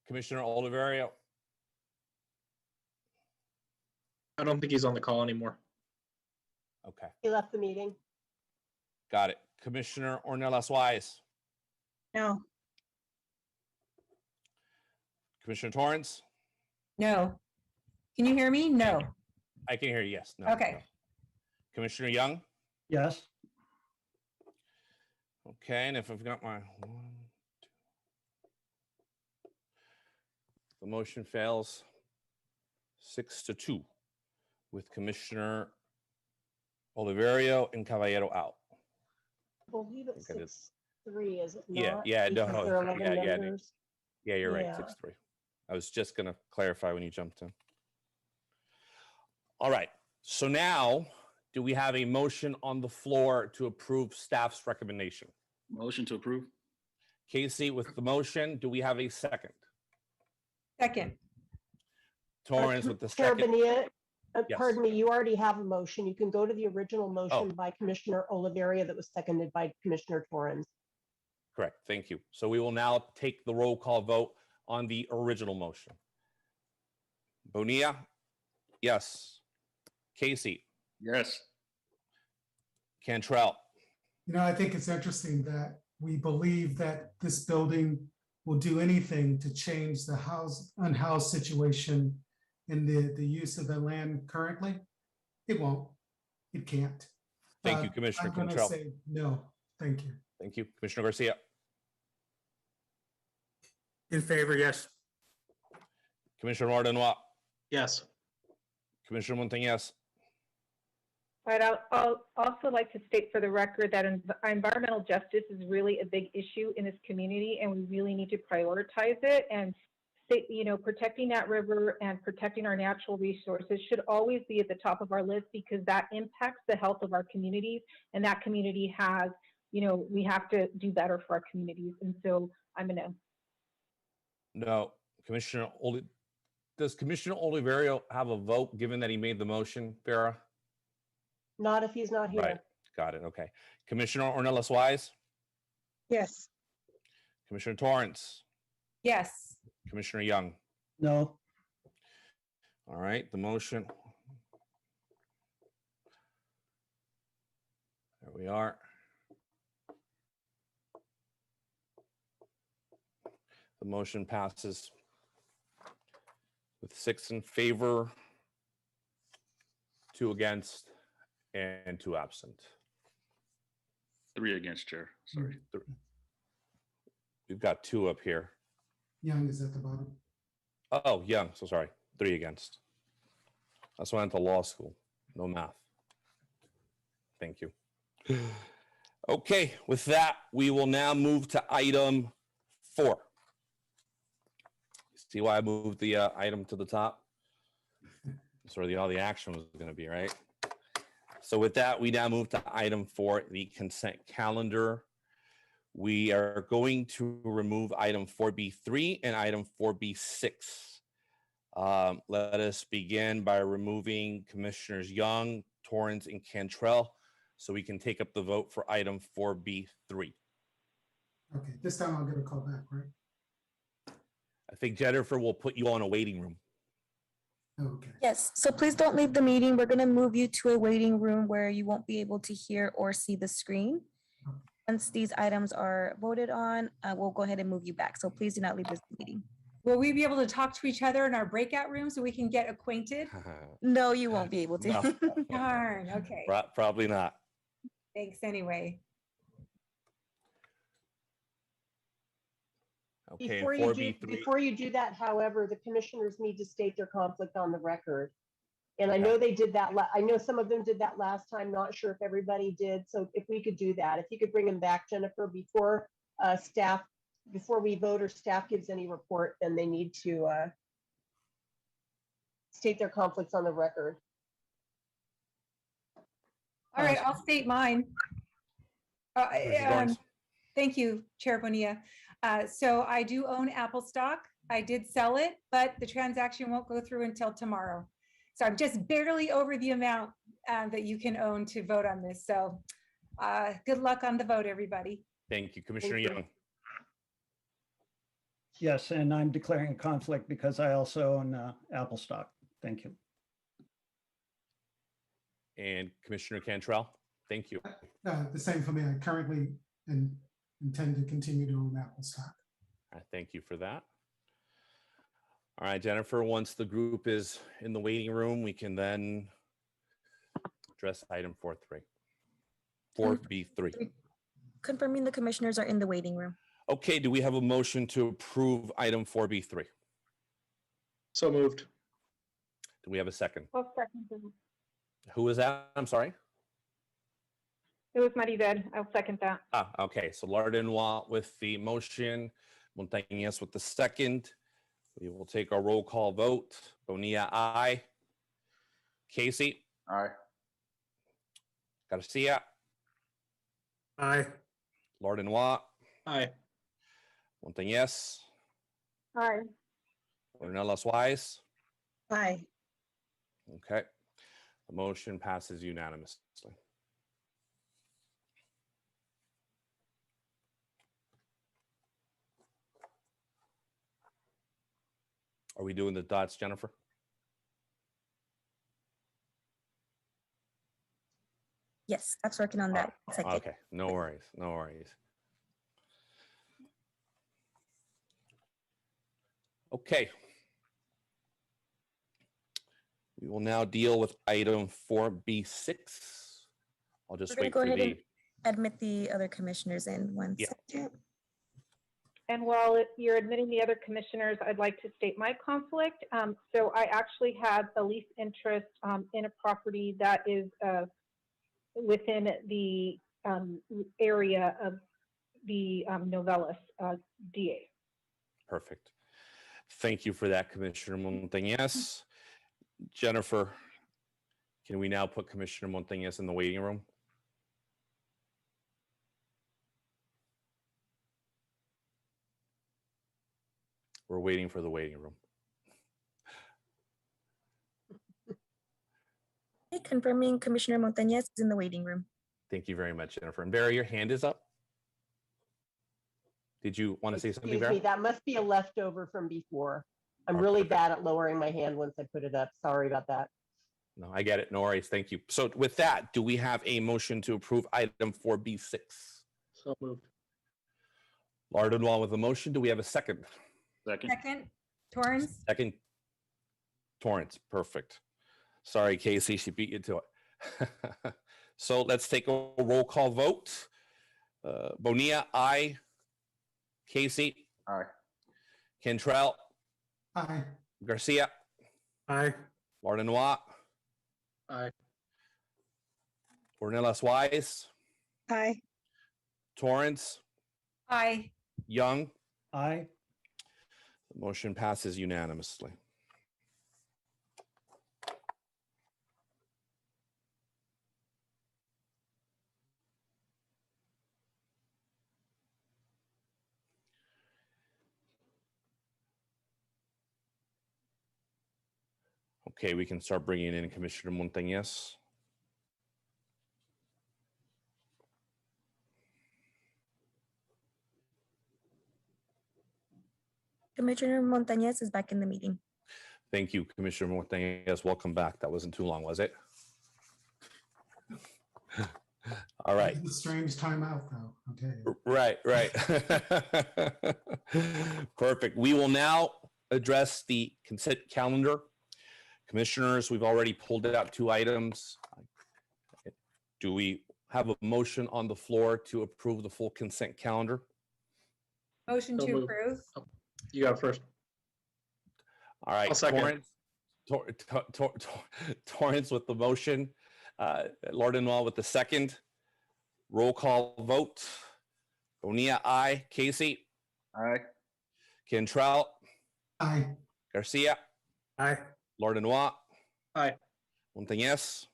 Speaker 1: Commissioner Oliverio?
Speaker 19: I don't think he's on the call anymore.
Speaker 1: Okay,
Speaker 17: He left the meeting.
Speaker 1: got it. Commissioner Ornelas Wise?
Speaker 20: No.
Speaker 1: Commissioner Torrance?
Speaker 16: No. Can you hear me? No.
Speaker 1: I can hear you, yes. No,
Speaker 16: Okay.
Speaker 1: no. Commissioner Young?
Speaker 11: Yes.
Speaker 1: Okay, and if I've got my the motion fails 6-2 with Commissioner Oliverio and Caballero out.
Speaker 17: I believe it's
Speaker 1: I did.
Speaker 17: 6-3, is it
Speaker 1: Yeah,
Speaker 17: not?
Speaker 1: yeah,
Speaker 17: Because
Speaker 1: no,
Speaker 17: there are 11
Speaker 1: yeah,
Speaker 17: members.
Speaker 1: yeah, you're right,
Speaker 17: Yeah.
Speaker 1: 6-3. I was just gonna clarify when you jumped in. All right, so now, do we have a motion on the floor to approve staff's recommendation?
Speaker 6: Motion to approve.
Speaker 1: Casey, with the motion, do we have a second?
Speaker 16: Second.
Speaker 1: Torrance with the
Speaker 17: Chair
Speaker 1: second.
Speaker 17: Bonilla,
Speaker 1: Yes.
Speaker 17: pardon me, you already have a motion. You can go to the original motion
Speaker 1: Oh.
Speaker 17: by Commissioner Oliveria that was seconded by Commissioner Torrance.
Speaker 1: Correct, thank you. So we will now take the roll call vote on the original motion. Bonilla? Yes. Casey?
Speaker 6: Yes.
Speaker 1: Cantrell?
Speaker 18: You know, I think it's interesting that we believe that this building will do anything to change the unhoused situation in the use of the land currently. It won't. It can't.
Speaker 1: Thank you, Commissioner
Speaker 18: I'm gonna
Speaker 1: Cantrell.
Speaker 18: say no, thank you.
Speaker 1: Thank you. Commissioner Garcia?
Speaker 4: In favor, yes.
Speaker 1: Commissioner Lardenois?
Speaker 19: Yes.
Speaker 1: Commissioner Montañez?
Speaker 3: Right, I'll also like to state for the record that environmental justice is really a big issue in this community, and we really need to prioritize it. And protecting that river and protecting our natural resources should always be at the top of our list, because that impacts the health of our communities, and that community has, we have to do better for our communities. And so I'm a no.
Speaker 1: No. Does Commissioner Oliverio have a vote, given that he made the motion, Farah?
Speaker 17: Not if he's not here.
Speaker 1: Right, got it, okay. Commissioner Ornelas Wise?
Speaker 20: Yes.
Speaker 1: Commissioner Torrance?
Speaker 16: Yes.
Speaker 1: Commissioner Young?
Speaker 11: No.
Speaker 1: All right, the motion. There we are. The motion passes with 6 in favor, 2 against, and 2 absent.
Speaker 6: 3 against, Chair. Sorry.
Speaker 1: We've got 2 up here.
Speaker 18: Young is at the bottom.
Speaker 1: Oh, Young, so sorry. 3 against. That's why I went to law school. No math. Thank you. Okay, with that, we will now move to item 4. See why I moved the item to the top? That's where all the action was going to be, right? So with that, we now move to item 4, the consent calendar. We are going to remove item 4B3 and item 4B6. Let us begin by removing Commissioners Young, Torrance, and Cantrell, so we can take up the vote for item 4B3.
Speaker 18: Okay, this time I'll get a call back, right?
Speaker 1: I think Jennifer will put you on a waiting room.
Speaker 18: Okay.
Speaker 7: Yes, so please don't leave the meeting. We're going to move you to a waiting room where you won't be able to hear or see the screen. Once these items are voted on, we'll go ahead and move you back. So please do not leave this meeting.
Speaker 16: Will we be able to talk to each other in our breakout room so we can get acquainted?
Speaker 7: No, you won't be able to.
Speaker 1: No.
Speaker 16: Darn, okay.
Speaker 1: Probably not.
Speaker 16: Thanks anyway.
Speaker 1: Okay,
Speaker 17: Before you do that, however, the commissioners need to state their conflict on the record. And I know they did that. I know some of them did that last time. Not sure if everybody did. So if we could do that, if you could bring them back, Jennifer, before before we vote or staff gives any report, then they need to state their conflicts on the record.
Speaker 16: All right, I'll state mine. Thank you, Chair Bonilla. So I do own Apple stock. I did sell it, but the transaction won't go through until tomorrow. So I'm just barely over the amount that you can own to vote on this. So good luck on the vote, everybody.
Speaker 1: Thank you, Commissioner Young.
Speaker 11: Yes, and I'm declaring a conflict because I also own Apple stock. Thank you.
Speaker 1: And Commissioner Cantrell, thank you.
Speaker 18: The same for me. I currently intend to continue to own Apple stock.
Speaker 1: Thank you for that. All right, Jennifer, once the group is in the waiting room, we can then address item 4B3.
Speaker 7: Confirming the commissioners are in the waiting room.
Speaker 1: Okay, do we have a motion to approve item 4B3?
Speaker 19: So moved.
Speaker 1: Do we have a second?
Speaker 3: I'll second.
Speaker 1: Who is that? I'm sorry.
Speaker 3: It was Marilee. I'll second that.
Speaker 1: Okay, so Lardenois with the motion, Montañez with the second. We will take our roll call vote. Bonilla, aye. Casey?
Speaker 19: Aye.
Speaker 1: Garcia?
Speaker 4: Aye.
Speaker 1: Lardenois?
Speaker 19: Aye.
Speaker 1: Montañez?
Speaker 3: Aye.
Speaker 1: Ornelas Wise?
Speaker 20: Aye.
Speaker 1: Okay. The motion passes unanimously. Are we doing the dots, Jennifer?
Speaker 7: Yes, that's working on that. Second.
Speaker 1: Okay, no worries, no worries. Okay. We will now deal with item 4B6. I'll just wait for the...
Speaker 7: Admit the other commissioners in one second.
Speaker 3: And while you're admitting the other commissioners, I'd like to state my conflict. So I actually have a lease interest in a property that is within the area of the Novellis DA.
Speaker 1: Perfect. Thank you for that, Commissioner Montañez. Jennifer, can we now put Commissioner Montañez in the waiting room? We're waiting for the waiting room.
Speaker 7: Confirming Commissioner Montañez is in the waiting room.
Speaker 1: Thank you very much, Jennifer. And Barry, your hand is up. Did you want to say something, Barry?
Speaker 17: Excuse me, that must be a leftover from before. I'm really bad at lowering my hand once I put it up. Sorry about that.
Speaker 1: No, I get it. No worries. Thank you. So with that, do we have a motion to approve item 4B6?
Speaker 19: So moved.
Speaker 1: Lardenois with a motion. Do we have a second?
Speaker 16: Second, Torrance.
Speaker 1: Second, Torrance. Perfect. Sorry, Casey, she beat you to it. So let's take a roll call vote. Bonilla, aye. Casey?
Speaker 19: Aye.
Speaker 1: Cantrell?
Speaker 18: Aye.
Speaker 1: Garcia?
Speaker 4: Aye.
Speaker 1: Lardenois?
Speaker 19: Aye.
Speaker 1: Ornelas Wise?
Speaker 20: Aye.
Speaker 1: Torrance?
Speaker 16: Aye.
Speaker 1: Young?
Speaker 11: Aye.
Speaker 1: The motion passes unanimously. Okay, we can start bringing in Commissioner Montañez.
Speaker 7: Commissioner Montañez is back in the meeting.
Speaker 1: Thank you, Commissioner Montañez. Welcome back. That wasn't too long, was it? All right.
Speaker 18: It's a strange timeout, though. I'll tell you.
Speaker 1: Right. Perfect. We will now address the consent calendar. Commissioners, we've already pulled out 2 items. Do we have a motion on the floor to approve the full consent calendar?
Speaker 16: Motion
Speaker 19: So
Speaker 16: to
Speaker 19: moved.
Speaker 16: approve.
Speaker 19: You got it first.
Speaker 1: All right.
Speaker 19: I'll second.
Speaker 1: Torrance with the motion, Lordenwall with the second. Roll call vote. Bonilla, aye. Casey?
Speaker 6: Aye.
Speaker 1: Cantrell?
Speaker 18: Aye.
Speaker 1: Garcia?
Speaker 4: Aye.
Speaker 1: Lordenwall?
Speaker 19: Aye.
Speaker 1: Montañez?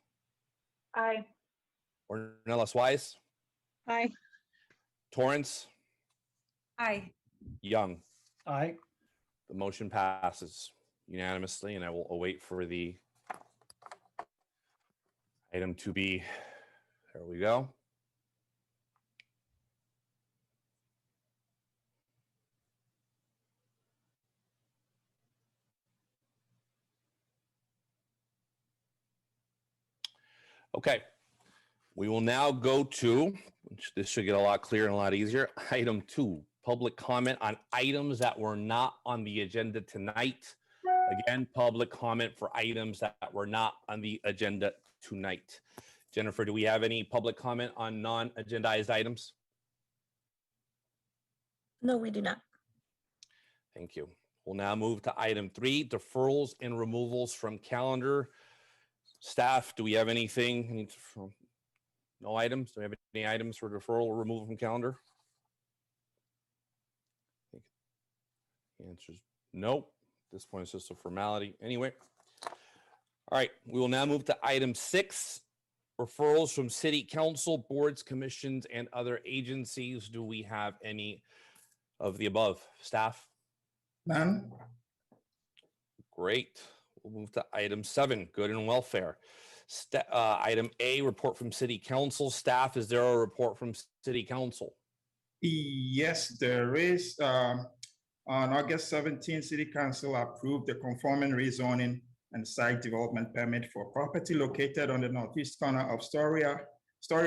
Speaker 3: Aye.
Speaker 1: Ornelas Wise?
Speaker 20: Aye.
Speaker 1: Torrance?
Speaker 16: Aye.
Speaker 1: Young?
Speaker 11: Aye.
Speaker 1: The motion passes unanimously, and I will await for the item to be, there we go. Okay, we will now go to, which this should get a lot clearer and a lot easier, item 2, public comment on items that were not on the agenda tonight. Again, public comment for items that were not on the agenda tonight. Jennifer, do we have any public comment on non-agendized items?
Speaker 7: No, we do not.
Speaker 1: Thank you. We'll now move to item 3, deferrals and removals from calendar. Staff, do we have anything? No items? Do we have any items for deferral or removal from calendar? The answer is no. At this point, it's just a formality. Anyway. All right, we will now move to item 6, referrals from city council, boards, commissions, and other agencies. Do we have any of the above? Staff?
Speaker 15: None.
Speaker 1: Great. We'll move to item 7, good and welfare. Item A, report from city council. Staff, is there a report from city council?
Speaker 15: Yes, there is. On August 17, City Council approved the conforming rezoning and site development permit for property located on the northeast corner of Story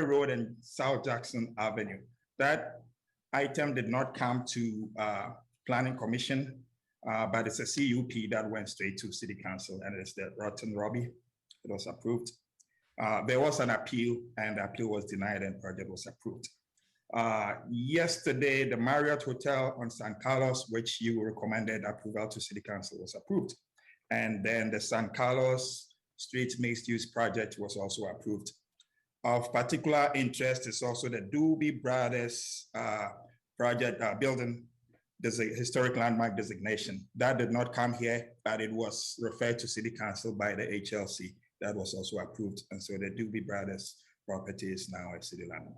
Speaker 15: Road and South Jackson Avenue. That item did not come to Planning Commission, but it's a CUP that went straight to City Council, and it's the Rotten Robbie. It was approved. There was an appeal, and the appeal was denied, and project was approved. Yesterday, the Marriott Hotel on San Carlos, which you recommended approval to City Council, was approved. And then the San Carlos Street Mixed-Use Project was also approved. Of particular interest is also the Doobie Brothers project building. There's a historic landmark designation. That did not come here, but it was referred to City Council by the HLC. That was also approved. And so the Doobie Brothers property is now a city landmark.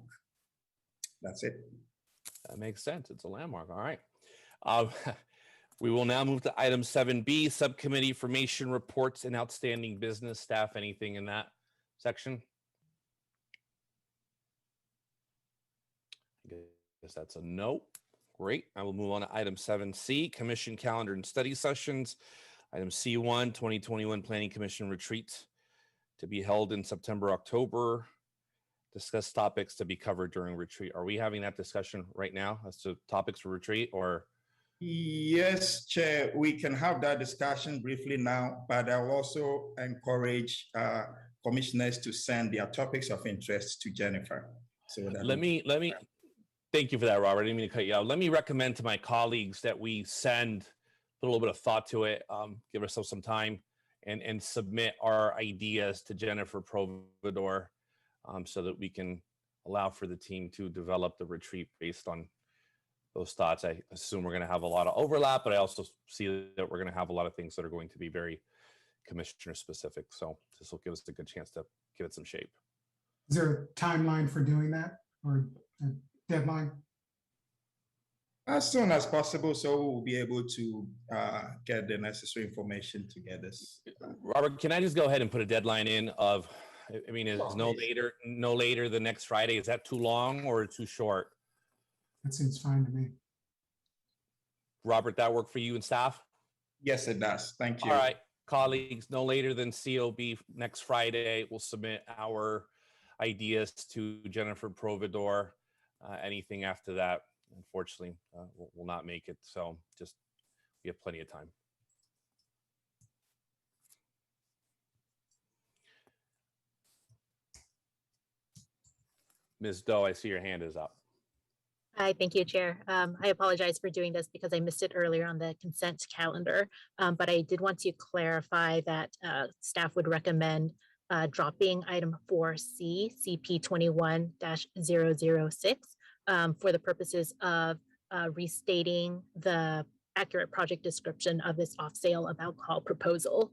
Speaker 15: That's it.
Speaker 1: That makes sense. It's a landmark. All right. We will now move to item 7B, subcommittee information reports and outstanding business. Staff, anything in that section? I guess that's a no. Great. I will move on to item 7C, commission calendar and study sessions. Item C1, 2021 Planning Commission retreat to be held in September, October. Discuss topics to be covered during retreat. Are we having that discussion right now as to topics for retreat, or?
Speaker 15: Yes, Chair, we can have that discussion briefly now, but I'll also encourage commissioners to send their topics of interest to Jennifer. So that
Speaker 1: let me thank you for that, Robert. I didn't mean to cut you out. Let me recommend to my colleagues that we put a little bit of thought to it, give ourselves some time, and submit our ideas to Jennifer Providor, so that we can allow for the team to develop the retreat based on those thoughts. I assume we're going to have a lot of overlap, but I also see that we're going to have a lot of things that are going to be very commissioner specific. So this will give us a good chance to give it some shape.
Speaker 18: Is there a timeline for doing that, or a deadline?
Speaker 15: As soon as possible, so we'll be able to get the necessary information to get this.
Speaker 1: Robert, can I just go ahead and put a deadline in of, I mean, is no later than next Friday? Is that too long or too short?
Speaker 18: That seems fine to me.
Speaker 1: Robert, that work for you and staff?
Speaker 15: Yes, it does. Thank you.
Speaker 1: All right, colleagues, no later than COB next Friday. We'll submit our ideas to Jennifer Providor. Anything after that, unfortunately, will not make it. So just, we have plenty of time. Ms. Doe, I see your hand is up.
Speaker 2: Hi, thank you, Chair. I apologize for doing this because I missed it earlier on the consent calendar, but I did want to clarify that staff would recommend dropping item 4C, CP 21-006, for the purposes of restating the accurate project description of this off-sale of alcohol proposal.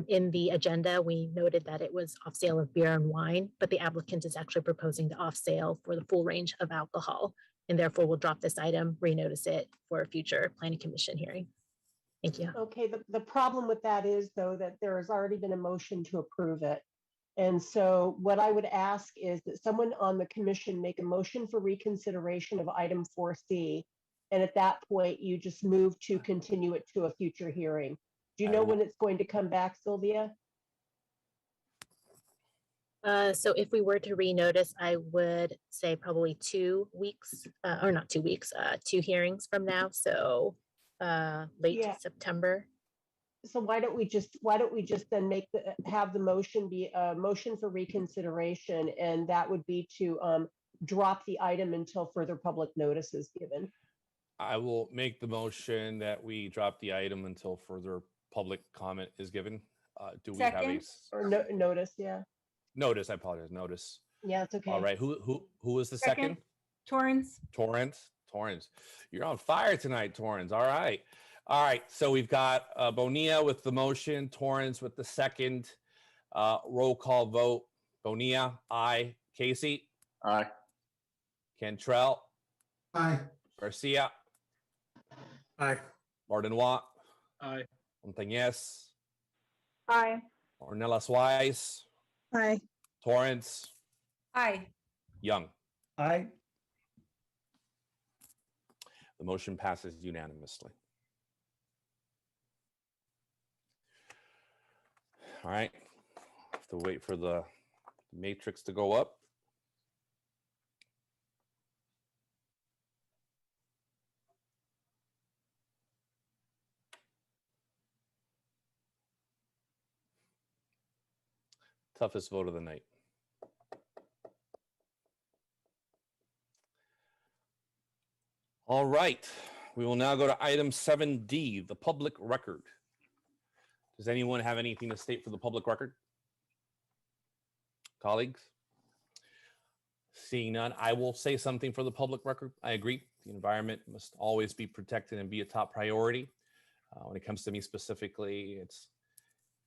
Speaker 2: In the agenda, we noted that it was off-sale of beer and wine, but the applicant is actually proposing the off-sale for the full range of alcohol. And therefore we'll drop this item, renotice it for a future planning commission hearing. Thank you.
Speaker 17: Okay, the problem with that is though, that there has already been a motion to approve it. And so what I would ask is that someone on the commission make a motion for reconsideration of item 4C. And at that point, you just move to continue it to a future hearing. Do you know when it's going to come back, Sylvia?
Speaker 2: So if we were to renotice, I would say probably 2 weeks, or not 2 weeks, 2 hearings from now. So late September.
Speaker 17: So why don't we just then have the motion be a motion for reconsideration, and that would be to drop the item until further public notice is given.
Speaker 1: I will make the motion that we drop the item until further public comment is given. Do we have a
Speaker 17: notice? Yeah.
Speaker 1: Notice, I apologize. Notice.
Speaker 17: Yeah, it's okay.
Speaker 1: All right. Who is the second?
Speaker 16: Torrance.
Speaker 1: Torrance. You're on fire tonight, Torrance. All right. So we've got Bonilla with the motion, Torrance with the second. Roll call vote. Bonilla, aye. Casey?
Speaker 6: Aye.
Speaker 1: Cantrell?
Speaker 18: Aye.
Speaker 1: Garcia?
Speaker 4: Aye.
Speaker 1: Martinois?
Speaker 19: Aye.
Speaker 1: Montañez?
Speaker 3: Aye.
Speaker 1: Ornelas Wise?
Speaker 20: Aye.
Speaker 1: Torrance?
Speaker 16: Aye.
Speaker 1: Young?
Speaker 11: Aye.
Speaker 1: The motion passes unanimously. All right. Have to wait for the matrix to go up. Toughest vote of the night. All right, we will now go to item 7D, the public record. Does anyone have anything to state for the public record? Colleagues? Seeing none, I will say something for the public record. I agree. The environment must always be protected and be a top priority. When it comes to me specifically,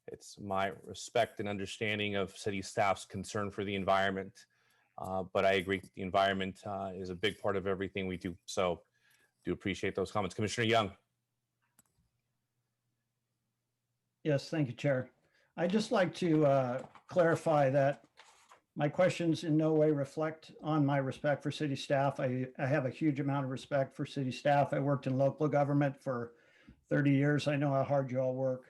Speaker 1: it's my respect and understanding of city staff's concern for the environment. But I agree, the environment is a big part of everything we do. So do appreciate those comments. Commissioner Young.
Speaker 11: Yes, thank you, Chair. I'd just like to clarify that my questions in no way reflect on my respect for city staff. I have a huge amount of respect for city staff. I worked in local government for 30 years. I know how hard you all work.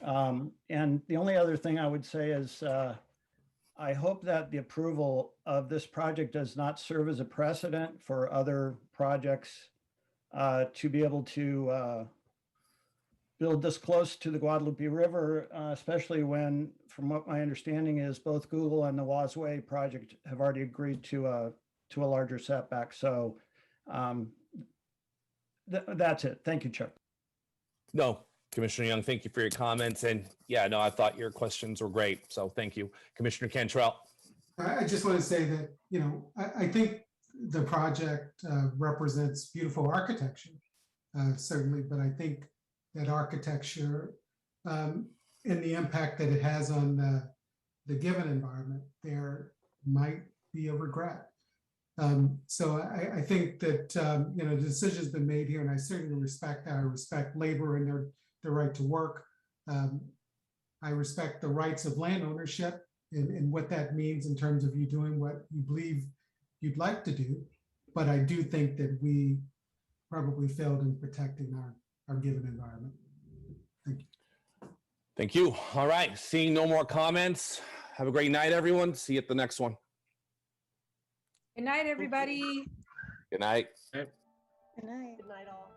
Speaker 11: And the only other thing I would say is I hope that the approval of this project does not serve as a precedent for other projects to be able to build this close to the Guadalupe River, especially when, from what my understanding is, both Google and the Wasway project have already agreed to a larger setback. So that's it. Thank you, Chair.
Speaker 1: No, Commissioner Young, thank you for your comments. And yeah, no, I thought your questions were great. So thank you. Commissioner Cantrell.
Speaker 18: I just want to say that, I think the project represents beautiful architecture, certainly, but I think that architecture and the impact that it has on the given environment, there might be a regret. So I think that, the decision's been made here, and I certainly respect that. I respect labor and their right to work. I respect the rights of land ownership and what that means in terms of you doing what you believe you'd like to do. But I do think that we probably failed in protecting our given environment. Thank you.
Speaker 1: Thank you. All right. Seeing no more comments. Have a great night, everyone. See you at the next one.
Speaker 16: Good night, everybody.
Speaker 1: Good night.
Speaker 20: Good night.
Speaker 17: Good night, all.